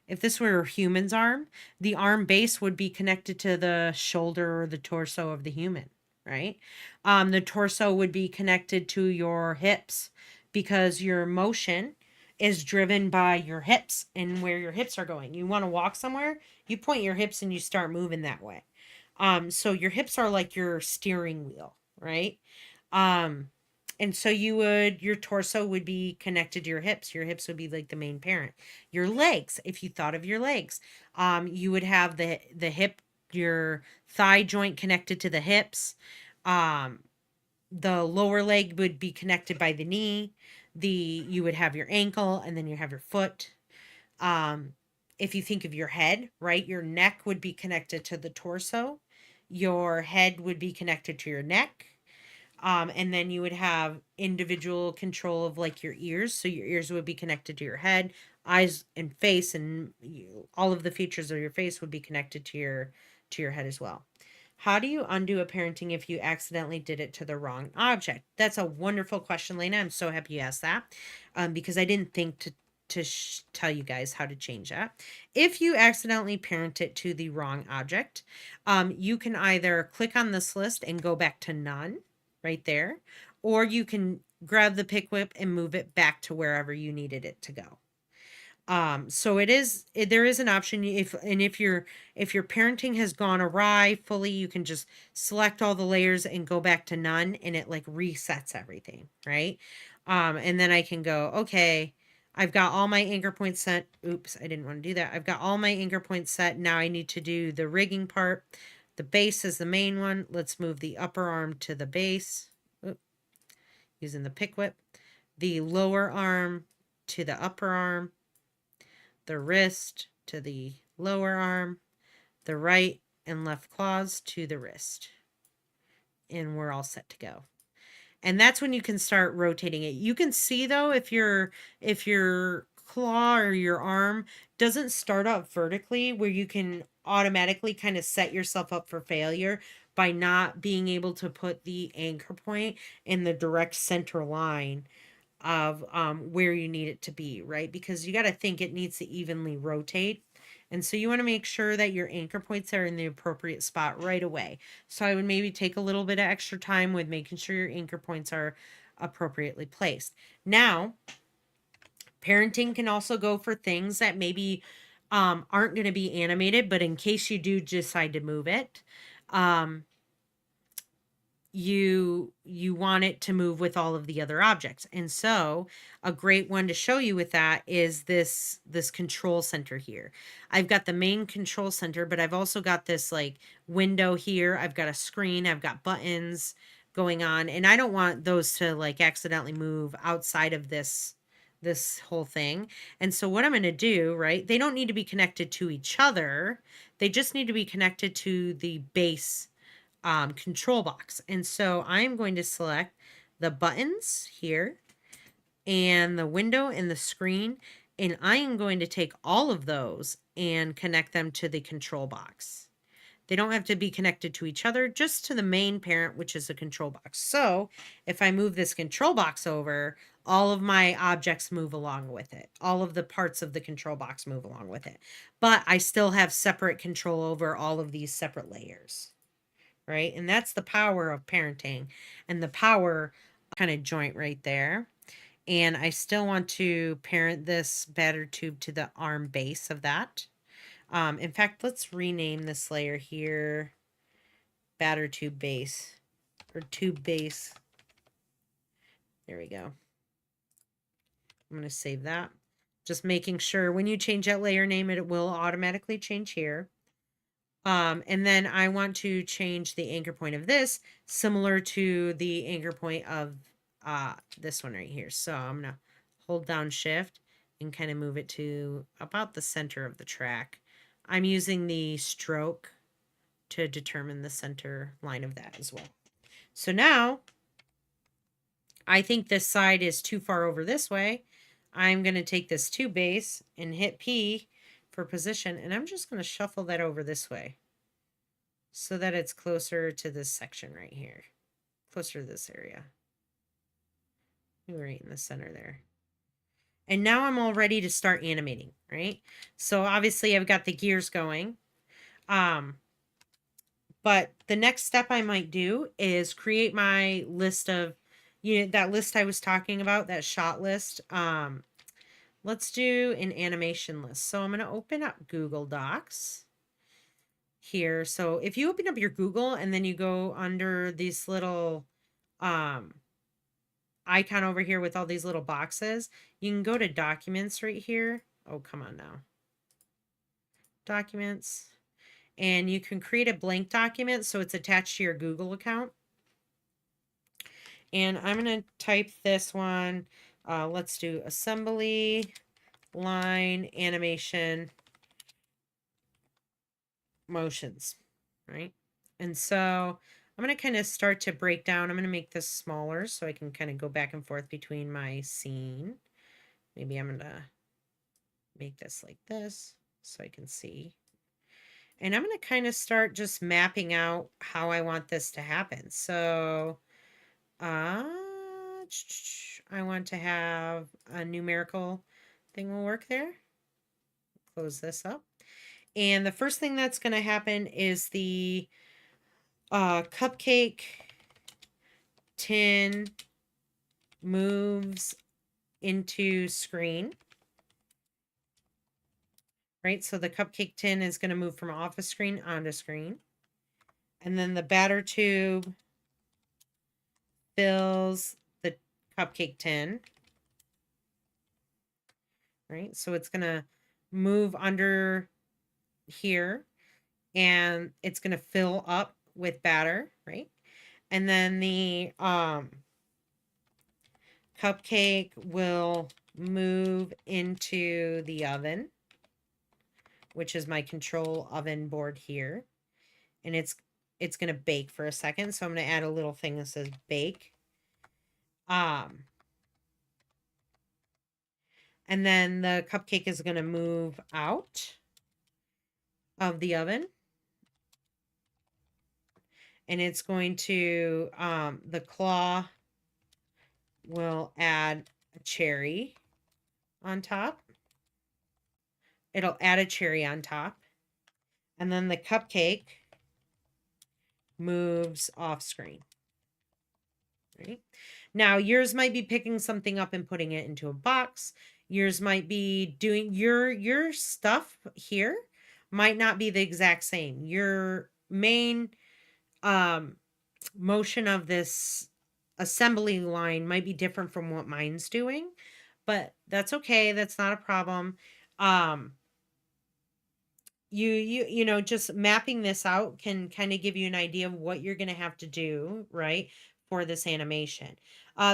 if this were a human's arm, the arm base would be connected to the shoulder or the torso of the human, right? The torso would be connected to your hips because your motion is driven by your hips and where your hips are going. You want to walk somewhere, you point your hips and you start moving that way. So your hips are like your steering wheel, right? And so your torso would be connected to your hips. Your hips would be like the main parent. Your legs, if you thought of your legs, you would have the hip, your thigh joint connected to the hips. The lower leg would be connected by the knee. You would have your ankle, and then you have your foot. If you think of your head, right, your neck would be connected to the torso. Your head would be connected to your neck. And then you would have individual control of like your ears. So your ears would be connected to your head, eyes and face, and all of the features of your face would be connected to your head as well. How do you undo a parenting if you accidentally did it to the wrong object? That's a wonderful question, Lena. I'm so happy you asked that, because I didn't think to tell you guys how to change that. If you accidentally parent it to the wrong object, you can either click on this list and go back to none right there, or you can grab the pick whip and move it back to wherever you needed it to go. So there is an option if your parenting has gone awry fully, you can just select all the layers and go back to none, and it like resets everything, right? And then I can go, okay, I've got all my anchor points set. Oops, I didn't want to do that. I've got all my anchor points set. Now I need to do the rigging part. The base is the main one. Let's move the upper arm to the base. Oop, using the pick whip. The lower arm to the upper arm. The wrist to the lower arm. The right and left claws to the wrist. And we're all set to go. And that's when you can start rotating it. You can see though, if your claw or your arm doesn't start out vertically, where you can automatically kind of set yourself up for failure by not being able to put the anchor point in the direct center line of where you need it to be, right? Because you got to think it needs to evenly rotate. And so you want to make sure that your anchor points are in the appropriate spot right away. So I would maybe take a little bit of extra time with making sure your anchor points are appropriately placed. Now, parenting can also go for things that maybe aren't going to be animated, but in case you do decide to move it, you want it to move with all of the other objects. And so a great one to show you with that is this control center here. I've got the main control center, but I've also got this like window here. I've got a screen, I've got buttons going on, and I don't want those to like accidentally move outside of this whole thing. And so what I'm going to do, right? They don't need to be connected to each other. They just need to be connected to the base control box. And so I'm going to select the buttons here and the window and the screen, and I am going to take all of those and connect them to the control box. They don't have to be connected to each other, just to the main parent, which is the control box. So if I move this control box over, all of my objects move along with it. All of the parts of the control box move along with it. But I still have separate control over all of these separate layers. Right? And that's the power of parenting and the power kind of joint right there. And I still want to parent this batter tube to the arm base of that. In fact, let's rename this layer here batter tube base or tube base. There we go. I'm going to save that. Just making sure when you change that layer name, it will automatically change here. And then I want to change the anchor point of this similar to the anchor point of this one right here. So I'm going to hold down shift and kind of move it to about the center of the track. I'm using the stroke to determine the center line of that as well. So now I think this side is too far over this way. I'm going to take this tube base and hit P for position, and I'm just going to shuffle that over this way so that it's closer to this section right here, closer to this area. Right in the center there. And now I'm all ready to start animating, right? So obviously I've got the gears going. But the next step I might do is create my list of, that list I was talking about, that shot list. Let's do an animation list. So I'm going to open up Google Docs here. So if you open up your Google and then you go under these little icon over here with all these little boxes, you can go to documents right here. Oh, come on now. Documents. And you can create a blank document so it's attached to your Google account. And I'm going to type this one. Let's do assembly line animation motions, right? And so I'm going to kind of start to break down. I'm going to make this smaller so I can kind of go back and forth between my scene. Maybe I'm going to make this like this so I can see. And I'm going to kind of start just mapping out how I want this to happen. So I want to have a numerical thing will work there. Close this up. And the first thing that's going to happen is the cupcake tin moves into screen. Right, so the cupcake tin is going to move from off a screen onto screen. And then the batter tube fills the cupcake tin. Right, so it's going to move under here and it's going to fill up with batter, right? And then the cupcake will move into the oven, which is my control oven board here. And it's going to bake for a second. So I'm going to add a little thing that says bake. And then the cupcake is going to move out of the oven. And it's going to, the claw will add a cherry on top. It'll add a cherry on top. And then the cupcake moves off screen. Right? Now, yours might be picking something up and putting it into a box. Yours might be doing your stuff here might not be the exact same. Your main motion of this assembly line might be different from what mine's doing, but that's okay. That's not a problem. You know, just mapping this out can kind of give you an idea of what you're going to have to do, right, for this animation.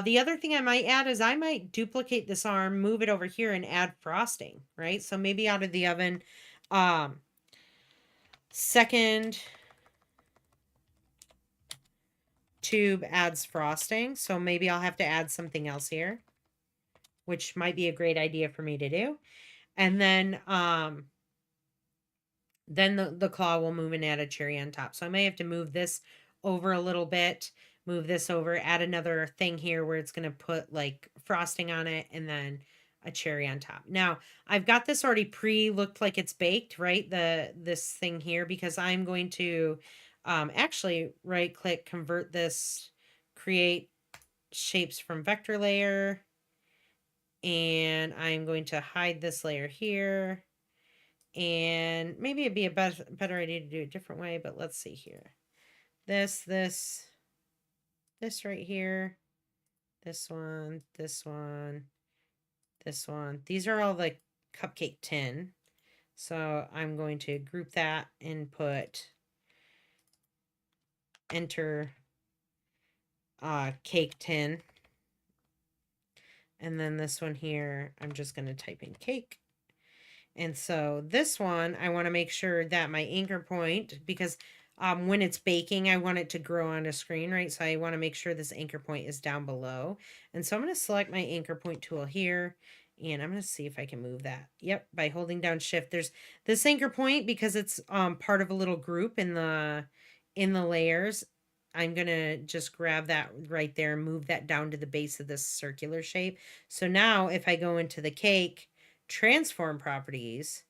The other thing I might add is I might duplicate this arm, move it over here, and add frosting, right? So maybe out of the oven, second tube adds frosting, so maybe I'll have to add something else here, which might be a great idea for me to do. And then the claw will move and add a cherry on top. So I may have to move this over a little bit, move this over, add another thing here where it's going to put like frosting on it and then a cherry on top. Now, I've got this already looked like it's baked, right? This thing here, because I'm going to actually right click, convert this, create shapes from vector layer, and I'm going to hide this layer here. And maybe it'd be a better idea to do it a different way, but let's see here. This right here, this one, this one, this one. These are all the cupcake tin. So I'm going to group that and put enter cake tin. And then this one here, I'm just going to type in cake. And so this one, I want to make sure that my anchor point, because when it's baking, I want it to grow on a screen, right? So I want to make sure this anchor point is down below. And so I'm going to select my anchor point tool here, and I'm going to see if I can move that. Yep, by holding down shift. There's this anchor point, because it's part of a little group in the layers. I'm going to just grab that right there and move that down to the base of this circular shape. So now if I go into the cake transform properties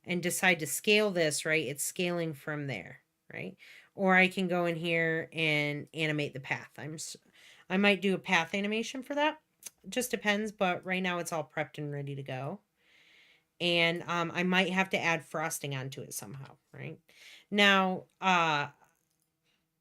and decide to scale this, right, it's scaling from there, right? Or I can go in here and animate the path. I might do a path animation for that. Just depends, but right now it's all prepped and ready to go. And I might have to add frosting onto it somehow, right? Now,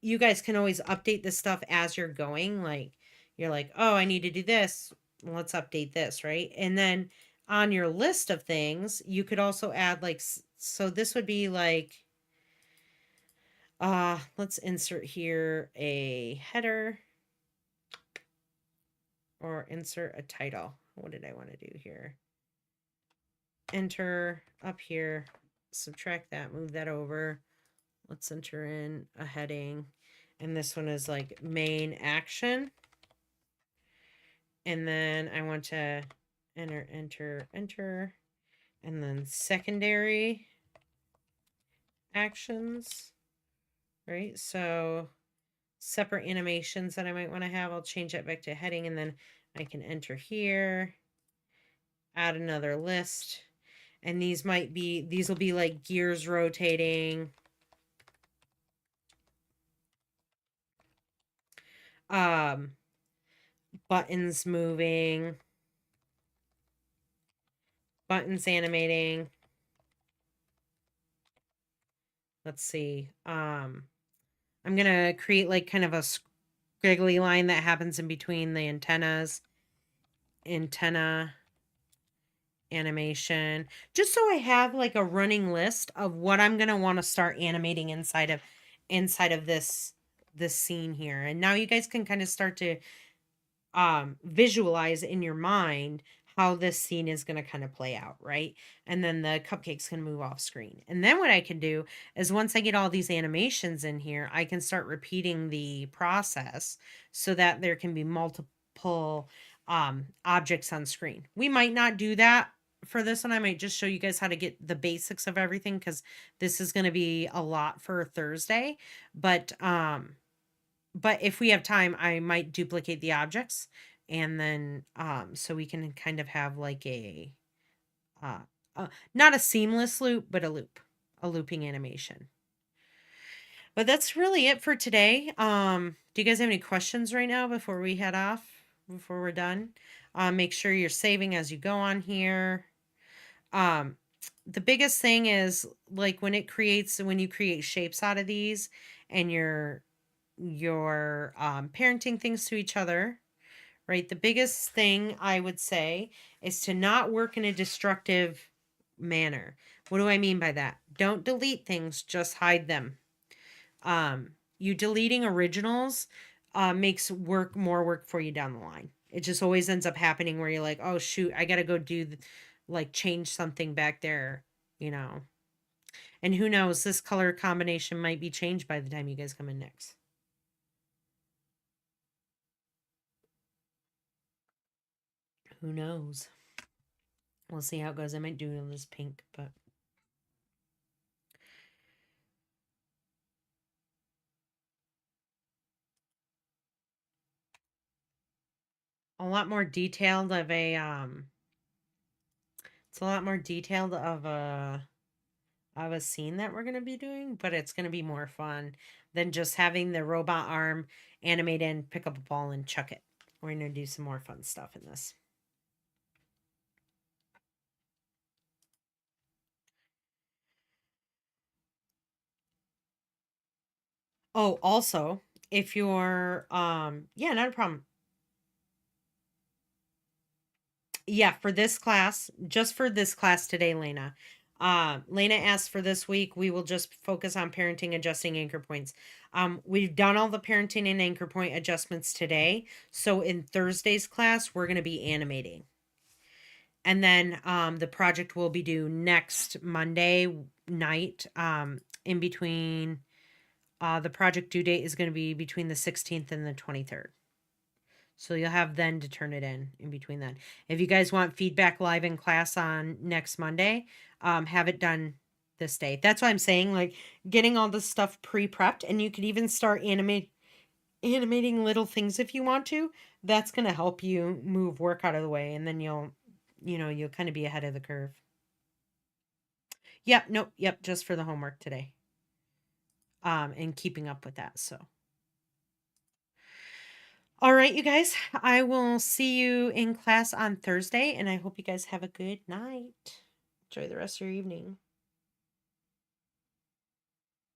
you guys can always update this stuff as you're going. Like, you're like, oh, I need to do this. Let's update this, right? And then on your list of things, you could also add like, so this would be like, let's insert here a header or insert a title. What did I want to do here? Enter up here, subtract that, move that over. Let's enter in a heading. And this one is like main action. And then I want to enter, and then secondary actions, right? So separate animations that I might want to have, I'll change that back to heading, and then I can enter here, add another list, and these will be like gears rotating, buttons moving, buttons animating. Let's see. I'm gonna create like kind of a squiggly line that happens in between the antennas. Antenna animation, just so I have like a running list of what I'm gonna want to start animating inside of this scene here. And now you guys can kind of start to visualize in your mind how this scene is going to kind of play out, right? And then the cupcakes can move off screen. And then what I can do is once I get all these animations in here, I can start repeating the process so that there can be multiple objects on screen. We might not do that for this one. I might just show you guys how to get the basics of everything, because this is going to be a lot for Thursday. But if we have time, I might duplicate the objects, and then so we can kind of have like a not a seamless loop, but a looping animation. But that's really it for today. Do you guys have any questions right now before we head off, before we're done? Make sure you're saving as you go on here. The biggest thing is like when you create shapes out of these and you're your parenting things to each other, right? The biggest thing I would say is to not work in a destructive manner. What do I mean by that? Don't delete things, just hide them. You deleting originals makes more work for you down the line. It just always ends up happening where you're like, oh shoot, I gotta go like change something back there, you know. And who knows, this color combination might be changed by the time you guys come in next. Who knows? We'll see how it goes. I might do this pink, but a lot more detailed of a it's a lot more detailed of a scene that we're going to be doing, but it's going to be more fun than just having the robot arm animate and pick up a ball and chuck it. We're going to do some more fun stuff in this. Oh, also, if you're yeah, not a problem. Yeah, for this class, just for this class today, Lena. Lena asked for this week, we will just focus on parenting, adjusting anchor points. We've done all the parenting and anchor point adjustments today. So in Thursday's class, we're going to be animating. And then the project will be due next Monday night. In between, the project due date is going to be between the 16th and the 23rd. So you'll have then to turn it in between then. If you guys want feedback live in class on next Monday, have it done this day. That's why I'm saying, like, getting all this stuff pre-prepped, and you could even start animating little things if you want to. That's going to help you move work out of the way, and then you'll kind of be ahead of the curve. Yep, nope, yep, just for the homework today. And keeping up with that, so. All right, you guys, I will see you in class on Thursday, and I hope you guys have a good night. Enjoy the rest of your evening.